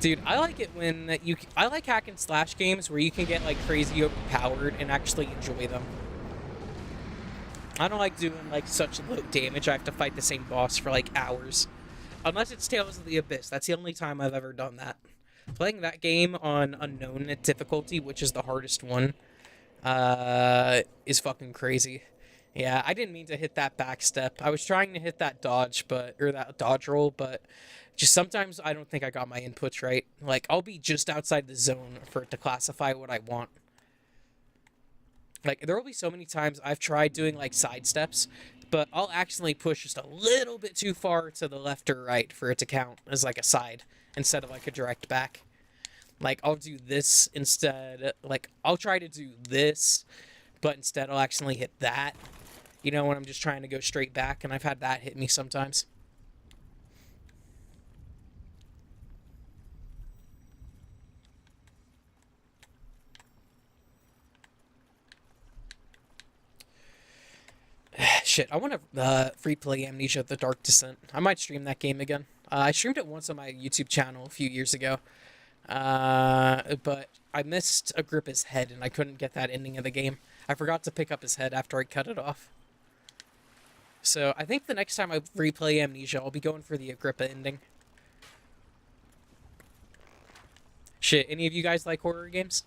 Dude, I like it when I like hack and slash games where you can get like crazy overpowered and actually enjoy them. I don't like doing like such low damage. I have to fight the same boss for like hours. Unless it's Tales of the Abyss. That's the only time I've ever done that. Playing that game on unknown difficulty, which is the hardest one, is fucking crazy. Yeah, I didn't mean to hit that back step. I was trying to hit that dodge, or that dodge roll, but just sometimes I don't think I got my inputs right. Like, I'll be just outside the zone for it to classify what I want. Like, there will be so many times I've tried doing, like, side steps, but I'll accidentally push just a little bit too far to the left or right for it to count as, like, a side instead of, like, a direct back. Like, I'll do this instead. Like, I'll try to do this, but instead I'll accidentally hit that. You know, when I'm just trying to go straight back, and I've had that hit me sometimes. Shit, I want to free play Amnesia: The Dark Descent. I might stream that game again. I streamed it once on my YouTube channel a few years ago, but I missed Agrippa's head, and I couldn't get that ending of the game. I forgot to pick up his head after I cut it off. So I think the next time I replay Amnesia, I'll be going for the Agrippa ending. Shit, any of you guys like horror games?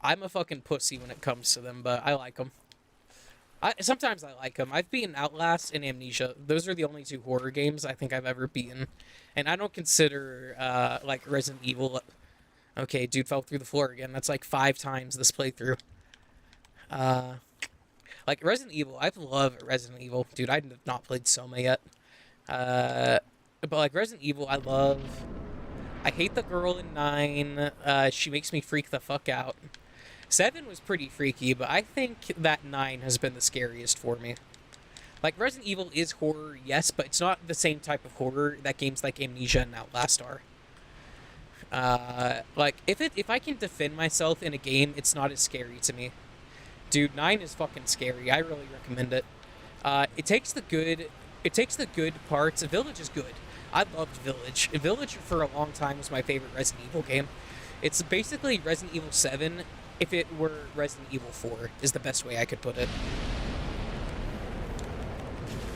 I'm a fucking pussy when it comes to them, but I like them. Sometimes I like them. I've beaten Outlast and Amnesia. Those are the only 2 horror games I think I've ever beaten. And I don't consider, like, Resident Evil... Okay, dude fell through the floor again. That's like 5 times this playthrough. Like, Resident Evil, I love Resident Evil. Dude, I have not played Soma yet. But, like, Resident Evil, I love... I hate the girl in 9. She makes me freak the fuck out. 7 was pretty freaky, but I think that 9 has been the scariest for me. Like, Resident Evil is horror, yes, but it's not the same type of horror that games like Amnesia and Outlast are. Like, if I can defend myself in a game, it's not as scary to me. Dude, 9 is fucking scary. I really recommend it. It takes the good parts. Village is good. I loved Village. Village, for a long time, was my favorite Resident Evil game. It's basically Resident Evil 7 if it were Resident Evil 4, is the best way I could put it.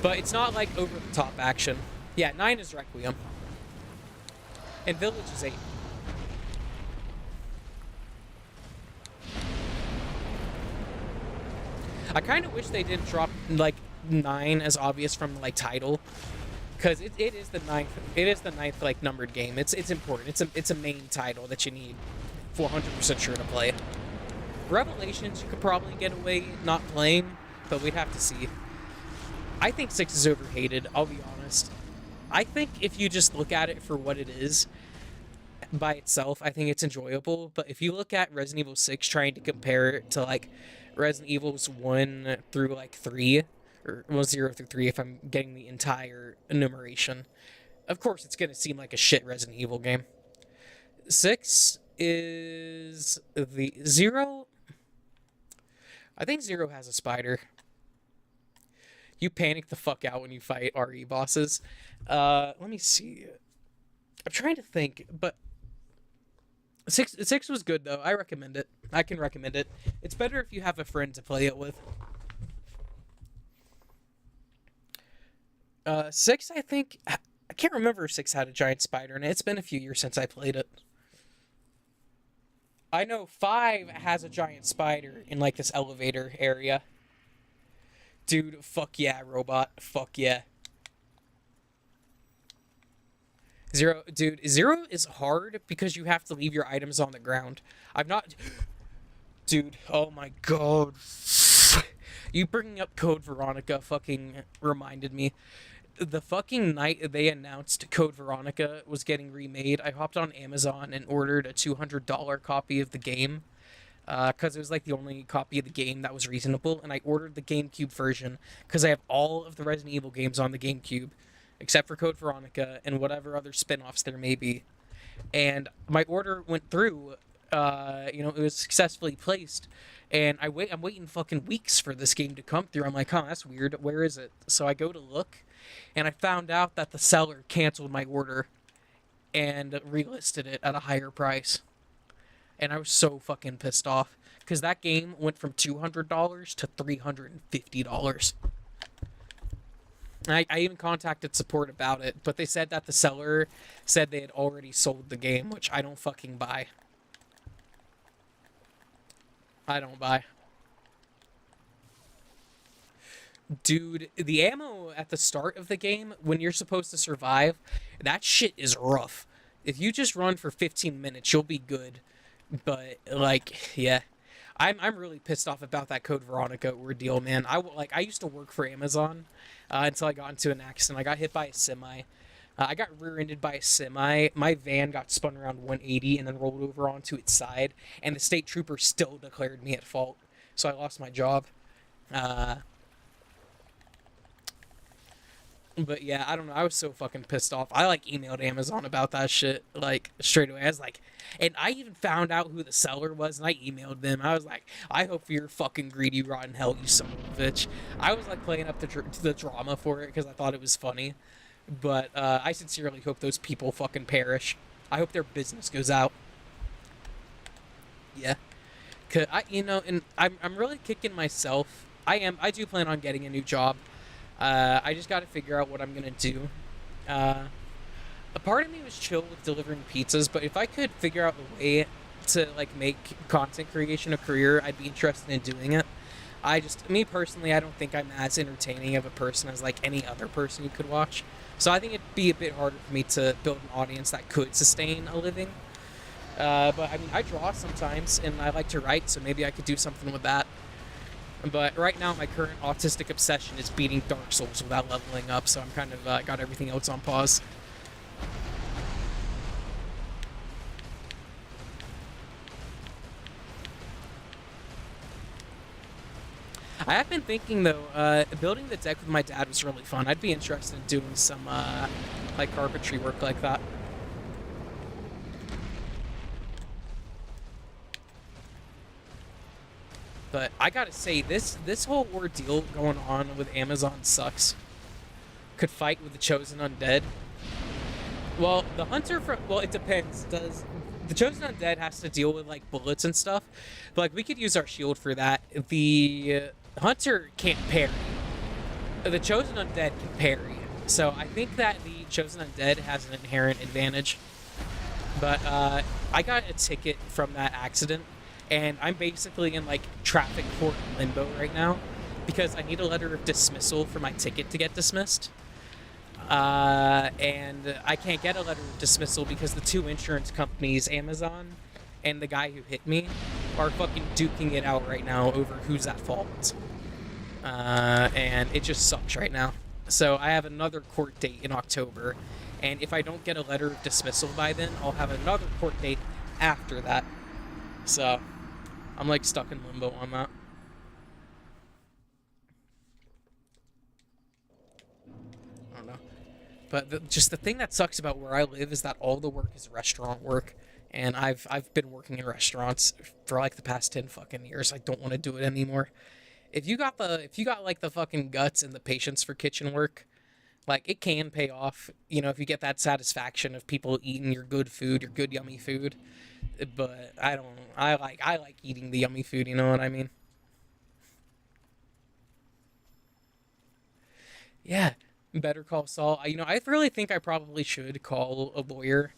But it's not, like, over-the-top action. Yeah, 9 is Requiem. And Village is 8. I kind of wish they didn't drop, like, 9 as obvious from the, like, title. Because it is the ninth, like, numbered game. It's important. It's a main title that you need 400% sure to play. Revelations, you could probably get away not playing, but we'd have to see. I think 6 is overhated, I'll be honest. I think if you just look at it for what it is, by itself, I think it's enjoyable. But if you look at Resident Evil 6, trying to compare it to, like, Resident Evils 1 through, like, 3, or, well, 0 through 3, if I'm getting the entire enumeration, of course it's going to seem like a shit Resident Evil game. 6 is the... 0... I think 0 has a spider. You panic the fuck out when you fight RE bosses. Let me see. I'm trying to think, but... 6 was good, though. I recommend it. I can recommend it. It's better if you have a friend to play it with. 6, I think... I can't remember if 6 had a giant spider in it. It's been a few years since I played it. I know 5 has a giant spider in, like, this elevator area. Dude, fuck yeah, robot. Fuck yeah. 0, dude, 0 is hard because you have to leave your items on the ground. I'm not... Dude, oh my god. You bringing up Code Veronica fucking reminded me. The fucking night they announced Code Veronica was getting remade, I hopped on Amazon and ordered a $200 copy of the game. Because it was, like, the only copy of the game that was reasonable. And I ordered the GameCube version because I have all of the Resident Evil games on the GameCube, except for Code Veronica and whatever other spin-offs there may be. And my order went through, it was successfully placed, and I'm waiting fucking weeks for this game to come through. I'm like, huh, that's weird, where is it? So I go to look, and I found out that the seller canceled my order and relisted it at a higher price. And I was so fucking pissed off, because that game went from $200 to $350. I even contacted support about it, but they said that the seller said they had already sold the game, which I don't fucking buy. I don't buy. Dude, the ammo at the start of the game, when you're supposed to survive, that shit is rough. If you just run for 15 minutes, you'll be good. But, like, yeah. I'm really pissed off about that Code Veronica ordeal, man. I used to work for Amazon until I got into an accident. I got hit by a semi. I got rear-ended by a semi. My van got spun around 180 and then rolled over onto its side, and the state trooper still declared me at fault. So I lost my job. But yeah, I don't know. I was so fucking pissed off. I like emailed Amazon about that shit like straight away. I was like, and I even found out who the seller was, and I emailed them. I was like, I hope you're fucking greedy, rotten hell, you son of a bitch. I was like playing up the drama for it because I thought it was funny. But I sincerely hope those people fucking perish. I hope their business goes out. Yeah. Cause and I'm really kicking myself. I do plan on getting a new job. I just got to figure out what I'm gonna do. A part of me was chill with delivering pizzas, but if I could figure out a way to like make content creation a career, I'd be interested in doing it. Me personally, I don't think I'm as entertaining of a person as like any other person you could watch. So I think it'd be a bit harder for me to build an audience that could sustain a living. But I mean, I draw sometimes, and I like to write, so maybe I could do something with that. But right now, my current autistic obsession is beating Dark Souls without leveling up, so I'm kind of got everything else on pause. I have been thinking, though, building the deck with my dad was really fun. I'd be interested in doing some, like, carpentry work like that. But I gotta say, this whole ordeal going on with Amazon sucks. Could fight with the Chosen Undead. Well, the Hunter well, it depends. The Chosen Undead has to deal with, like, bullets and stuff. But, like, we could use our shield for that. The Hunter can't parry. The Chosen Undead can parry. So I think that the Chosen Undead has an inherent advantage. But I got a ticket from that accident, and I'm basically in, like, traffic court limbo right now because I need a letter of dismissal for my ticket to get dismissed. And I can't get a letter of dismissal because the two insurance companies, Amazon and the guy who hit me, are fucking duking it out right now over who's at fault. And it just sucks right now. So I have another court date in October, and if I don't get a letter of dismissal by then, I'll have another court date after that. So I'm like stuck in limbo on that. I don't know. But just the thing that sucks about where I live is that all the work is restaurant work, and I've been working in restaurants for like the past 10 fucking years. I don't want to do it anymore. If you got like the fucking guts and the patience for kitchen work, like it can pay off, you know, if you get that satisfaction of people eating your good food, your good yummy food. But I like eating the yummy food, you know what I mean? Yeah, Better Call Saul. You know, I really think I probably should call a lawyer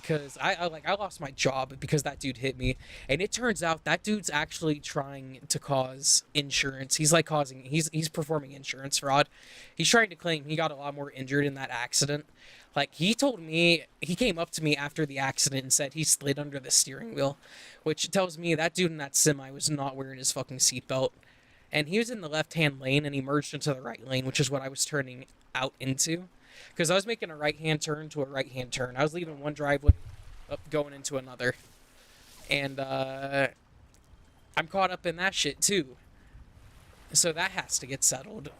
because I lost my job because that dude hit me, and it turns out that dude's actually trying to cause insurance. He's performing insurance fraud. He's trying to claim he got a lot more injured in that accident. Like he told me, he came up to me after the accident and said he slid under the steering wheel, which tells me that dude in that semi was not wearing his fucking seatbelt. And he was in the left-hand lane, and he merged into the right lane, which is what I was turning out into. Because I was making a right-hand turn to a right-hand turn. I was leaving one driveway up, going into another. And, I'm caught up in that shit, too. So that has to get settled.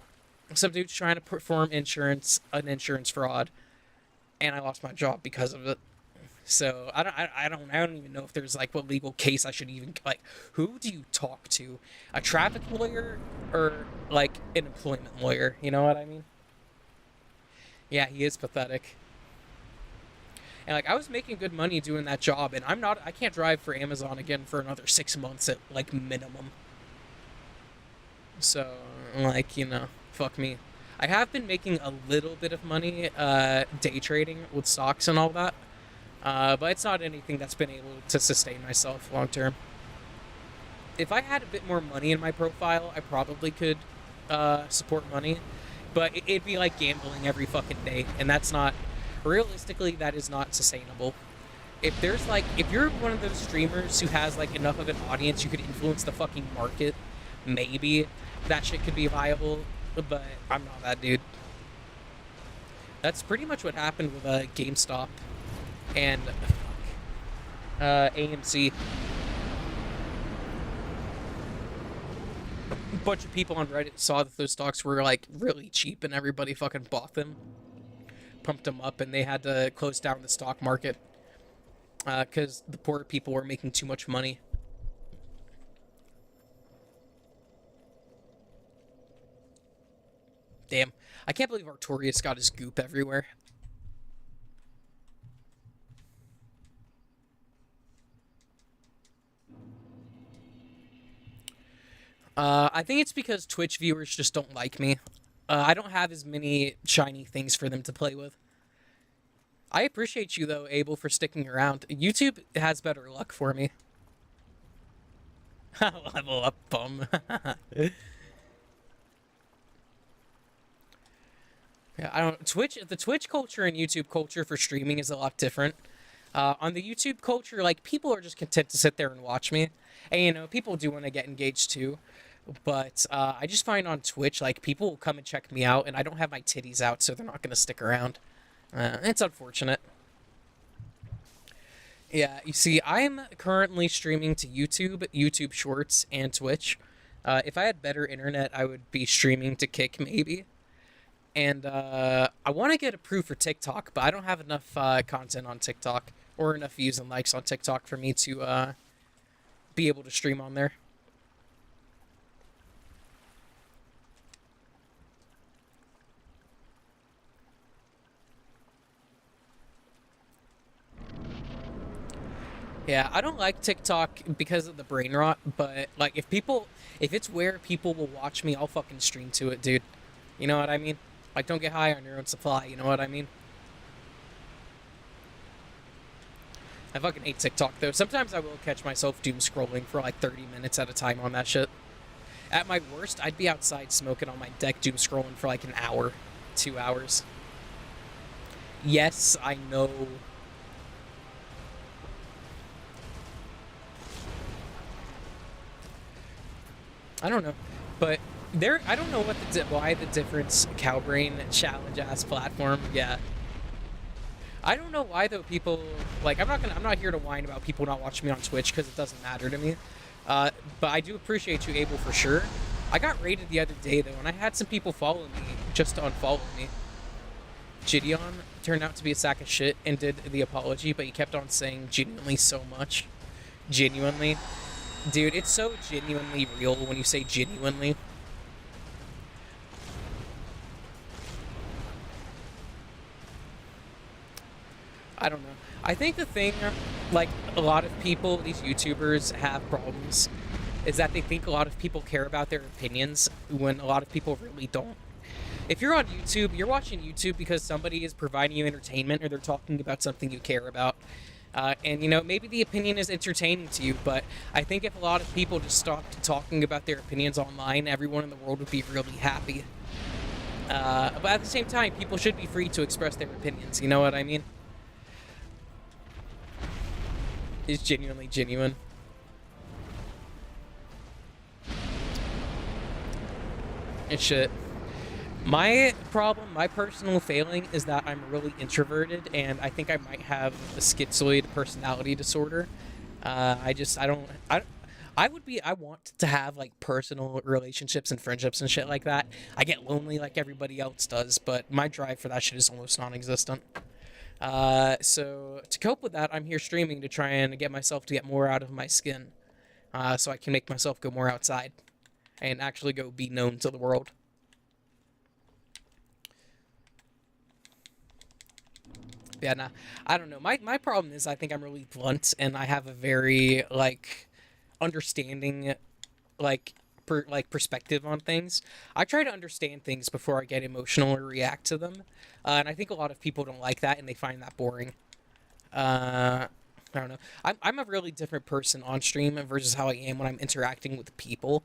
Some dude's trying to perform an insurance fraud, and I lost my job because of it. So I don't even know if there's like what legal case I should even like. Who do you talk to? A traffic lawyer or like an employment lawyer? You know what I mean? Yeah, he is pathetic. And like I was making good money doing that job, and I can't drive for Amazon again for another 6 months at like minimum. So like, you know, fuck me. I have been making a little bit of money day trading with stocks and all that. But it's not anything that's been able to sustain myself long term. If I had a bit more money in my profile, I probably could support money. But it'd be like gambling every fucking day. And that's not... Realistically, that is not sustainable. If you're one of those streamers who has like enough of an audience you could influence the fucking market, maybe that shit could be viable. But I'm not that dude. That's pretty much what happened with GameStop and AMC. A bunch of people on Reddit saw that those stocks were like really cheap, and everybody fucking bought them, pumped them up, and they had to close down the stock market because the poor people were making too much money. Damn, I can't believe Artorias got his goop everywhere. I think it's because Twitch viewers just don't like me. I don't have as many shiny things for them to play with. I appreciate you, though, Abel, for sticking around. YouTube has better luck for me. Level up, bum. Yeah, I don't. The Twitch culture and YouTube culture for streaming is a lot different. On the YouTube culture, like, people are just content to sit there and watch me. And, you know, people do want to get engaged, too. But I just find on Twitch, like, people will come and check me out, and I don't have my titties out, so they're not going to stick around. It's unfortunate. Yeah, you see, I'm currently streaming to YouTube, YouTube Shorts, and Twitch. If I had better internet, I would be streaming to Kick, maybe. And I want to get approved for TikTok, but I don't have enough content on TikTok or enough views and likes on TikTok for me to be able to stream on there. Yeah, I don't like TikTok because of the brain rot, but like if it's where people will watch me, I'll fucking stream to it, dude. You know what I mean? Like, don't get high on your own supply, you know what I mean? I fucking hate TikTok, though. Sometimes I will catch myself doom scrolling for like 30 minutes at a time on that shit. At my worst, I'd be outside smoking on my deck doom scrolling for like an hour, 2 hours. Yes, I know. I don't know, but I don't know why the difference Cowbrain challenge ass platform. Yeah. I don't know why though people like I'm not here to whine about people not watching me on Twitch because it doesn't matter to me. But I do appreciate you, Abel, for sure. I got raided the other day though, and I had some people follow me just to unfollow me. Gideon turned out to be a sack of shit and did the apology, but he kept on saying genuinely so much. Genuinely. Dude, it's so genuinely real when you say genuinely. I don't know. I think the thing, like, a lot of people, these YouTubers have problems, is that they think a lot of people care about their opinions when a lot of people really don't. If you're on YouTube, you're watching YouTube because somebody is providing you entertainment or they're talking about something you care about. And, you know, maybe the opinion is entertaining to you, but I think if a lot of people just stopped talking about their opinions online, everyone in the world would be really happy. But at the same time, people should be free to express their opinions, you know what I mean? It's genuinely genuine. And shit. My problem, my personal failing, is that I'm really introverted, and I think I might have a schizoid personality disorder. I want to have, like, personal relationships and friendships and shit like that. I get lonely like everybody else does, but my drive for that shit is almost non-existent. So to cope with that, I'm here streaming to try and get myself to get more out of my skin, so I can make myself go more outside and actually go be known to the world. Yeah, nah, I don't know. My problem is I think I'm really blunt, and I have a very, like, understanding, like, perspective on things. I try to understand things before I get emotional or react to them, and I think a lot of people don't like that, and they find that boring. I don't know. I'm a really different person on stream versus how I am when I'm interacting with people.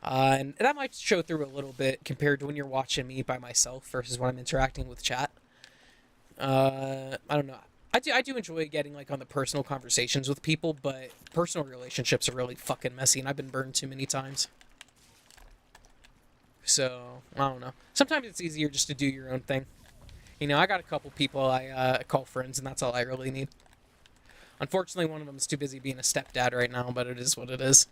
And that might show through a little bit compared to when you're watching me by myself versus when I'm interacting with chat. I don't know. I do enjoy getting, like, on the personal conversations with people, but personal relationships are really fucking messy, and I've been burned too many times. So, I don't know. Sometimes it's easier just to do your own thing. You know, I got a couple people I call friends, and that's all I really need. Unfortunately, one of them is too busy being a stepdad right now, but it is what it is.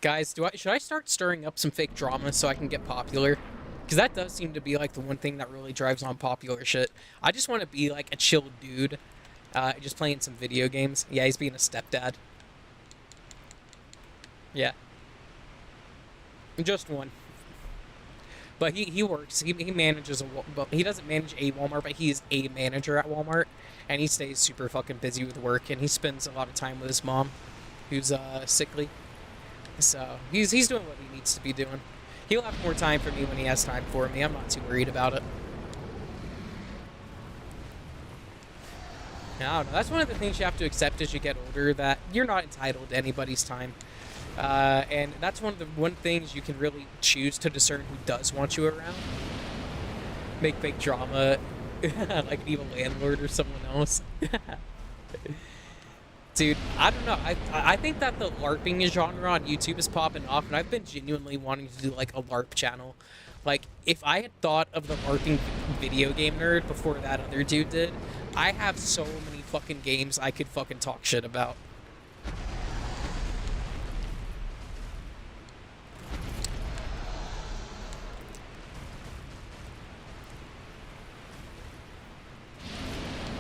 Guys, should I start stirring up some fake drama so I can get popular? Because that does seem to be like the one thing that really drives on popular shit. I just want to be like a chill dude, just playing some video games. Yeah, he's being a stepdad. Yeah, just one. But he works. He manages but he doesn't manage a Walmart, but he is a manager at Walmart, and he stays super fucking busy with work, and he spends a lot of time with his mom, who's sickly. So he's doing what he needs to be doing. He'll have more time for me when he has time for me. I'm not too worried about it. I don't know. That's one of the things you have to accept as you get older, that you're not entitled to anybody's time. And that's one of the things you can really choose to discern who does want you around. Make fake drama like an evil landlord or someone else. Dude, I don't know. I think that the LARPing genre on YouTube is popping off, and I've been genuinely wanting to do like a LARP channel. Like, if I had thought of the LARPing video game nerd before that other dude did, I have so many fucking games I could fucking talk shit about.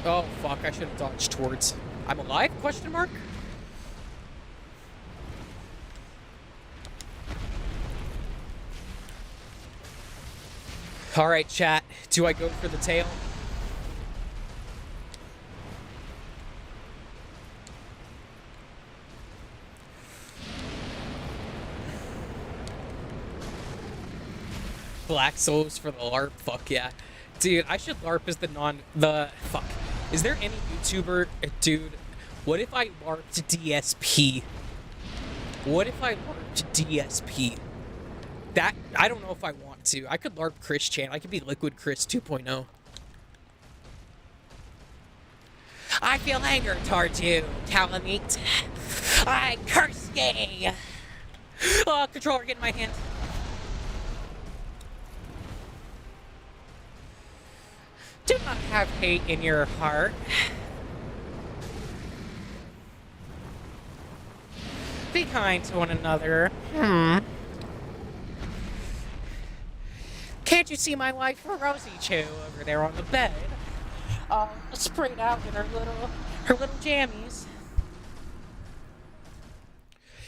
Oh, fuck, I should have dodged towards. I'm alive? Question mark? Alright, chat. Do I go for the tail? Black Souls for the LARP? Fuck yeah. Dude, I should LARP as fuck. Is there any YouTuber... Dude, what if I LARPed DSP? What if I LARPed DSP? That... I don't know if I want to. I could LARP Chris Chan. I could be Liquid Chris 2.0. I feel anger towards you, Calamite. I curse ye! Oh, controller, get in my hand. Do not have hate in your heart. Be kind to one another. Can't you see my wife Rosie Chew over there on the bed? Sprayed out in her little jammies.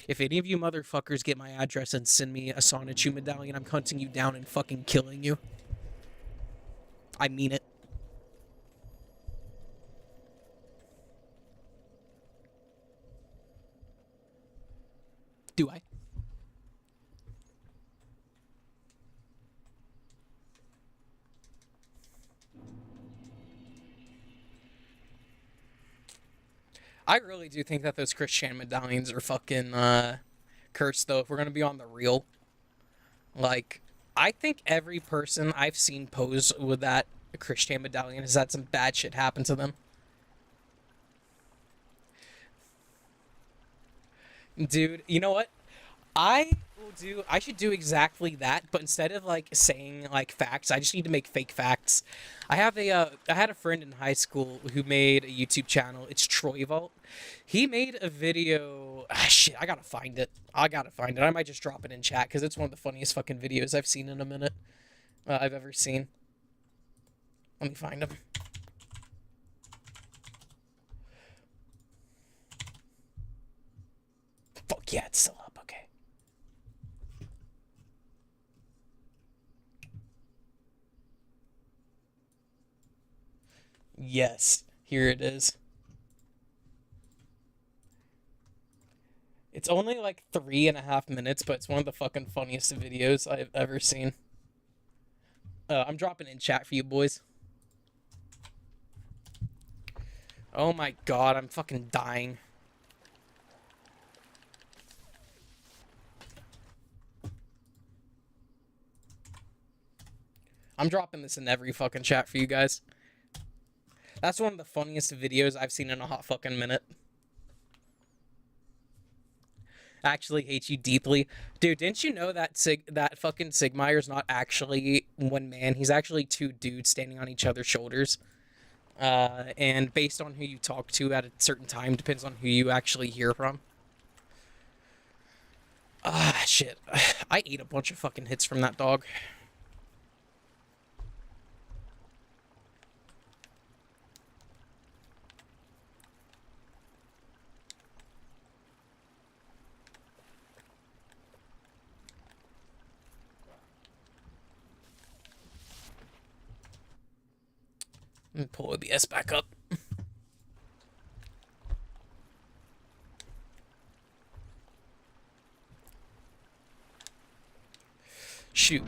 If any of you motherfuckers get my address and send me a Sonichu medallion, I'm hunting you down and fucking killing you. I mean it. Do I? I really do think that those Chris Chan medallions are fucking cursed, though, if we're gonna be on the real. Like, I think every person I've seen pose with that Chris Chan medallion has had some bad shit happen to them. Dude, you know what? I should do exactly that, but instead of like saying like facts, I just need to make fake facts. I had a friend in high school who made a YouTube channel. It's Troy Vault. He made a video. Shit, I gotta find it. I might just drop it in chat because it's one of the funniest fucking videos I've seen in a minute. I've ever seen. Let me find him. Fuck yeah, it's still up. Okay. Yes, here it is. It's only like 3.5 minutes, but it's one of the fucking funniest videos I've ever seen. I'm dropping in chat for you boys. Oh my god, I'm fucking dying. I'm dropping this in every fucking chat for you guys. That's one of the funniest videos I've seen in a hot fucking minute. Actually hate you deeply. Dude, didn't you know that that fucking Sigmeyer's not actually one man? He's actually two dudes standing on each other's shoulders. And based on who you talk to at a certain time, depends on who you actually hear from. Ah, shit. I ate a bunch of fucking hits from that dog. Let me pull OBS back up. Shoot.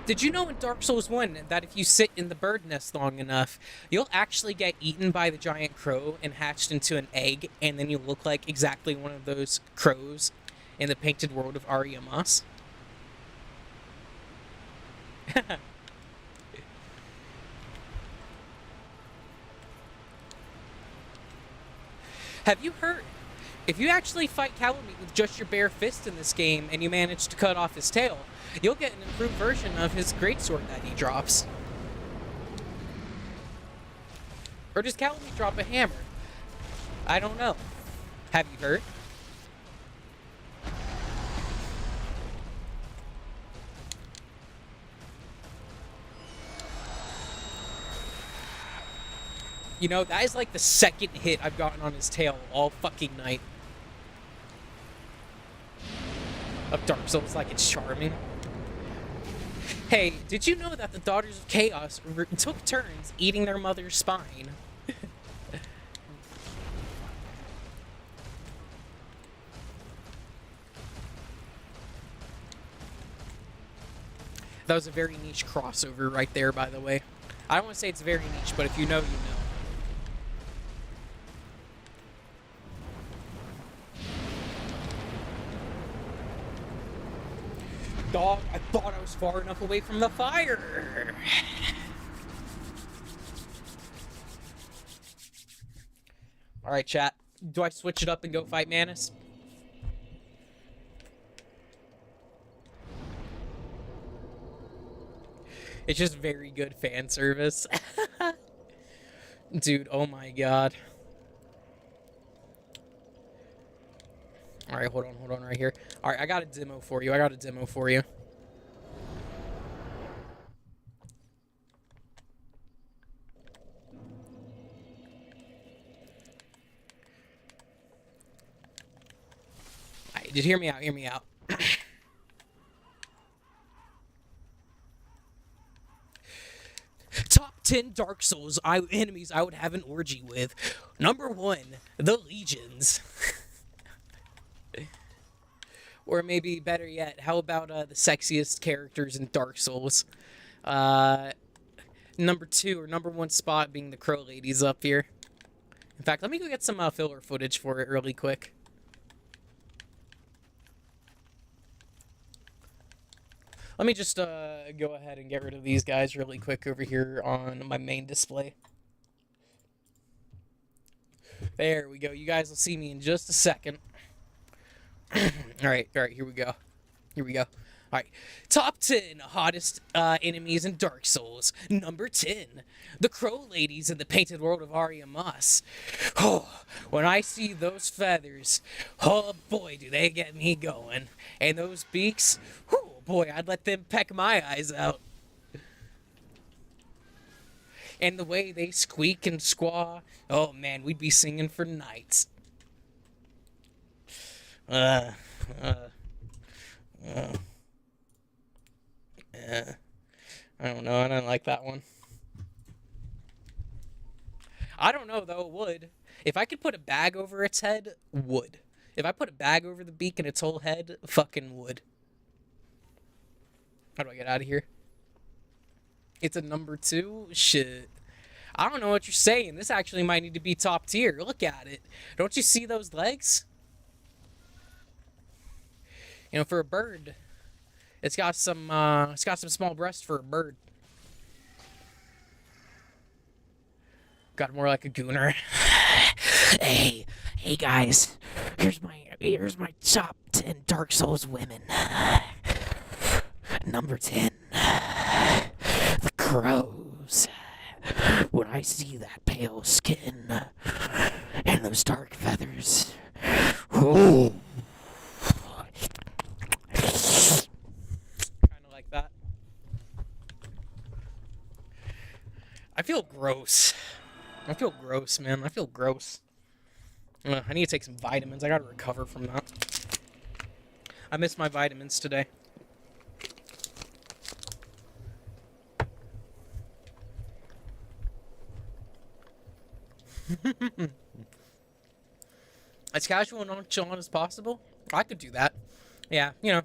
Did you know in Dark Souls 1 that if you sit in the bird nest long enough, you'll actually get eaten by the giant crow and hatched into an egg, and then you look like exactly one of those crows in the Painted World of Arya Moss? Have you heard? If you actually fight Calamite with just your bare fist in this game and you manage to cut off his tail, you'll get an improved version of his greatsword that he drops. Or does Calamite drop a hammer? I don't know. Have you heard? You know, that is like the second hit I've gotten on his tail all fucking night. Of Dark Souls, like it's charming. Hey, did you know that the Daughters of Chaos took turns eating their mother's spine? That was a very niche crossover right there, by the way. I don't want to say it's very niche, but if you know, you know. Dog, I thought I was far enough away from the fire. Alright, chat. Do I switch it up and go fight Manus? It's just very good fan service. Dude, oh my god. Alright, hold on right here. Alright, I got a demo for you. Alright. Just hear me out. Top 10 Dark Souls enemies I would have an orgy with. Number 1, the Legions. Or maybe better yet, how about the sexiest characters in Dark Souls? Number 2 or number 1 spot being the Crow Ladies up here. In fact, let me go get some filler footage for it really quick. Let me just go ahead and get rid of these guys really quick over here on my main display. There we go. You guys will see me in just a second. Alright, here we go. Alright, top 10 hottest enemies in Dark Souls. Number 10, the Crow Ladies in the Painted World of Arya Moss. Oh, when I see those feathers, oh boy, do they get me going. And those beaks, oh boy, I'd let them peck my eyes out. And the way they squeak and squaw, oh man, we'd be singing for nights. I don't know. I don't like that one. I don't know, though. It would. If I could put a bag over its head, would. If I put a bag over the beak and its whole head, fucking would. How do I get out of here? It's a number 2? Shit. I don't know what you're saying. This actually might need to be top tier. Look at it. Don't you see those legs? You know, for a bird, it's got some small breasts for a bird. Got more like a gooner. Hey guys, here's Here's my top 10 Dark Souls women. Number 10. The crows. When I see that pale skin and those dark feathers. Ooh. Kind of like that. I feel gross. I feel gross, man. I feel gross. I need to take some vitamins. I gotta recover from that. I missed my vitamins today. As casual and nonchalant as possible? I could do that. Yeah, you know.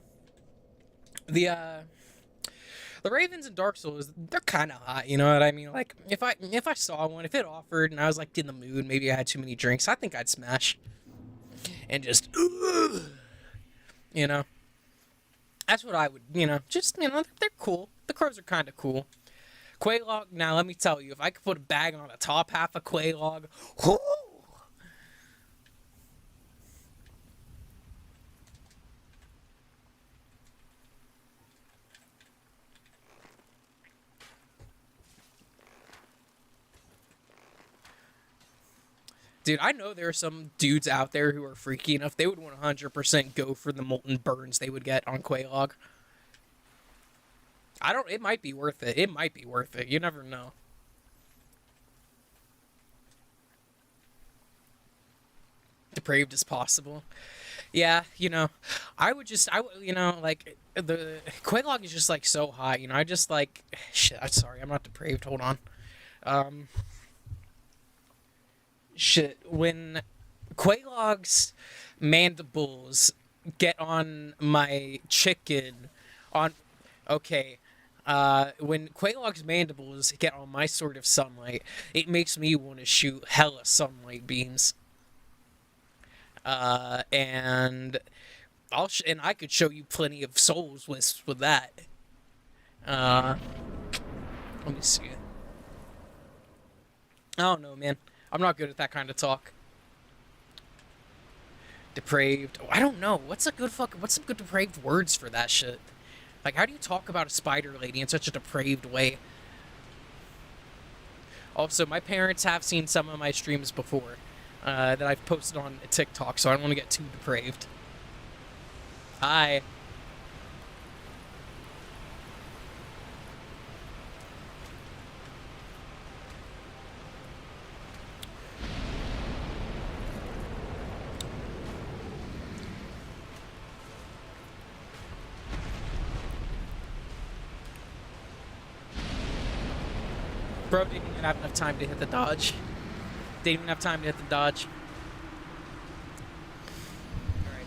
The Ravens in Dark Souls, they're kind of hot, you know what I mean? Like, if I saw one, if it offered and I was, like, in the mood, maybe I had too many drinks, I think I'd smash. And just, you know? That's what I would, you know, just, you know, they're cool. The crows are kind of cool. Quelaag, now let me tell you, if I could put a bag on the top half of Quelaag, whoo! Dude, I know there are some dudes out there who are freaky enough. They would 100% go for the molten burns they would get on Quelaag. It might be worth it. It might be worth it. You never know. Depraved as possible. Yeah, you know, you know, like, the Quelaag is just, like, so hot, you know, I just, like, shit, I'm sorry, I'm not depraved, hold on. Shit, when Quelaag's mandibles get on my chicken, okay, when Quelaag's mandibles get on my sort of sunlight, it makes me want to shoot hella sunlight beams. And and I could show you plenty of souls with that. Let me see. I don't know, man. I'm not good at that kind of talk. Depraved. Oh, I don't know. What's some good depraved words for that shit? Like, how do you talk about a spider lady in such a depraved way? Also, my parents have seen some of my streams before that I've posted on TikTok, so I don't want to get too depraved. Hi. Bro didn't even have enough time to hit the dodge. Didn't even have time to hit the dodge. Alright.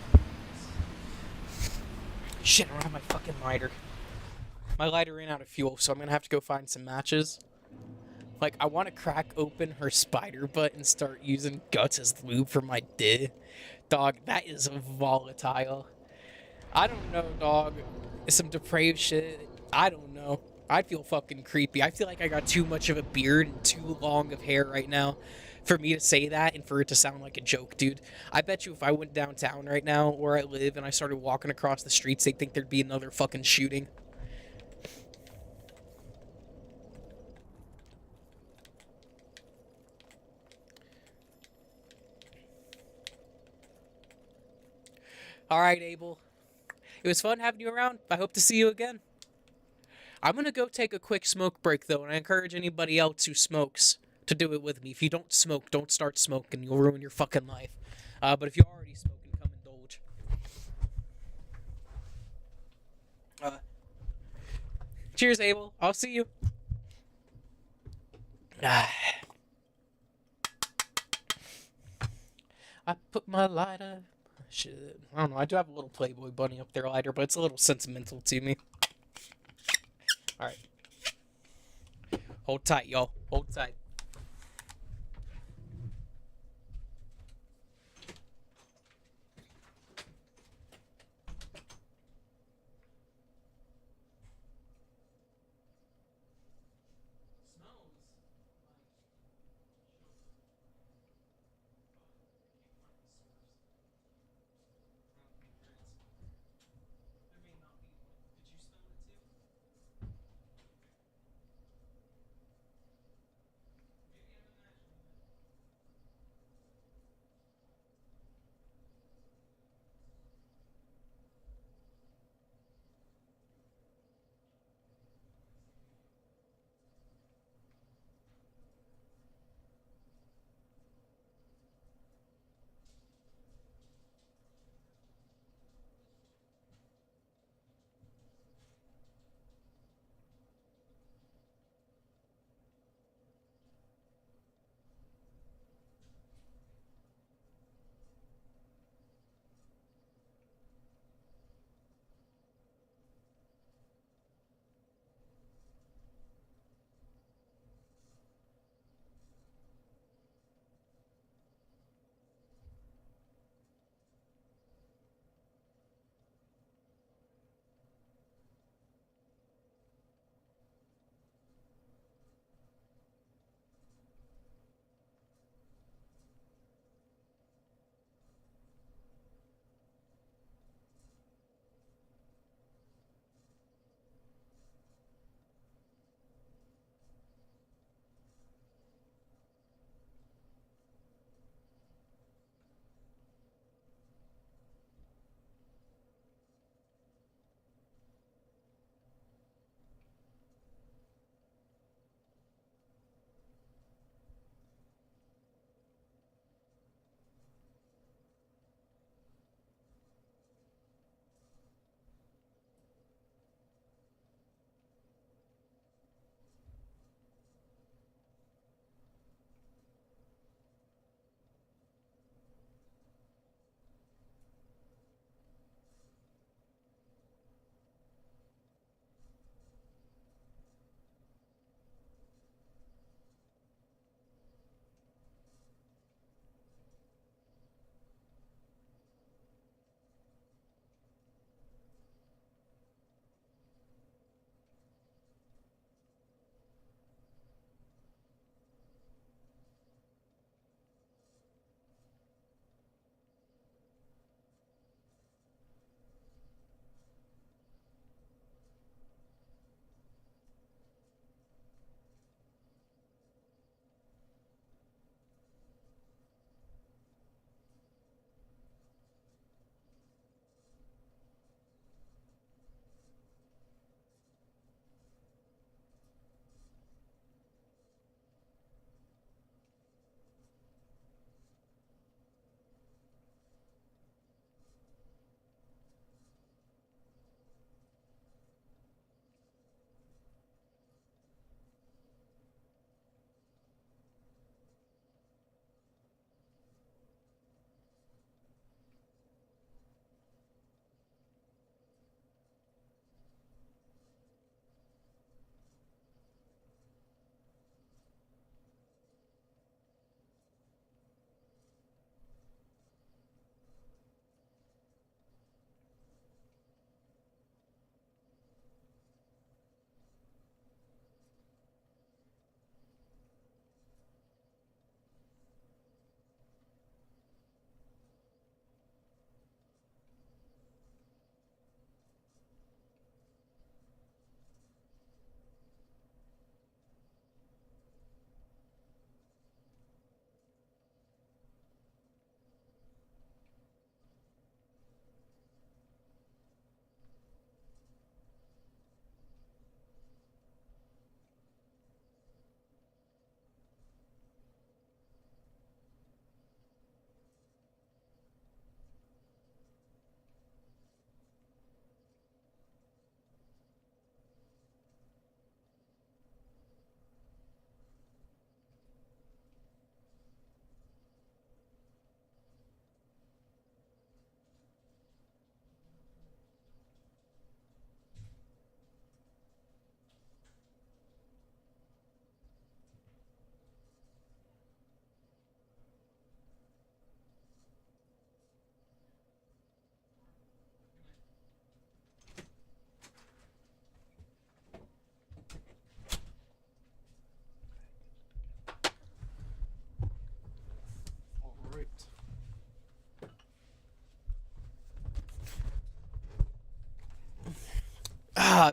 Shit, I don't have my fucking lighter. My lighter ran out of fuel, so I'm gonna have to go find some matches. Like, I want to crack open her spider butt and start using guts as lube for my dick. Dog, that is volatile. I don't know, dog. Some depraved shit. I don't know. I feel fucking creepy. I feel like I got too much of a beard and too long of hair right now for me to say that and for it to sound like a joke, dude. I bet you if I went downtown right now where I live and I started walking across the streets, they'd think there'd be another fucking shooting. Alright, Abel. It was fun having you around. I hope to see you again. I'm gonna go take a quick smoke break, though, and I encourage anybody else who smokes to do it with me. If you don't smoke, don't start smoking. You'll ruin your fucking life. But if you're already smoking, come indulge. Cheers, Abel. I'll see you. I put my lighter... Shit. I don't know. I do have a little Playboy bunny up there lighter, but it's a little sentimental to me. Alright. Hold tight, y'all. Hold tight.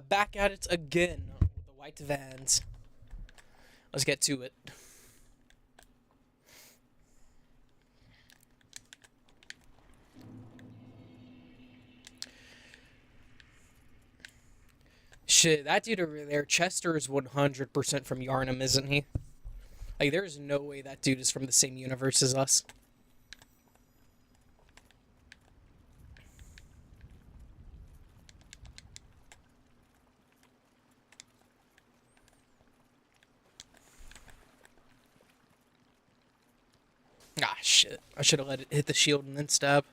Back at it again with the white vans. Let's get to it. Shit, that dude over there, Chester, is 100% from Yarnum, isn't he? Like, there's no way that dude is from the same universe as us. Ah, shit. I should have let it hit the shield and then stab.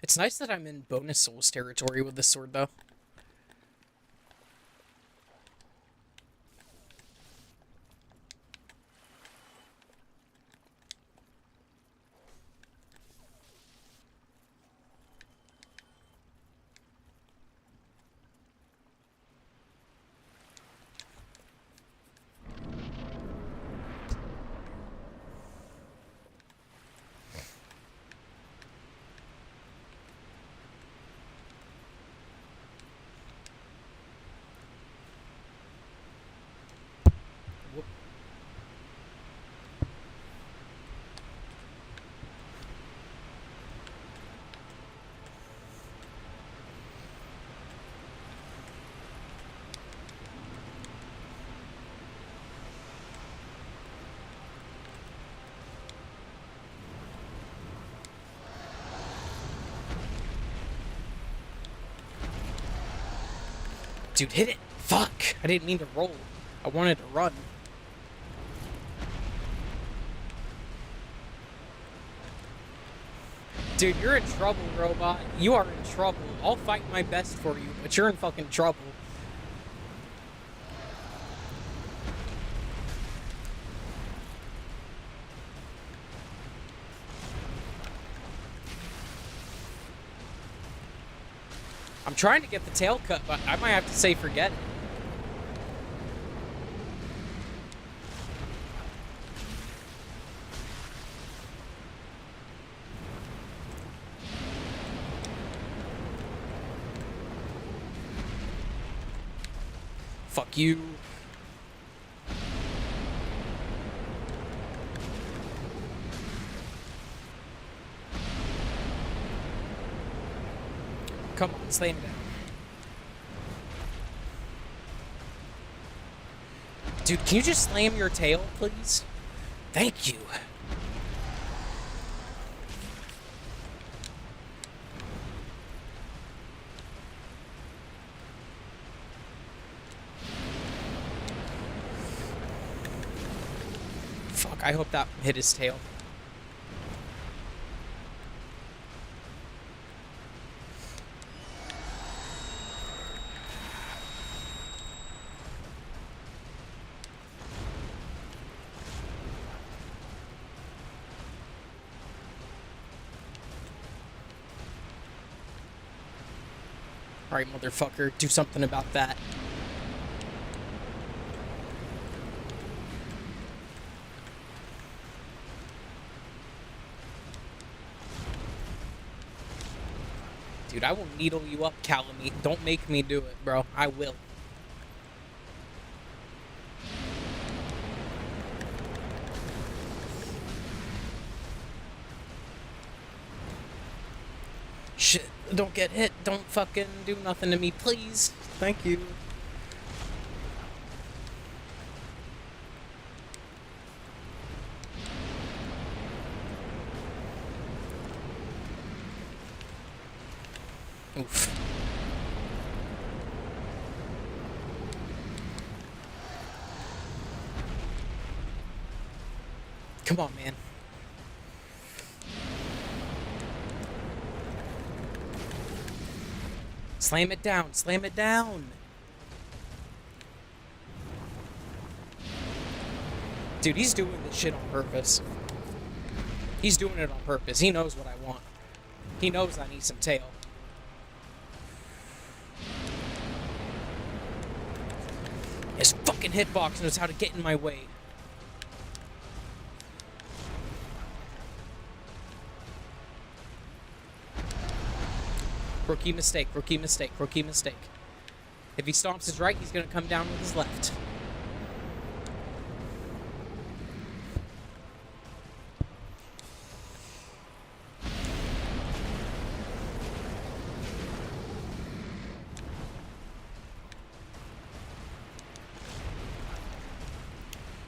It's nice that I'm in bonus souls territory with this sword, though. Dude, hit it! Fuck! I didn't mean to roll. I wanted to run. Dude, you're in trouble, robot. You are in trouble. I'll fight my best for you, but you're in fucking trouble. I'm trying to get the tail cut, but I might have to say forget it. Fuck you. Come on, slam down. Dude, can you just slam your tail, please? Thank you. Fuck, I hope that hit his tail. Alright, motherfucker, do something about that. Dude, I will needle you up, Calamite. Don't make me do it, bro. I will. Shit, don't get hit. Don't fucking do nothing to me, please. Thank you. Oof. Come on, man. Slam it down. Slam it down. Dude, he's doing this shit on purpose. He's doing it on purpose. He knows what I want. He knows I need some tail. His fucking hitbox knows how to get in my way. Rookie mistake, rookie mistake, rookie mistake. If he stomps his right, he's gonna come down with his left.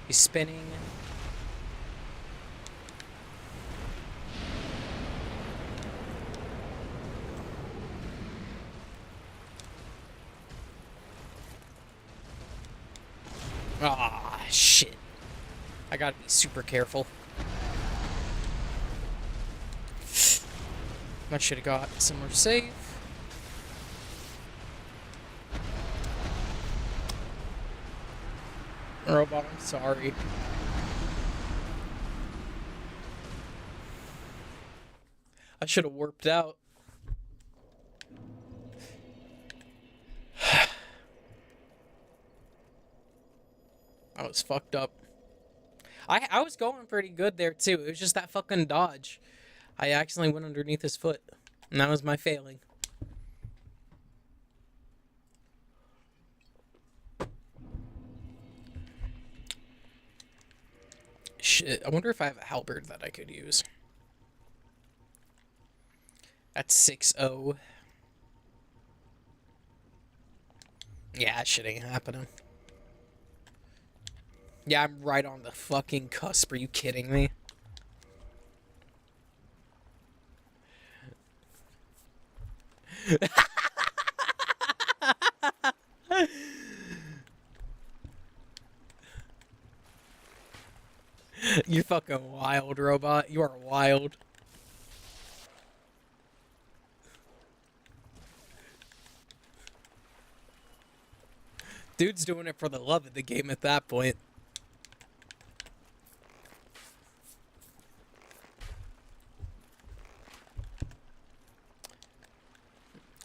He's spinning. Ah, shit. I gotta be super careful. I should have got somewhere safe. Robot, I'm sorry. I should have warped out. I was fucked up. I was going pretty good there too. It was just that fucking dodge. I accidentally went underneath his foot. And that was my failing. Shit, I wonder if I have a halberd that I could use. That's 6-0. Yeah, that shit ain't happening. Yeah, I'm right on the fucking cusp. Are you kidding me? You're fucking wild, robot. You are wild. Dude's doing it for the love of the game at that point.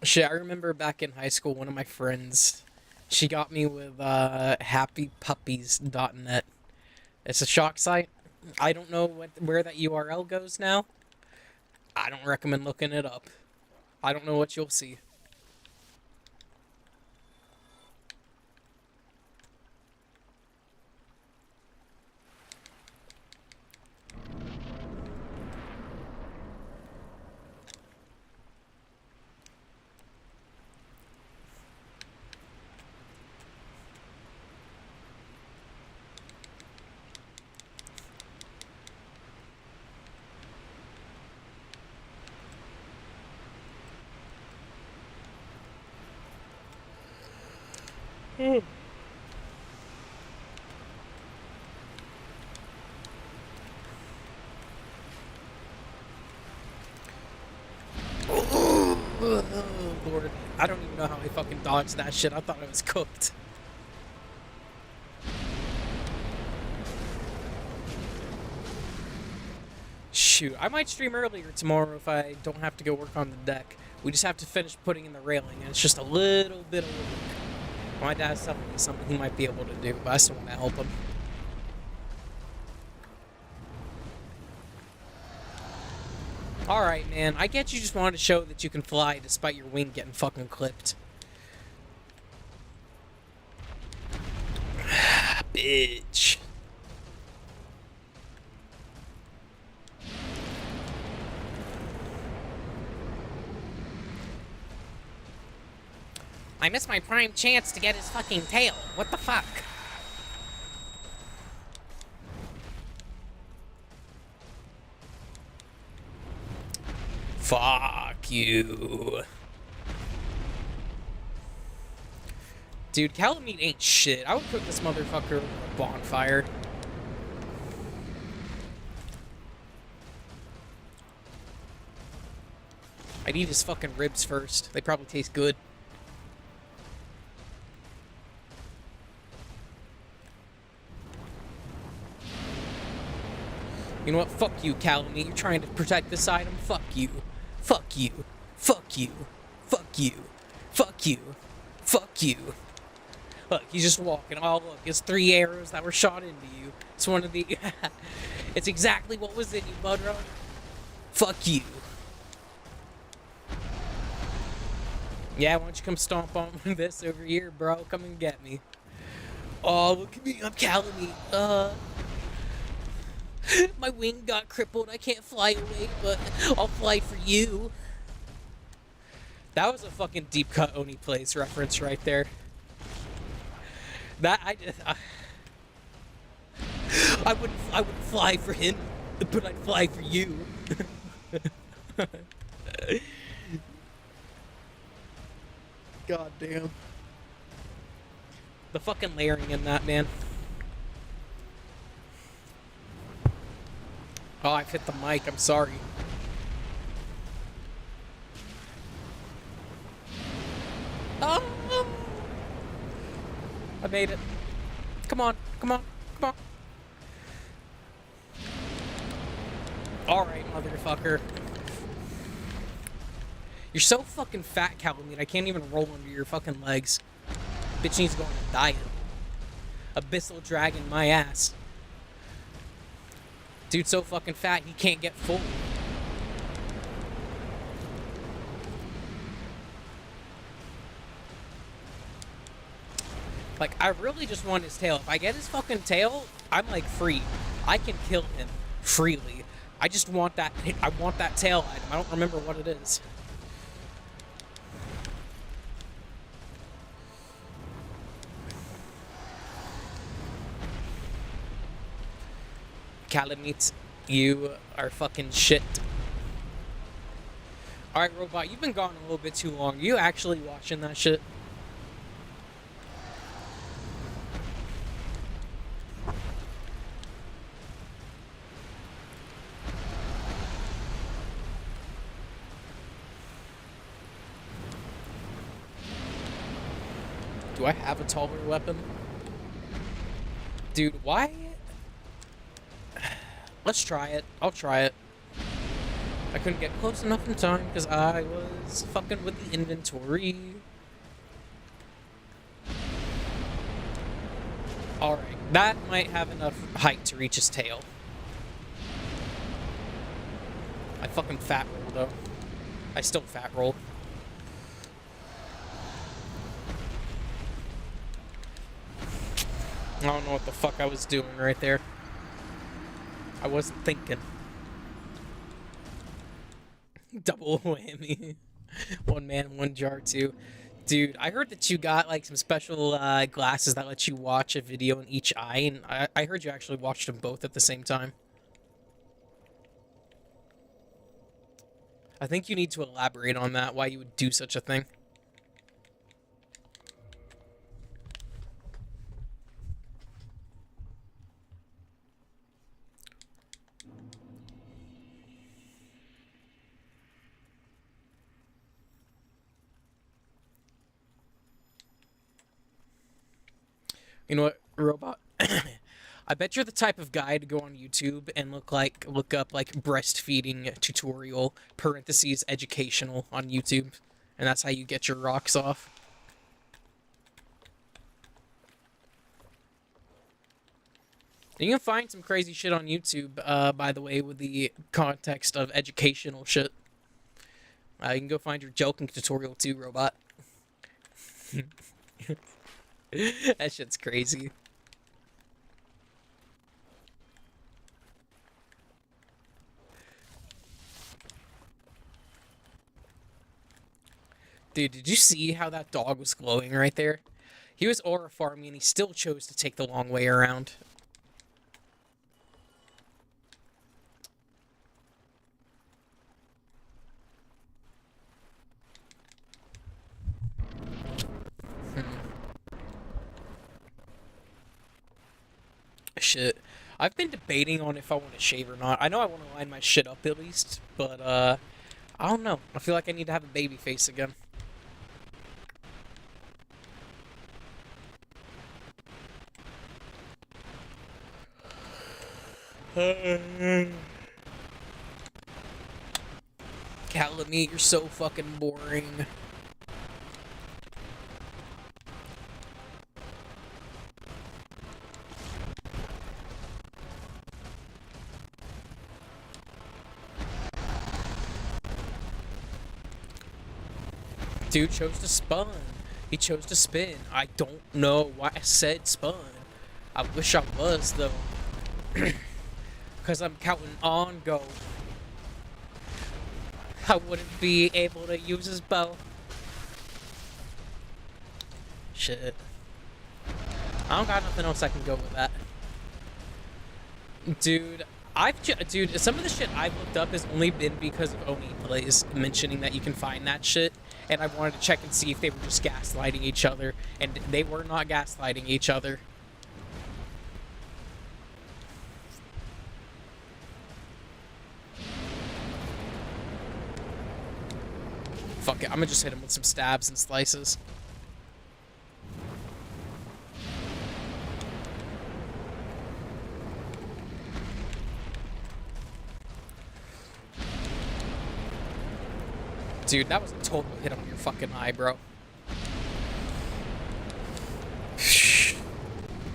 Shit, I remember back in high school, one of my friends, she got me with happypuppies.net. It's a shock site. I don't know where that URL goes now. I don't recommend looking it up. I don't know what you'll see. Oh, Lord. I don't even know how I fucking dodged that shit. I thought I was cooked. Shoot, I might stream earlier tomorrow if I don't have to go work on the deck. We just have to finish putting in the railing, and it's just a little bit of work. My dad's telling me something he might be able to do, but I still want to help him. Alright, man. I get you just wanted to show that you can fly despite your wing getting fucking clipped. Bitch. I missed my prime chance to get his fucking tail. What the fuck? Fuck you. Dude, Calamite ain't shit. I would cook this motherfucker with a bonfire. I'd eat his fucking ribs first. They probably taste good. You know what? Fuck you, Calamite. You're trying to protect this item. Fuck you. Fuck you. Fuck you. Fuck you. Fuck you. Fuck you. Look, he's just walking. Oh, look. It's 3 arrows that were shot into you. It's one of the... It's exactly what was in you, Budro. Fuck you. Yeah, why don't you come stomp on this over here, bro? Come and get me. Oh, look at me, I'm Calamite. My wing got crippled. I can't fly away, but I'll fly for you. That was a fucking deep cut Oni Plays reference right there. That I wouldn't fly for him, but I'd fly for you. God damn. The fucking layering in that, man. Oh, I've hit the mic. I'm sorry. Oh! I made it. Come on, come on, come on. Alright, motherfucker. You're so fucking fat, Calamine. I can't even roll under your fucking legs. Bitch needs to go on a diet. Abyssal dragon my ass. Dude's so fucking fat, he can't get full. Like, I really just want his tail. If I get his fucking tail, I'm, like, free. I can kill him freely. I just want that, I want that tail item. I don't remember what it is. Calamite, you are fucking shit. Alright, Robot, you've been gone a little bit too long. Are you actually watching that shit? Do I have a taller weapon? Dude, why? Let's try it. I'll try it. I couldn't get close enough in time because I was fucking with the inventory. Alright, that might have enough height to reach his tail. I fucking fat roll though. I still fat roll. I don't know what the fuck I was doing right there. I wasn't thinking. Double whammy. One man, one jar too. Dude, I heard that you got like some special glasses that let you watch a video in each eye, and I heard you actually watched them both at the same time. I think you need to elaborate on that, why you would do such a thing. You know what, Robot? I bet you're the type of guy to go on YouTube and look up like breastfeeding tutorial parentheses educational on YouTube, and that's how you get your rocks off. You can find some crazy shit on YouTube, by the way, with the context of educational shit. You can go find your joking tutorial too, Robot. That shit's crazy. Dude, did you see how that dog was glowing right there? He was aura farming and he still chose to take the long way around. Shit. I've been debating on if I want to shave or not. I know I want to line my shit up at least, but I don't know. I feel like I need to have a baby face again. Calamite, you're so fucking boring. Dude chose to spun. He chose to spin. I don't know why I said spun. I wish I was, though. Because I'm counting on go. I wouldn't be able to use his bow. Shit. I don't got nothing else I can go with that. Dude, dude, some of the shit I've looked up has only been because of Oni Plays mentioning that you can find that shit, and I wanted to check and see if they were just gaslighting each other, and they were not gaslighting each other. Fuck it, I'm gonna just hit him with some stabs and slices. Dude, that was a total hit on your fucking eye, bro.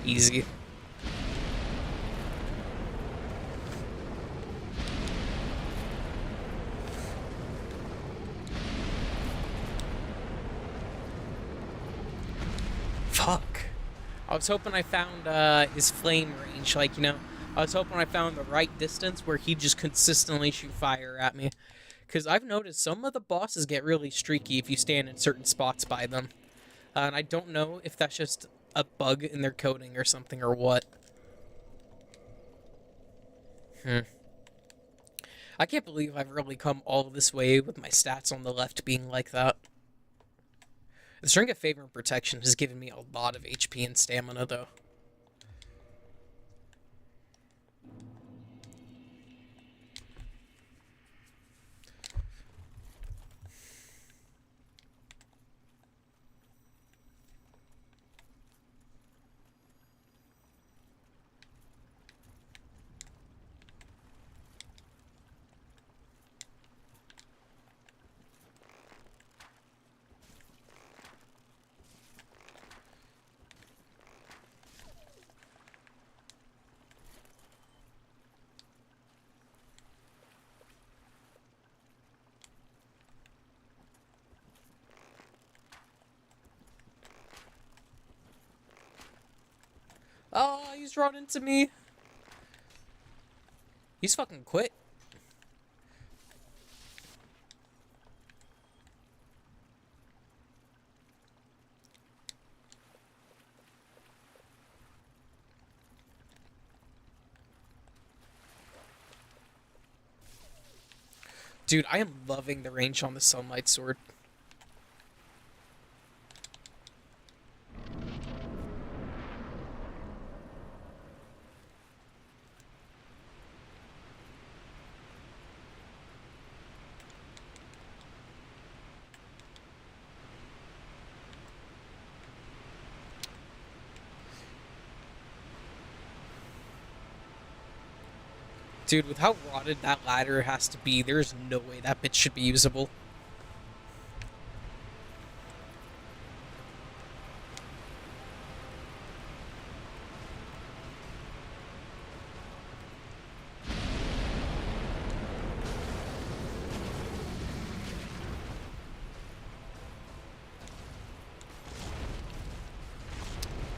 Easy. Fuck. I was hoping I found his flame range, like, you know, I was hoping I found the right distance where he'd just consistently shoot fire at me. Because I've noticed some of the bosses get really streaky if you stand in certain spots by them. And I don't know if that's just a bug in their coding or something or what. I can't believe I've really come all this way with my stats on the left being like that. The String of Favor and Protection has given me a lot of HP and stamina, though. Oh, he's drawn into me. He's fucking quick. Dude, I am loving the range on the Sunlight Sword. Dude, with how rotted that ladder has to be, there's no way that bitch should be usable.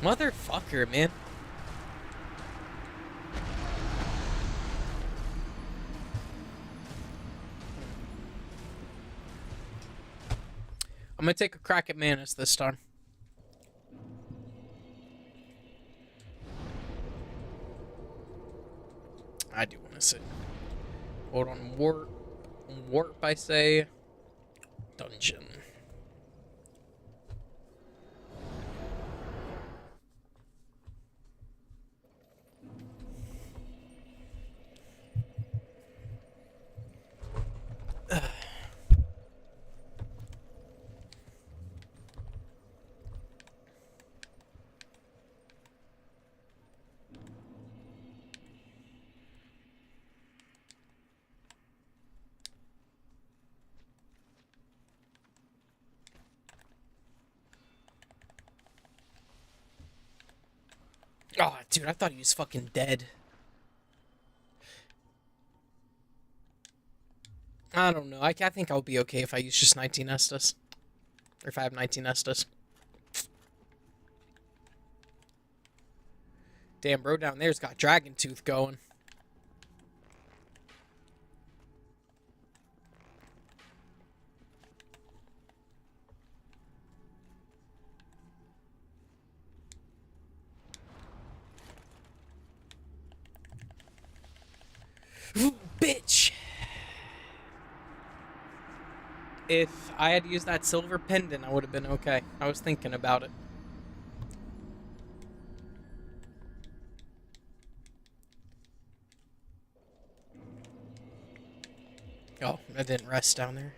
Motherfucker, man. I'm gonna take a crack at Manus this time. I do want to sit. Hold on, warp. Warp, I say. Dungeon. Oh, dude, I thought he was fucking dead. I don't know. I think I'll be okay if I use just 19 Estus. Or if I have 19 Estus. Damn, bro down there's got Dragon Tooth going. Ooh, bitch! If I had used that silver pendant, I would have been okay. I was thinking about it. Oh, I didn't rest down there.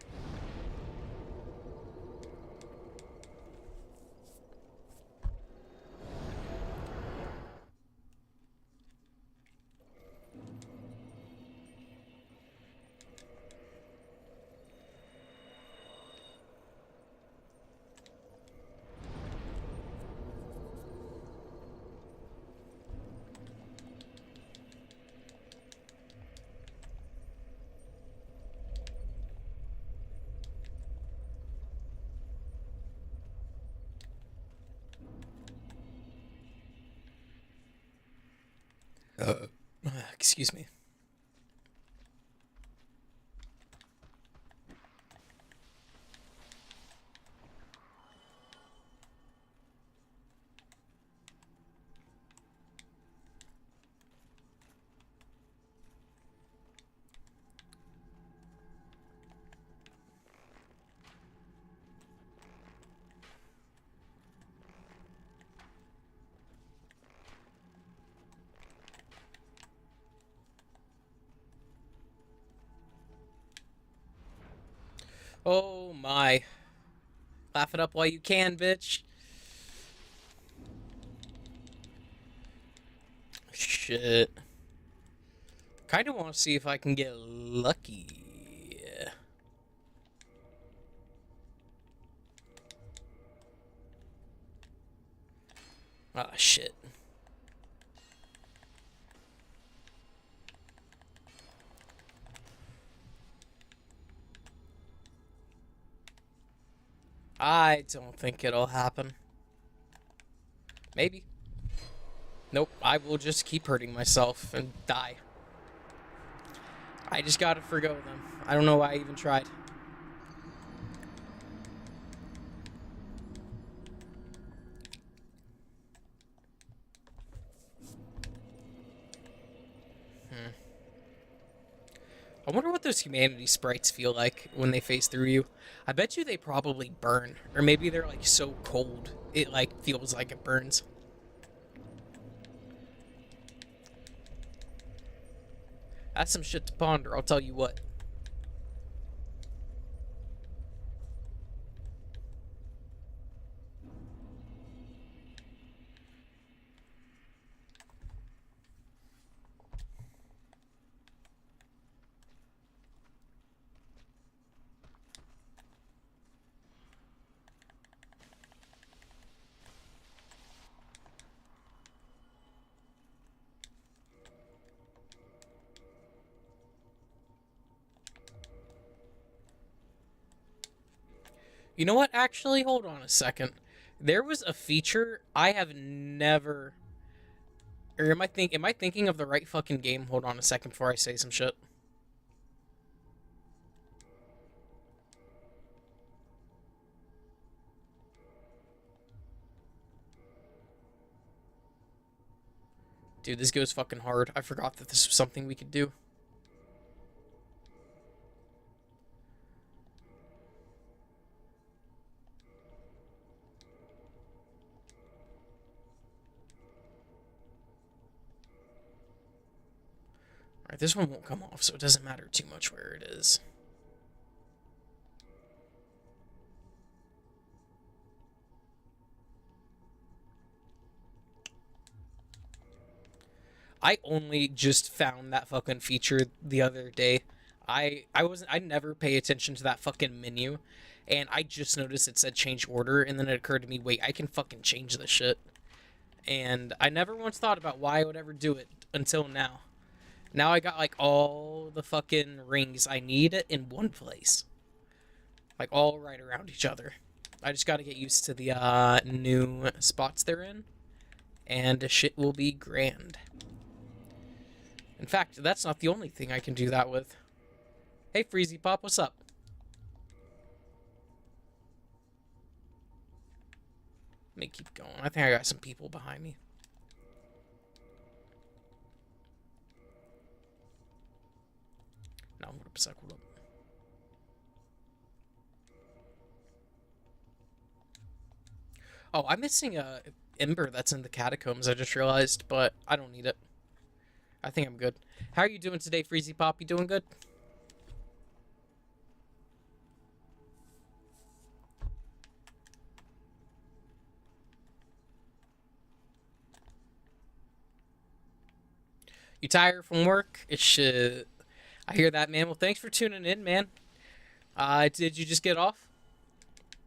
Excuse me. Oh my. Laugh it up while you can, bitch. Shit. Kinda want to see if I can get lucky. Ah, shit. I don't think it'll happen. Maybe. Nope, I will just keep hurting myself and die. I just gotta forgo them. I don't know why I even tried. I wonder what those humanity sprites feel like when they face through you. I bet you they probably burn. Or maybe they're like so cold, it like feels like it burns. That's some shit to ponder, I'll tell you what. You know what? Actually, hold on a second. There was a feature I have never. Or am I thinking of the right fucking game? Hold on a second before I say some shit. Dude, this goes fucking hard. I forgot that this was something we could do. Alright, this one won't come off, so it doesn't matter too much where it is. I only just found that fucking feature the other day. I never pay attention to that fucking menu, and I just noticed it said change order, and then it occurred to me, wait, I can fucking change this shit. And I never once thought about why I would ever do it until now. Now I got like all the fucking rings I need in one place. Like all right around each other. I just got to get used to the new spots they're in, and shit will be grand. In fact, that's not the only thing I can do that with. Hey, Freezy Pop, what's up? Let me keep going. I think I got some people behind me. No, what up, Psych? What up? Oh, I'm missing a Ember that's in the catacombs, I just realized, but I don't need it. I think I'm good. How are you doing today, Freezy Pop? You doing good? You tired from work? I hear that, man. Well, thanks for tuning in, man. Did you just get off?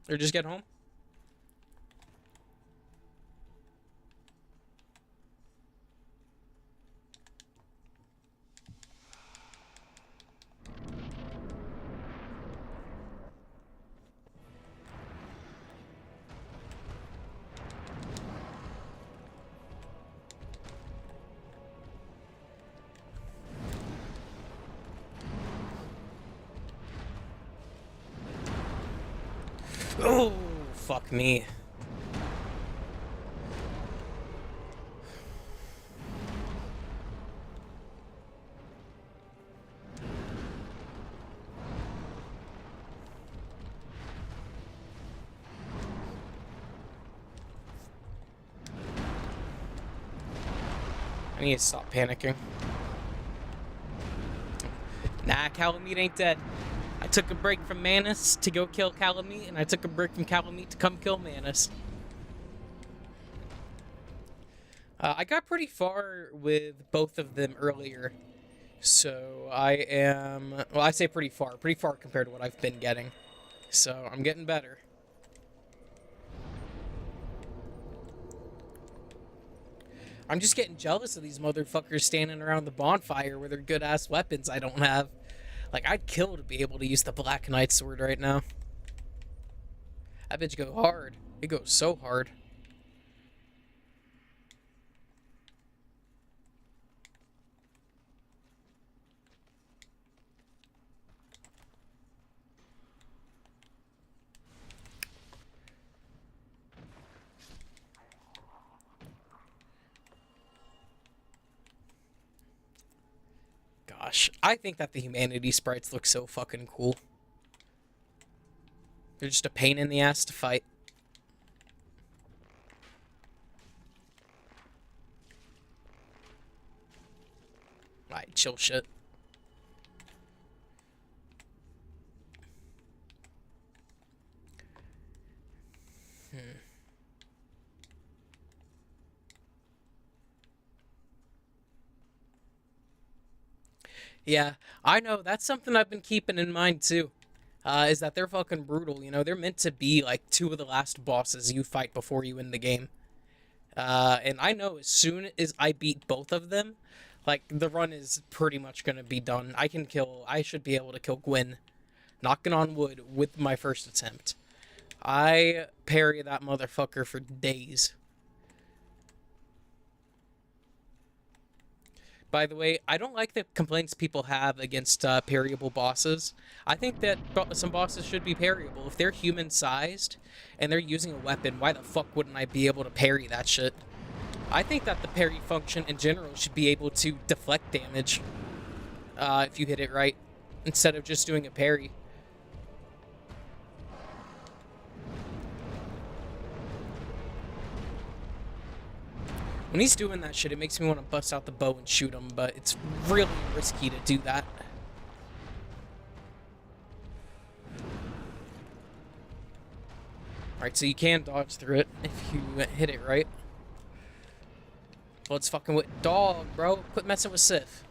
Or just get home? Oh, fuck me. I need to stop panicking. Nah, Calamite ain't dead. I took a break from Manus to go kill Calamite, and I took a break from Calamite to come kill Manus. I got pretty far with both of them earlier, so I am... Well, I say pretty far compared to what I've been getting. So, I'm getting better. I'm just getting jealous of these motherfuckers standing around the bonfire with their good-ass weapons I don't have. Like, I'd kill to be able to use the Black Knight sword right now. That bitch go hard. It goes so hard. Gosh, I think that the humanity sprites look so fucking cool. They're just a pain in the ass to fight. Alright, chill shit. Yeah, I know. That's something I've been keeping in mind too. Is that they're fucking brutal. You know, they're meant to be like two of the last bosses you fight before you win the game. And I know as soon as I beat both of them, like the run is pretty much gonna be done. I should be able to kill Gwyn, knocking on wood, with my first attempt. I parry that motherfucker for days. By the way, I don't like the complaints people have against parryable bosses. I think that some bosses should be parryable. If they're human-sized and they're using a weapon, why the fuck wouldn't I be able to parry that shit? I think that the parry function in general should be able to deflect damage if you hit it right, instead of just doing a parry. When he's doing that shit, it makes me want to bust out the bow and shoot him, but it's really risky to do that. Alright, so you can dodge through it if you hit it right. Well, it's fucking with dog, bro. Quit messing with Sif.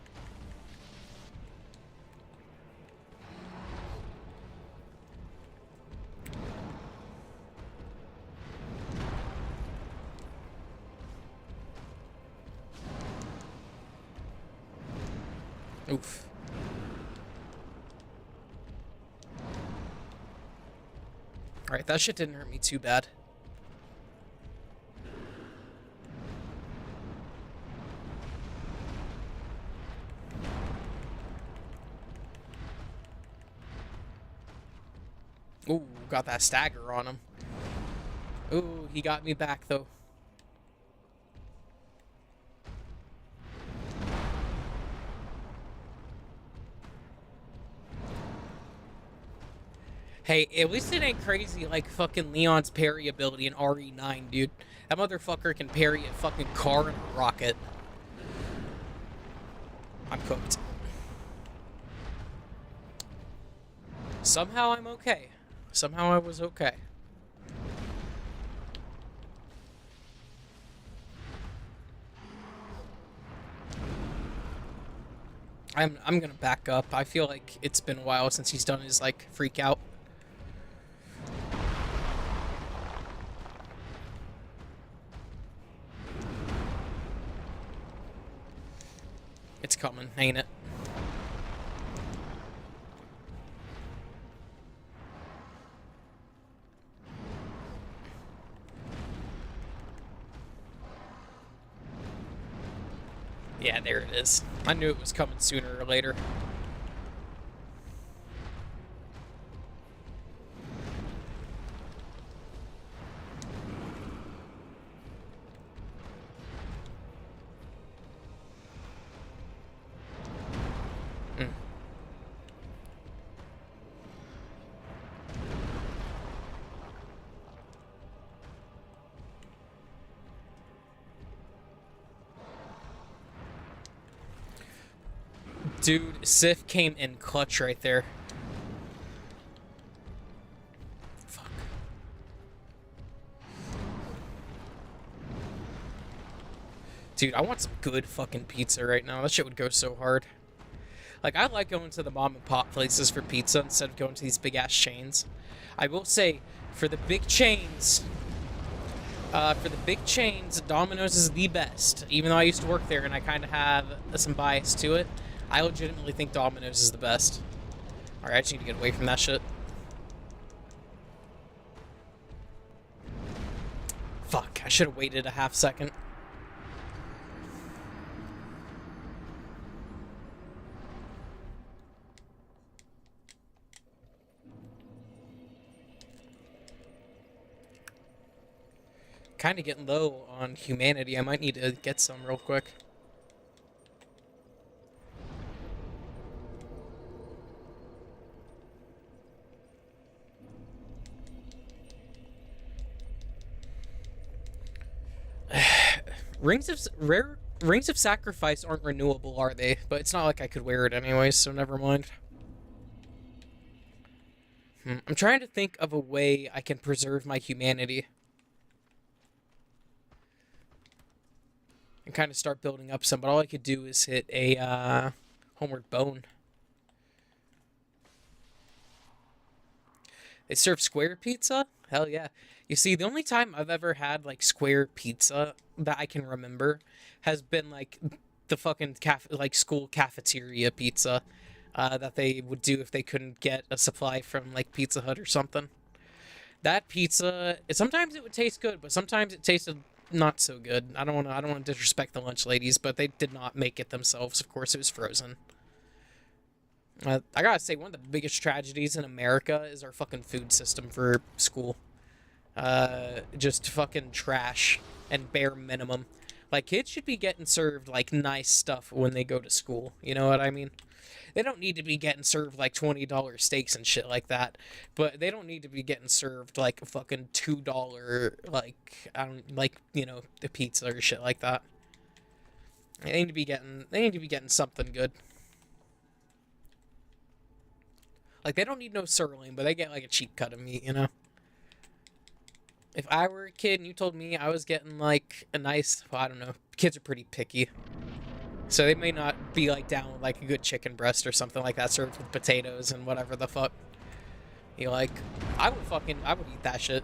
Oof. Alright, that shit didn't hurt me too bad. Ooh, got that stagger on him. Ooh, he got me back, though. Hey, at least it ain't crazy like fucking Leon's parry ability in RE9, dude. That motherfucker can parry a fucking car and a rocket. I'm cooked. Somehow I'm okay. Somehow I was okay. I'm gonna back up. I feel like it's been a while since he's done his, like, freak out. It's coming, ain't it? Yeah, there it is. I knew it was coming sooner or later. Dude, Sif came in clutch right there. Fuck. Dude, I want some good fucking pizza right now. That shit would go so hard. Like, I like going to the mom and pop places for pizza instead of going to these big ass chains. I will say, for the big chains, Domino's is the best. Even though I used to work there and I kind of have some bias to it, I legitimately think Domino's is the best. Alright, I just need to get away from that shit. Fuck, I should have waited a half second. Kind of getting low on humanity. I might need to get some real quick. Rings of Sacrifice aren't renewable, are they? But it's not like I could wear it anyways, so never mind. I'm trying to think of a way I can preserve my humanity. And kind of start building up some, but all I could do is hit a Homeward Bone. They serve square pizza? Hell yeah. You see, the only time I've ever had, like, square pizza that I can remember has been, like, the fucking school cafeteria pizza that they would do if they couldn't get a supply from, like, Pizza Hut or something. That pizza, sometimes it would taste good, but sometimes it tasted not so good. I don't want to disrespect the lunch ladies, but they did not make it themselves. Of course, it was frozen. I gotta say, one of the biggest tragedies in America is our fucking food system for school. Just fucking trash and bare minimum. Like, kids should be getting served, like, nice stuff when they go to school. You know what I mean? They don't need to be getting served, like, $20 steaks and shit like that. But they don't need to be getting served, like, a fucking $2, the pizza or shit like that. They need to be getting something good. Like, they don't need no sirloin, but they get, like, a cheap cut of meat, you know? If I were a kid and you told me I was getting, like, a nice, well, I don't know, kids are pretty picky. So they may not be, like, down with, like, a good chicken breast or something like that served with potatoes and whatever the fuck. You like, I would eat that shit.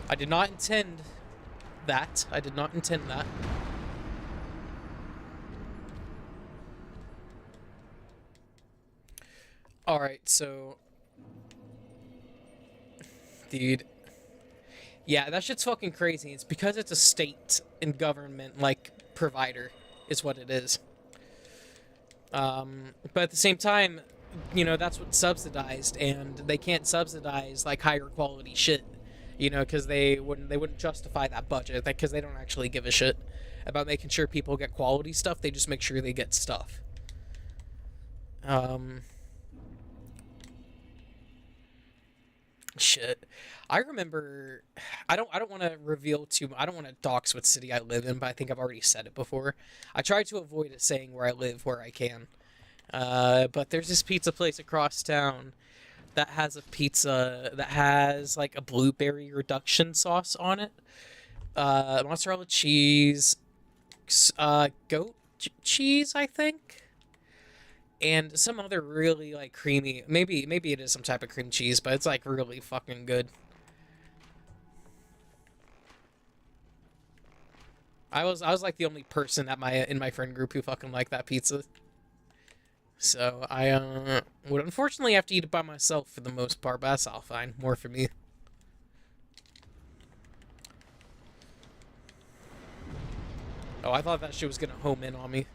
I did not intend that. I did not intend that. Alright, so Dude. Yeah, that shit's fucking crazy. It's because it's a state and government, like, provider, is what it is. But at the same time, you know, that's what's subsidized, and they can't subsidize, like, higher quality shit, you know, because they wouldn't justify that budget, because they don't actually give a shit about making sure people get quality stuff. They just make sure they get stuff. Shit. I remember I don't want to reveal too I don't want to dox what city I live in, but I think I've already said it before. I try to avoid it saying where I live where I can. But there's this pizza place across town that has a pizza that has like a blueberry reduction sauce on it. Mozzarella cheese, goat cheese, I think. And some other really like creamy, maybe it is some type of cream cheese, but it's like really fucking good. I was like the only person at in my friend group who fucking liked that pizza. So I would unfortunately have to eat it by myself for the most part, but that's all fine. More for me. Oh, I thought that shit was gonna home in on me.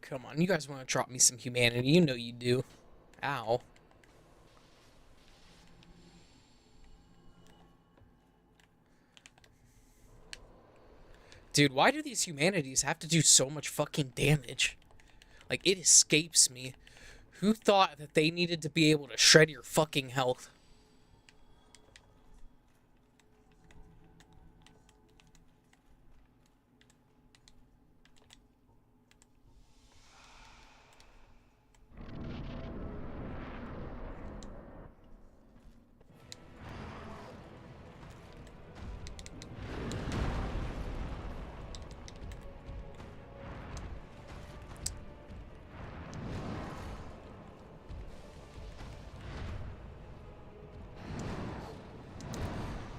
Come on, you guys want to drop me some humanity? You know you do. Ow. Dude, why do these humanities have to do so much fucking damage? Like, it escapes me. Who thought that they needed to be able to shred your fucking health?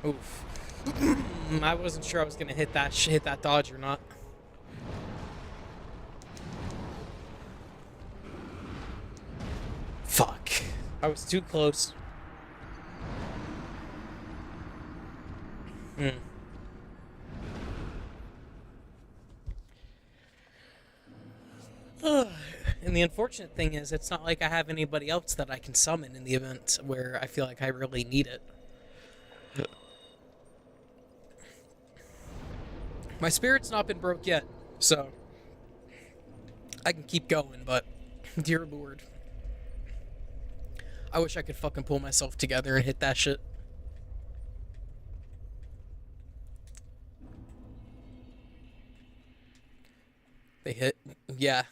Oof. I wasn't sure I was gonna hit that dodge or not. Fuck. I was too close. Hmm. And the unfortunate thing is, it's not like I have anybody else that I can summon in the event where I feel like I really need it. My spirit's not been broke yet, so I can keep going, but dear lord. I wish I could fucking pull myself together and hit that shit. They hit. Yeah.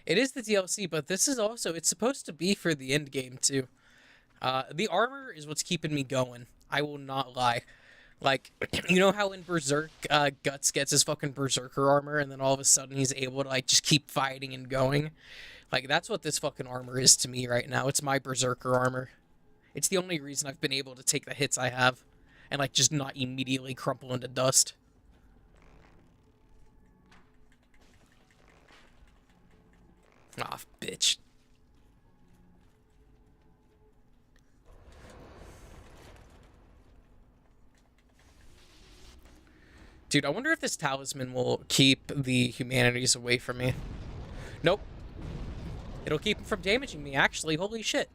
It is the DLC, but this is also, it's supposed to be for the end game too. The armor is what's keeping me going. I will not lie. Like, you know how in Berserk, Guts gets his fucking Berserker armor, and then all of a sudden he's able to, like, just keep fighting and going? Like, that's what this fucking armor is to me right now. It's my Berserker armor. It's the only reason I've been able to take the hits I have, and, like, just not immediately crumple into dust. Aw, bitch. Dude, I wonder if this talisman will keep the humanities away from me. Nope. It'll keep them from damaging me, actually. Holy shit.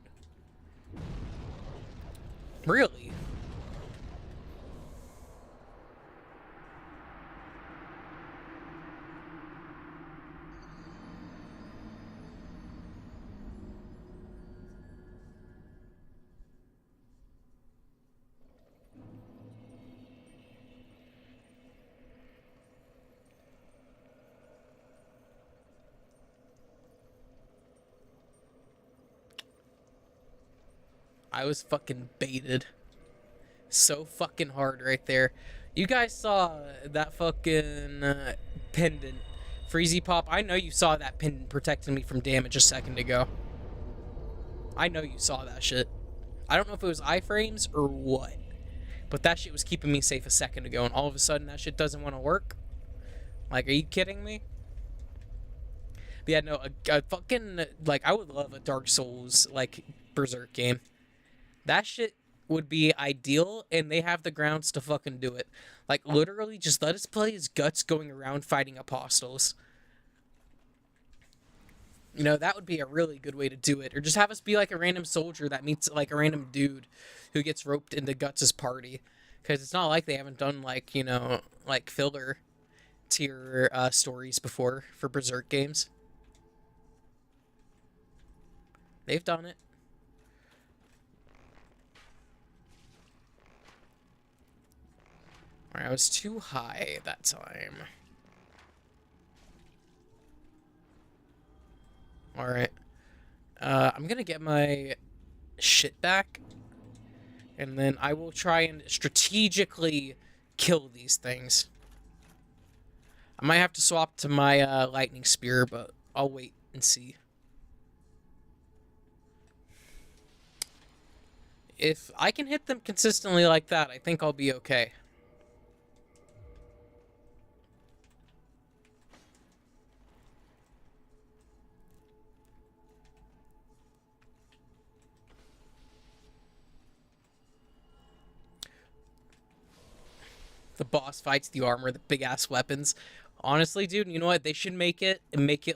Really? I was fucking baited. So fucking hard right there. You guys saw that fucking pendant Freezy Pop, I know you saw that pin protecting me from damage a second ago. I know you saw that shit. I don't know if it was iframes or what, but that shit was keeping me safe a second ago, and all of a sudden that shit doesn't want to work? Like, are you kidding me? But yeah, no, a fucking, like, I would love a Dark Souls, like, Berserk game. That shit would be ideal, and they have the grounds to fucking do it. Like, literally, just let us play as Guts going around fighting apostles. You know, that would be a really good way to do it. Or just have us be like a random soldier that meets like a random dude who gets roped into Guts' party. Because it's not like they haven't done like, you know, like filler tier stories before for Berserk games. They've done it. Alright, I was too high that time. Alright. I'm gonna get my shit back. And then I will try and strategically kill these things. I might have to swap to my lightning spear, but I'll wait and see. If I can hit them consistently like that, I think I'll be okay. The boss fights, the armor, the big ass weapons. Honestly, dude, you know what? They should make it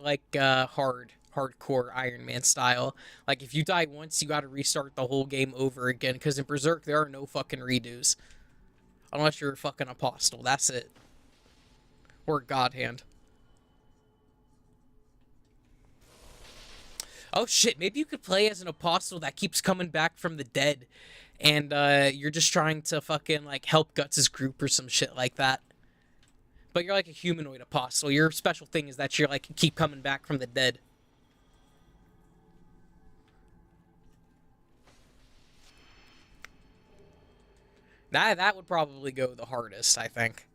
like hardcore Iron Man style. Like if you die once, you got to restart the whole game over again. Because in Berserk, there are no fucking redos, unless you're a fucking apostle. That's it, or God Hand. Oh shit! Maybe you could play as an apostle that keeps coming back from the dead, and you're just trying to fucking like help Guts' group or some shit like that. But you're like a humanoid apostle. Your special thing is that you're like keep coming back from the dead. That would probably go the hardest, I think.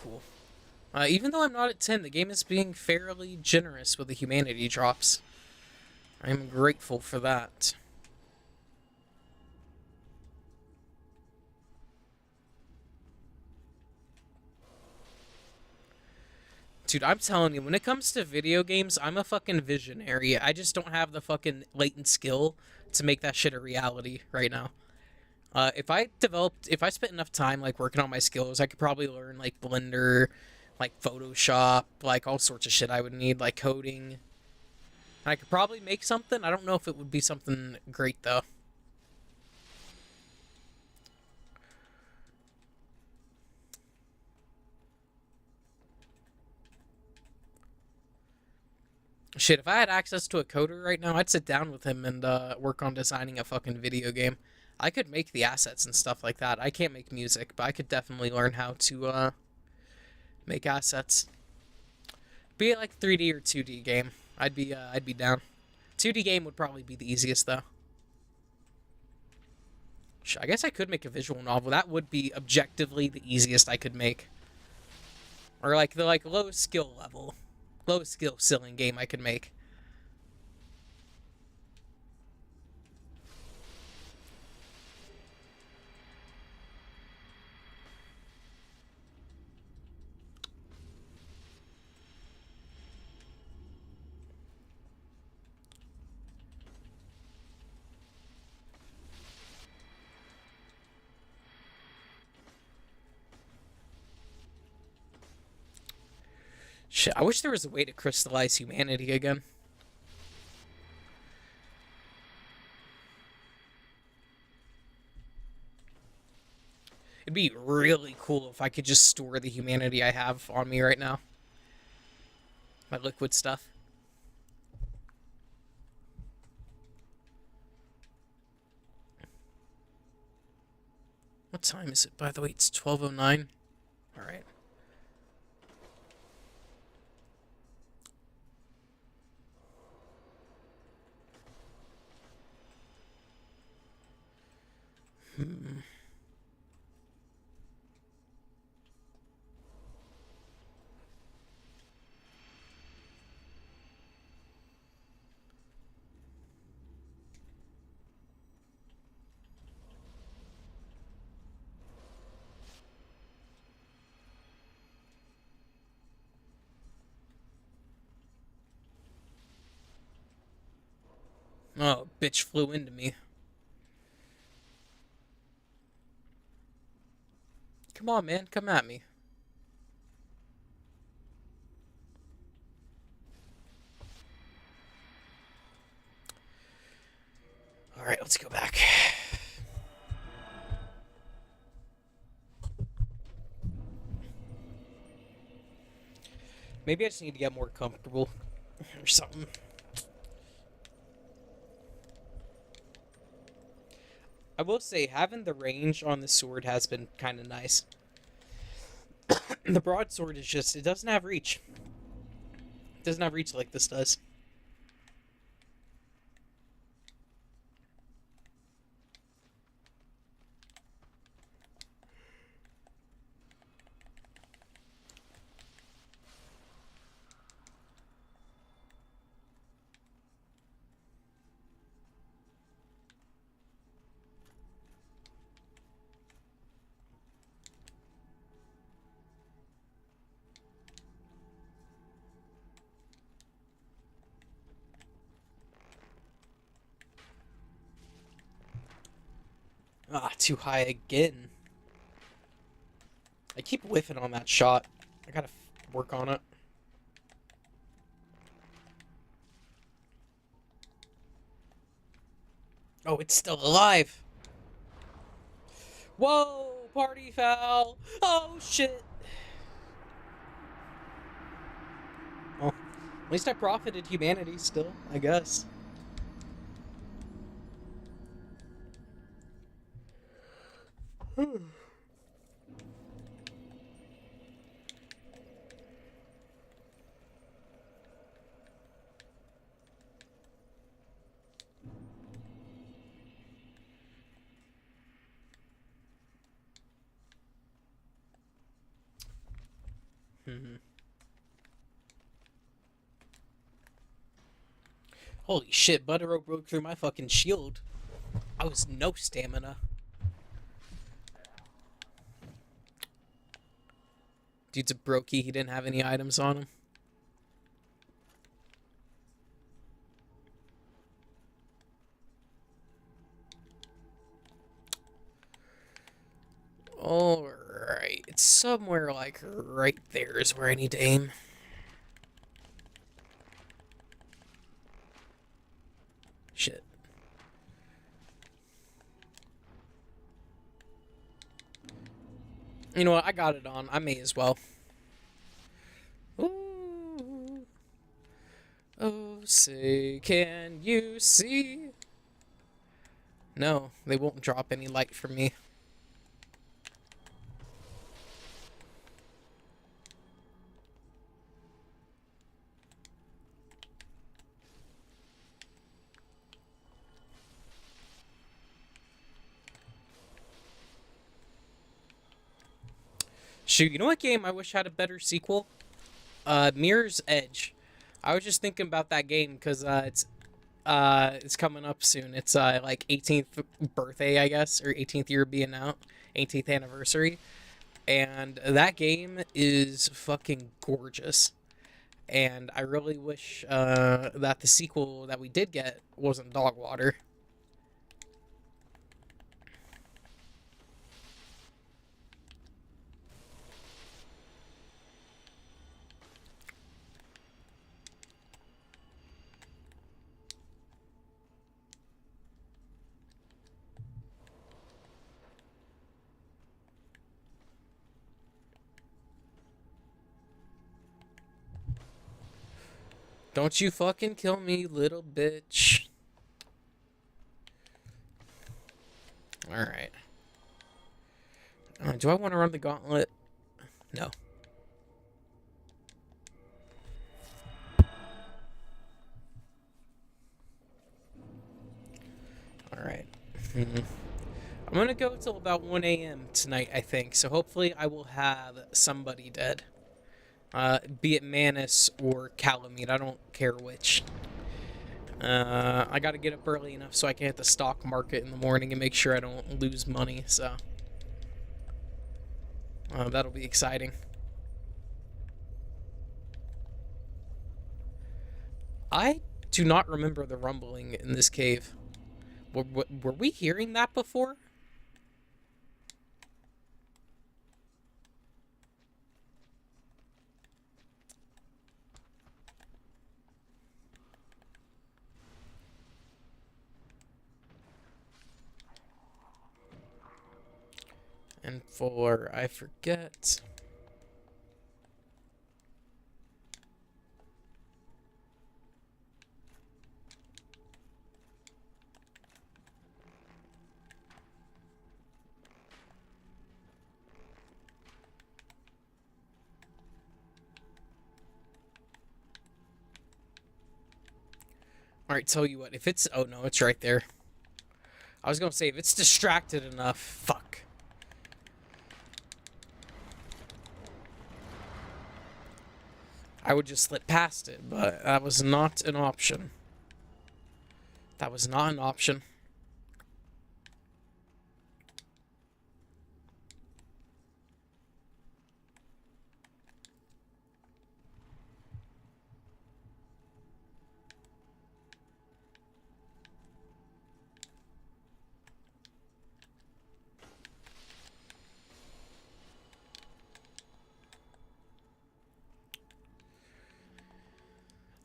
Cool. Even though I'm not at 10, the game is being fairly generous with the humanity drops. I'm grateful for that. Dude, I'm telling you, when it comes to video games, I'm a fucking visionary. I just don't have the fucking latent skill to make that shit a reality right now. If I spent enough time like working on my skills, I could probably learn like Blender, like Photoshop, like all sorts of shit I would need, like coding. I could probably make something. I don't know if it would be something great though. Shit, if I had access to a coder right now, I'd sit down with him and work on designing a fucking video game. I could make the assets and stuff like that. I can't make music, but I could definitely learn how to make assets. Be it like 3D or 2D game. I'd be down. 2D game would probably be the easiest though. I guess I could make a visual novel. That would be objectively the easiest I could make. Or like the low skill level. Low skill ceiling game I could make. Shit, I wish there was a way to crystallize humanity again. It'd be really cool if I could just store the humanity I have on me right now. My liquid stuff. What time is it, by the way? It's 12:09. All right. Oh, bitch flew into me. Come on, man. Come at me. Alright, let's go back. Maybe I just need to get more comfortable or something. I will say, having the range on the sword has been kind of nice. The broadsword is just, it doesn't have reach. It doesn't have reach like this does. Ah, too high again. I keep whiffing on that shot. I gotta work on it. Oh, it's still alive. Whoa, party foul. Oh, shit. Well, at least I profited humanity still, I guess. Holy shit, Buttero broke through my fucking shield. I was no stamina. Dude's a brokey, he didn't have any items on him. Alright, it's somewhere like right there is where I need to aim. Shit. You know what, I got it on. I may as well. Ooh. Oh, say, can you see? No, they won't drop any light from me. Shoot, you know what game I wish had a better sequel? Mirror's Edge. I was just thinking about that game because it's coming up soon. It's like 18th birthday, I guess, or 18th year being out, 18th anniversary, and that game is fucking gorgeous. And I really wish that the sequel that we did get wasn't dog water. Don't you fucking kill me, little bitch. Alright. Do I want to run the gauntlet? No. Alright. I'm gonna go till about 1 a.m. tonight, I think. So hopefully I will have somebody dead. Be it Manus or Calamite. I don't care which. I gotta get up early enough so I can hit the stock market in the morning and make sure I don't lose money, so... that'll be exciting. I do not remember the rumbling in this cave. Were we hearing that before? And for I forget. Alright, tell you what, if it's... Oh, no, it's right there. I was gonna say, if it's distracted enough... Fuck. I would just slip past it, but that was not an option. That was not an option.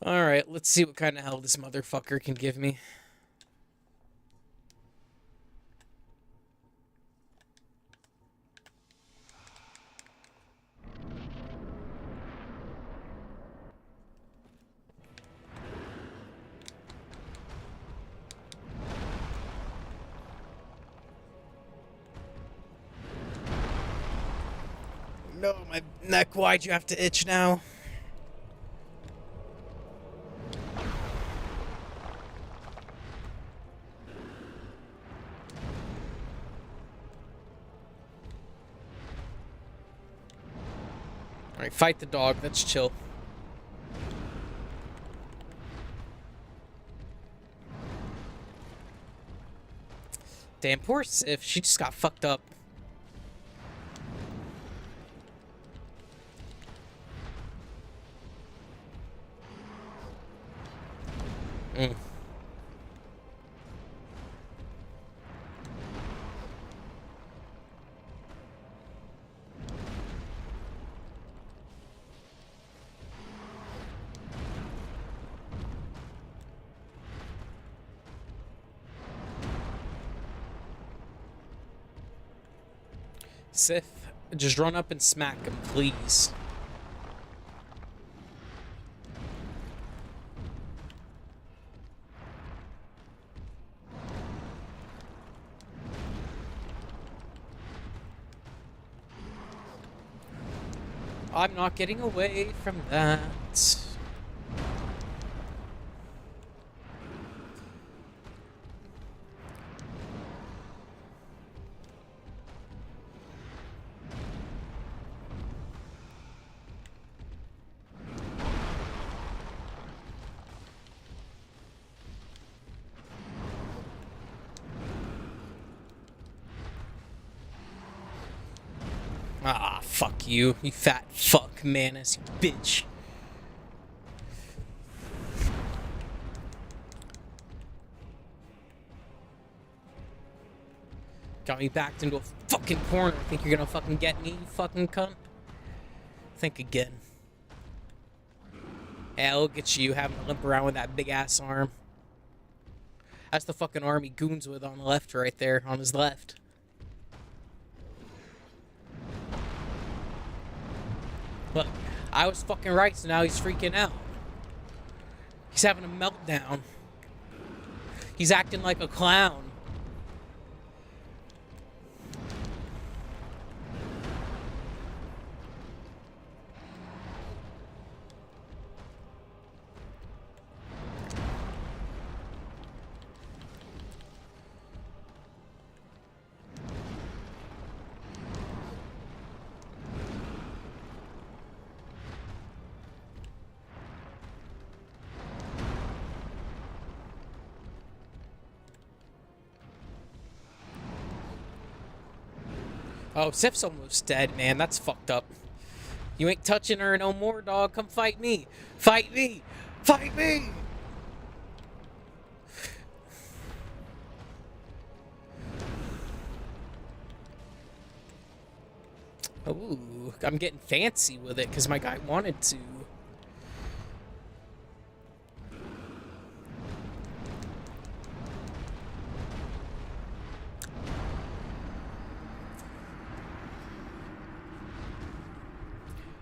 Alright, let's see what kind of hell this motherfucker can give me. No, my neck, why'd you have to itch now? Alright, fight the dog. Let's chill. Damn, poor Sif. She just got fucked up. Sif, just run up and smack him, please. I'm not getting away from that. Ah, fuck you, you fat fuck, Manus, you bitch. Got me backed into a fucking corner. Think you're gonna fucking get me, you fucking cunt? Think again. Yeah, look at you having to limp around with that big ass arm. That's the fucking arm he goons with on the left right there, on his left. Look, I was fucking right, so now he's freaking out. He's having a meltdown. He's acting like a clown. Oh, Sif's almost dead, man. That's fucked up. You ain't touching her no more, dog. Come fight me. Fight me. Fight me. Ooh, I'm getting fancy with it because my guy wanted to.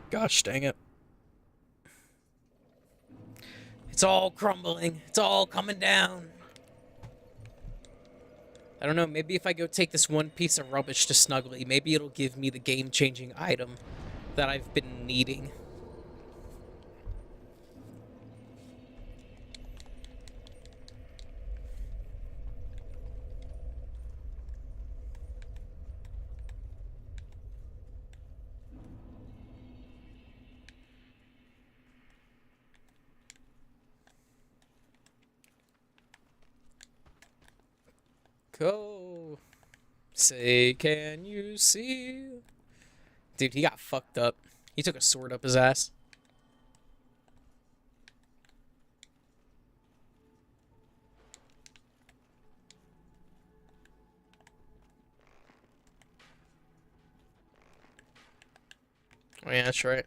Gosh dang it. It's all crumbling. It's all coming down. I don't know, maybe if I go take this one piece of rubbish to Snuggly, maybe it'll give me the game-changing item that I've been needing. Go. Say, can you see? Dude, he got fucked up. He took a sword up his ass. Oh yeah, that's right.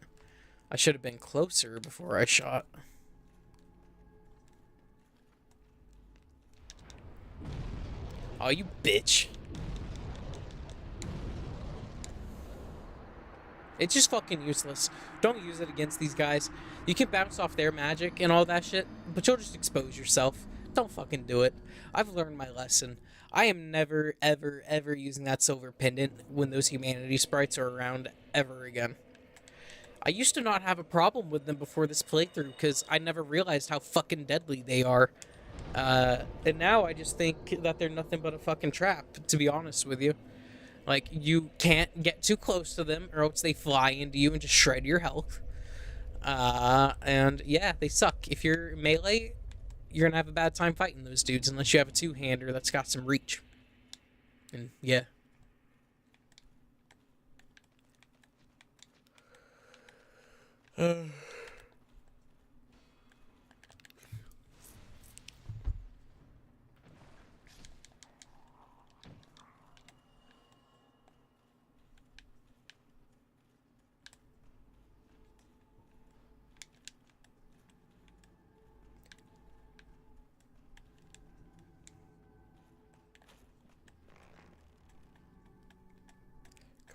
I should have been closer before I shot. Oh, you bitch. It's just fucking useless. Don't use it against these guys. You can bounce off their magic and all that shit, but you'll just expose yourself. Don't fucking do it. I've learned my lesson. I am never, ever, ever using that silver pendant when those humanity sprites are around ever again. I used to not have a problem with them before this playthrough because I never realized how fucking deadly they are. And now I just think that they're nothing but a fucking trap, to be honest with you. Like, you can't get too close to them or else they fly into you and just shred your health. And yeah, they suck. If you're melee, you're gonna have a bad time fighting those dudes unless you have a two-hander that's got some reach. And yeah.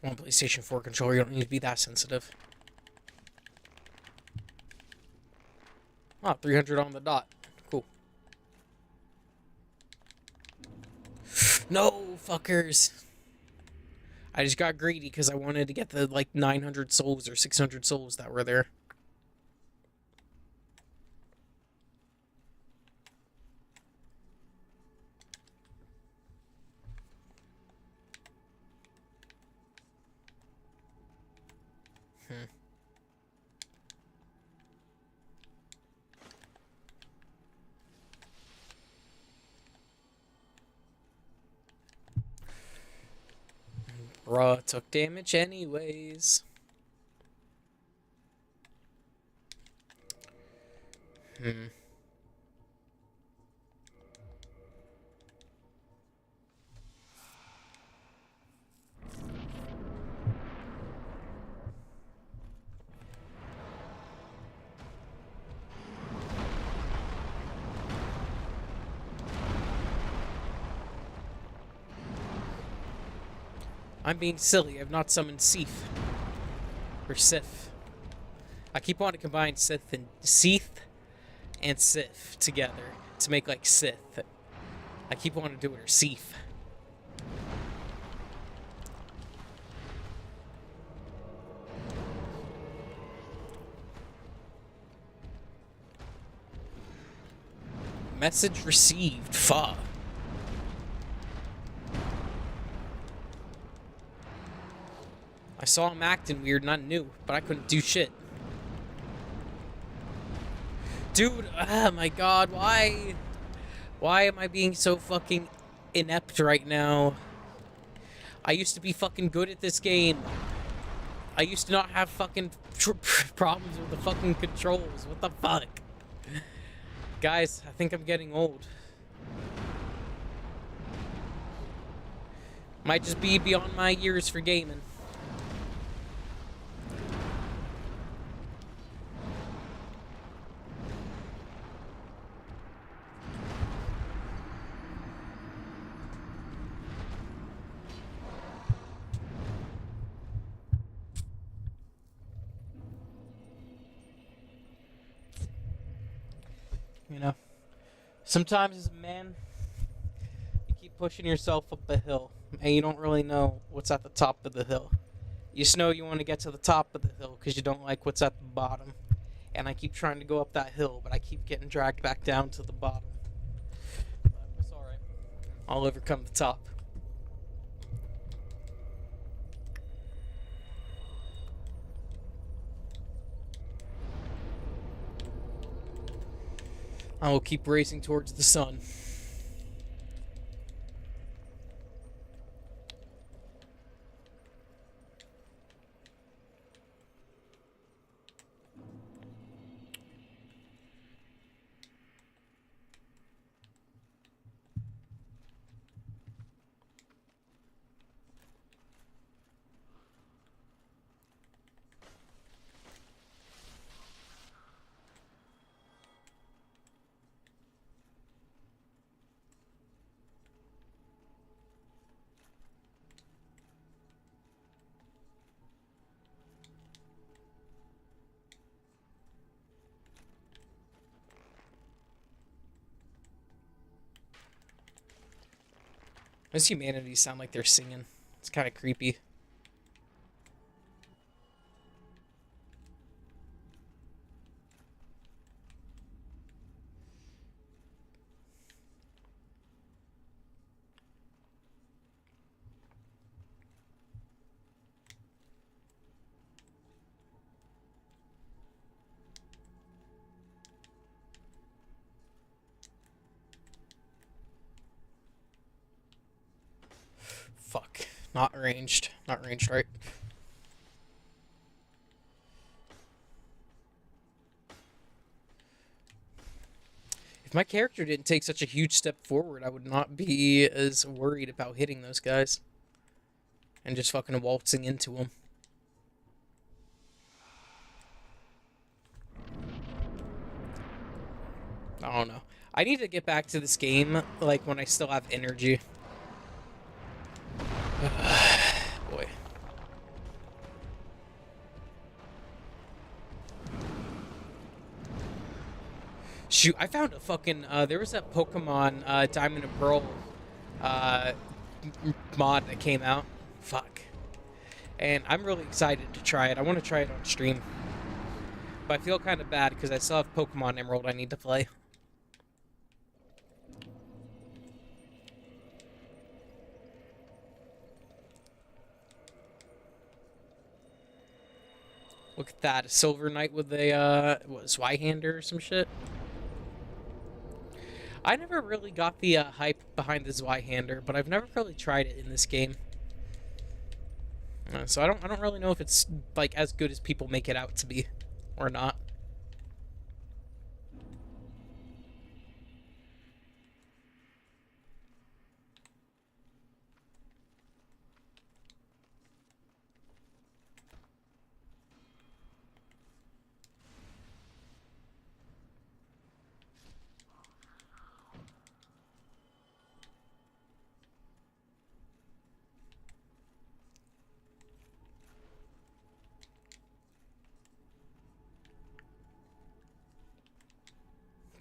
Come on, PlayStation 4 controller, you don't need to be that sensitive. Oh, 300 on the dot. Cool. No, fuckers. I just got greedy because I wanted to get the, like, 900 souls or 600 souls that were there. Bruh, took damage anyways. I'm being silly. I've not summoned Sith. Or Sith. I keep wanting to combine Sith and Sith together to make like Sith. I keep wanting to do it or Sith. Message received. Fuck. I saw him acting weird and I knew, but I couldn't do shit. Dude, oh my god, why? Why am I being so fucking inept right now? I used to be fucking good at this game. I used to not have fucking problems with the fucking controls. What the fuck? Guys, I think I'm getting old. Might just be beyond my years for gaming. You know, sometimes as a man, you keep pushing yourself up a hill, and you don't really know what's at the top of the hill. You just know you want to get to the top of the hill because you don't like what's at the bottom. And I keep trying to go up that hill, but I keep getting dragged back down to the bottom. But it's alright. I'll overcome the top. I will keep racing towards the sun. Those humanities sound like they're singing. It's kind of creepy. Fuck. Not ranged. Not ranged, right? If my character didn't take such a huge step forward, I would not be as worried about hitting those guys. And just fucking waltzing into them. I don't know. I need to get back to this game, like, when I still have energy. Boy. Shoot, I found a fucking, there was that Pokemon, Diamond and Pearl, mod that came out. Fuck. And I'm really excited to try it. I want to try it on stream. But I feel kind of bad because I still have Pokemon Emerald I need to play. Look at that, a Silver Knight with a, what, Zweihander or some shit? I never really got the hype behind the Zweihander, but I've never really tried it in this game. So I don't really know if it's, like, as good as people make it out to be, or not.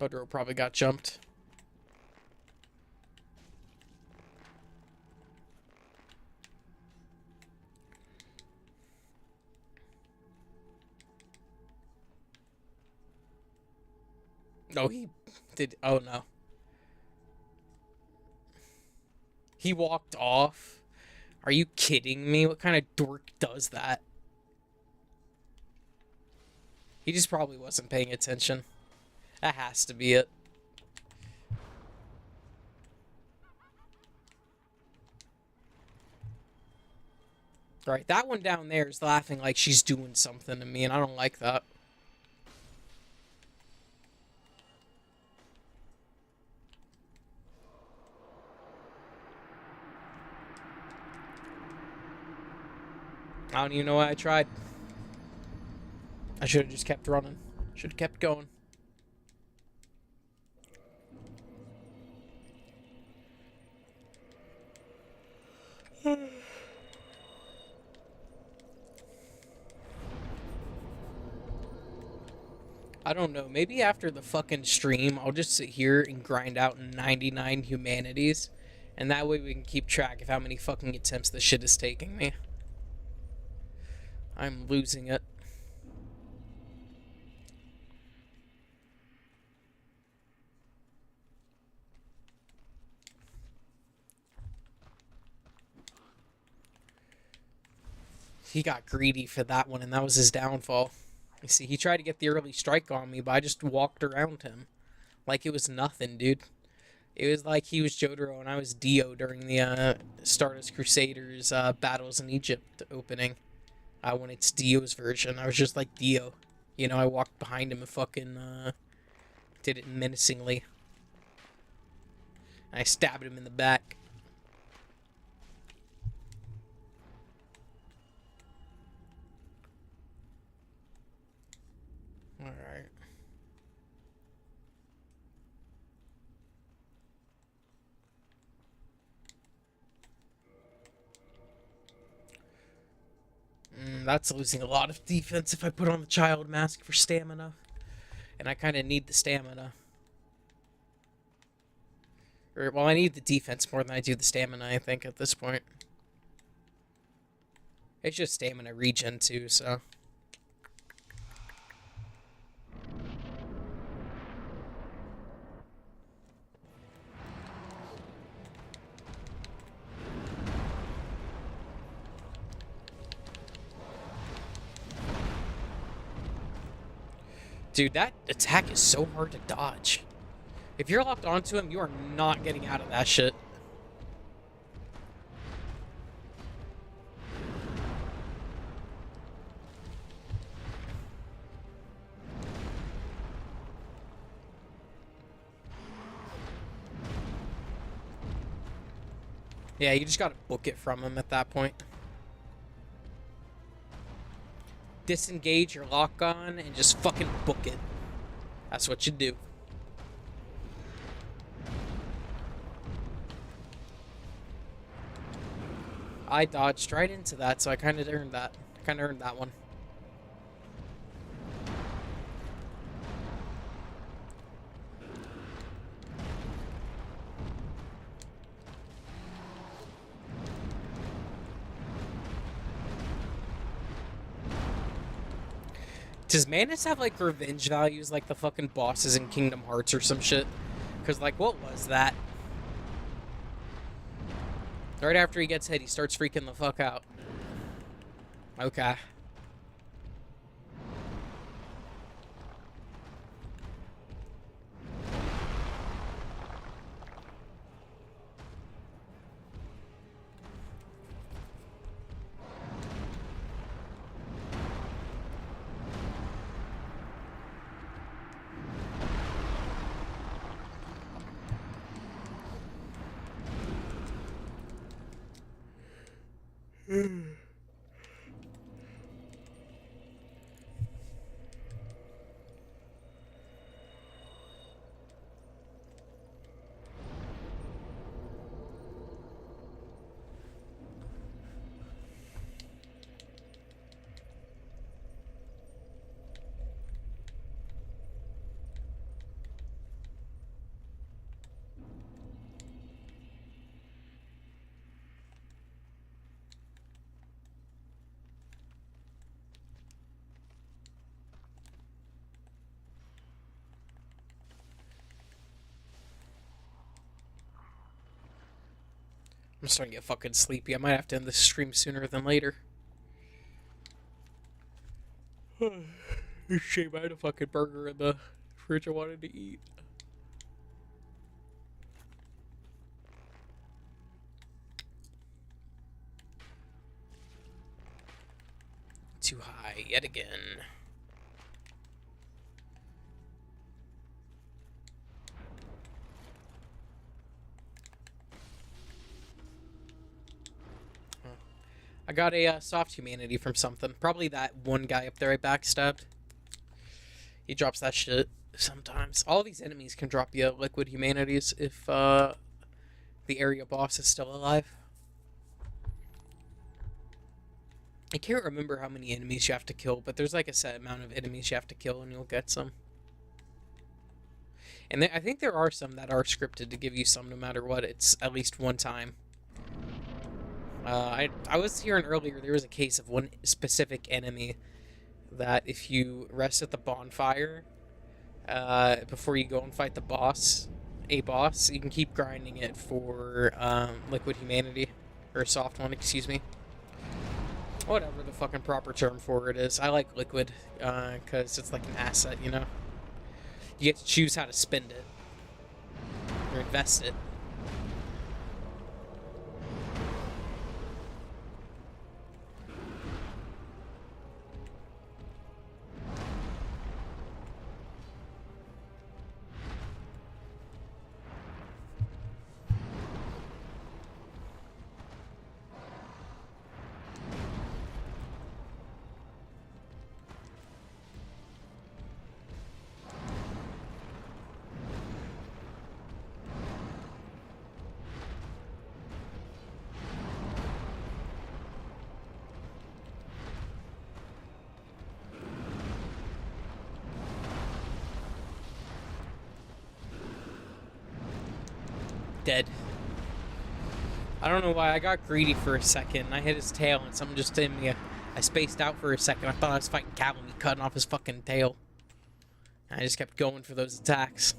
Budro probably got jumped. No, he did. Oh, no. He walked off? Are you kidding me? What kind of dork does that? He just probably wasn't paying attention. That has to be it. Alright, that one down there is laughing like she's doing something to me, and I don't like that. I don't even know why I tried. I should have just kept running. Should have kept going. I don't know. Maybe after the fucking stream, I'll just sit here and grind out 99 humanities. And that way we can keep track of how many fucking attempts this shit is taking me. I'm losing it. He got greedy for that one, and that was his downfall. You see, he tried to get the early strike on me, but I just walked around him. Like it was nothing, dude. It was like he was Jotaro and I was Dio during the Stardust Crusaders Battles in Egypt opening. When it's Dio's version, I was just like Dio. You know, I walked behind him and fucking did it menacingly. And I stabbed him in the back. Alright. That's losing a lot of defense if I put on the child mask for stamina. And I kind of need the stamina. Well, I need the defense more than I do the stamina, I think, at this point. It's just stamina regen, too, so... Dude, that attack is so hard to dodge. If you're locked onto him, you are not getting out of that shit. Yeah, you just gotta book it from him at that point. Disengage your lock on and just fucking book it. That's what you do. I dodged right into that, so I kind of earned that. Kind of earned that one. Does Manus have, like, revenge values like the fucking bosses in Kingdom Hearts or some shit? Because, like, what was that? Right after he gets hit, he starts freaking the fuck out. Okay. I'm starting to get fucking sleepy. I might have to end this stream sooner than later. Shame, I had a fucking burger in the fridge I wanted to eat. die yet again. I got a soft humanity from something. Probably that one guy up there I backstabbed. He drops that shit sometimes. All these enemies can drop you liquid humanities if the area boss is still alive. I can't remember how many enemies you have to kill, but there's like a set amount of enemies you have to kill and you'll get some. And I think there are some that are scripted to give you some no matter what. It's at least one time. I was hearing earlier there was a case of one specific enemy that if you rest at the bonfire before you go and fight the boss, you can keep grinding it for liquid humanity, or soft one, excuse me. Whatever the fucking proper term for it is. I like liquid because it's like an asset, you know? You get to choose how to spend it or invest it. Dead. I don't know why, I got greedy for a second. I hit his tail and something just hit me. I spaced out for a second. I thought I was fighting Cavalry, cutting off his fucking tail. And I just kept going for those attacks.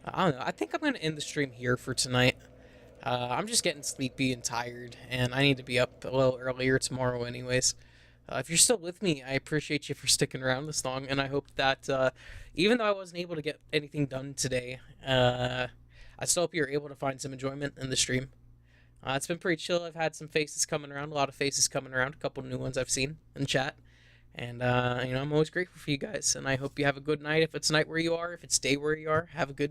I don't know. I think I'm going to end the stream here for tonight. I'm just getting sleepy and tired, and I need to be up a little earlier tomorrow anyways. If you're still with me, I appreciate you for sticking around this long, and I hope that even though I wasn't able to get anything done today, I still hope you're able to find some enjoyment in the stream. It's been pretty chill. I've had some faces coming around, a lot of faces coming around, a couple new ones I've seen in chat. And, you know, I'm always grateful for you guys, and I hope you have a good night if it's night where you are. If it's day where you are, have a good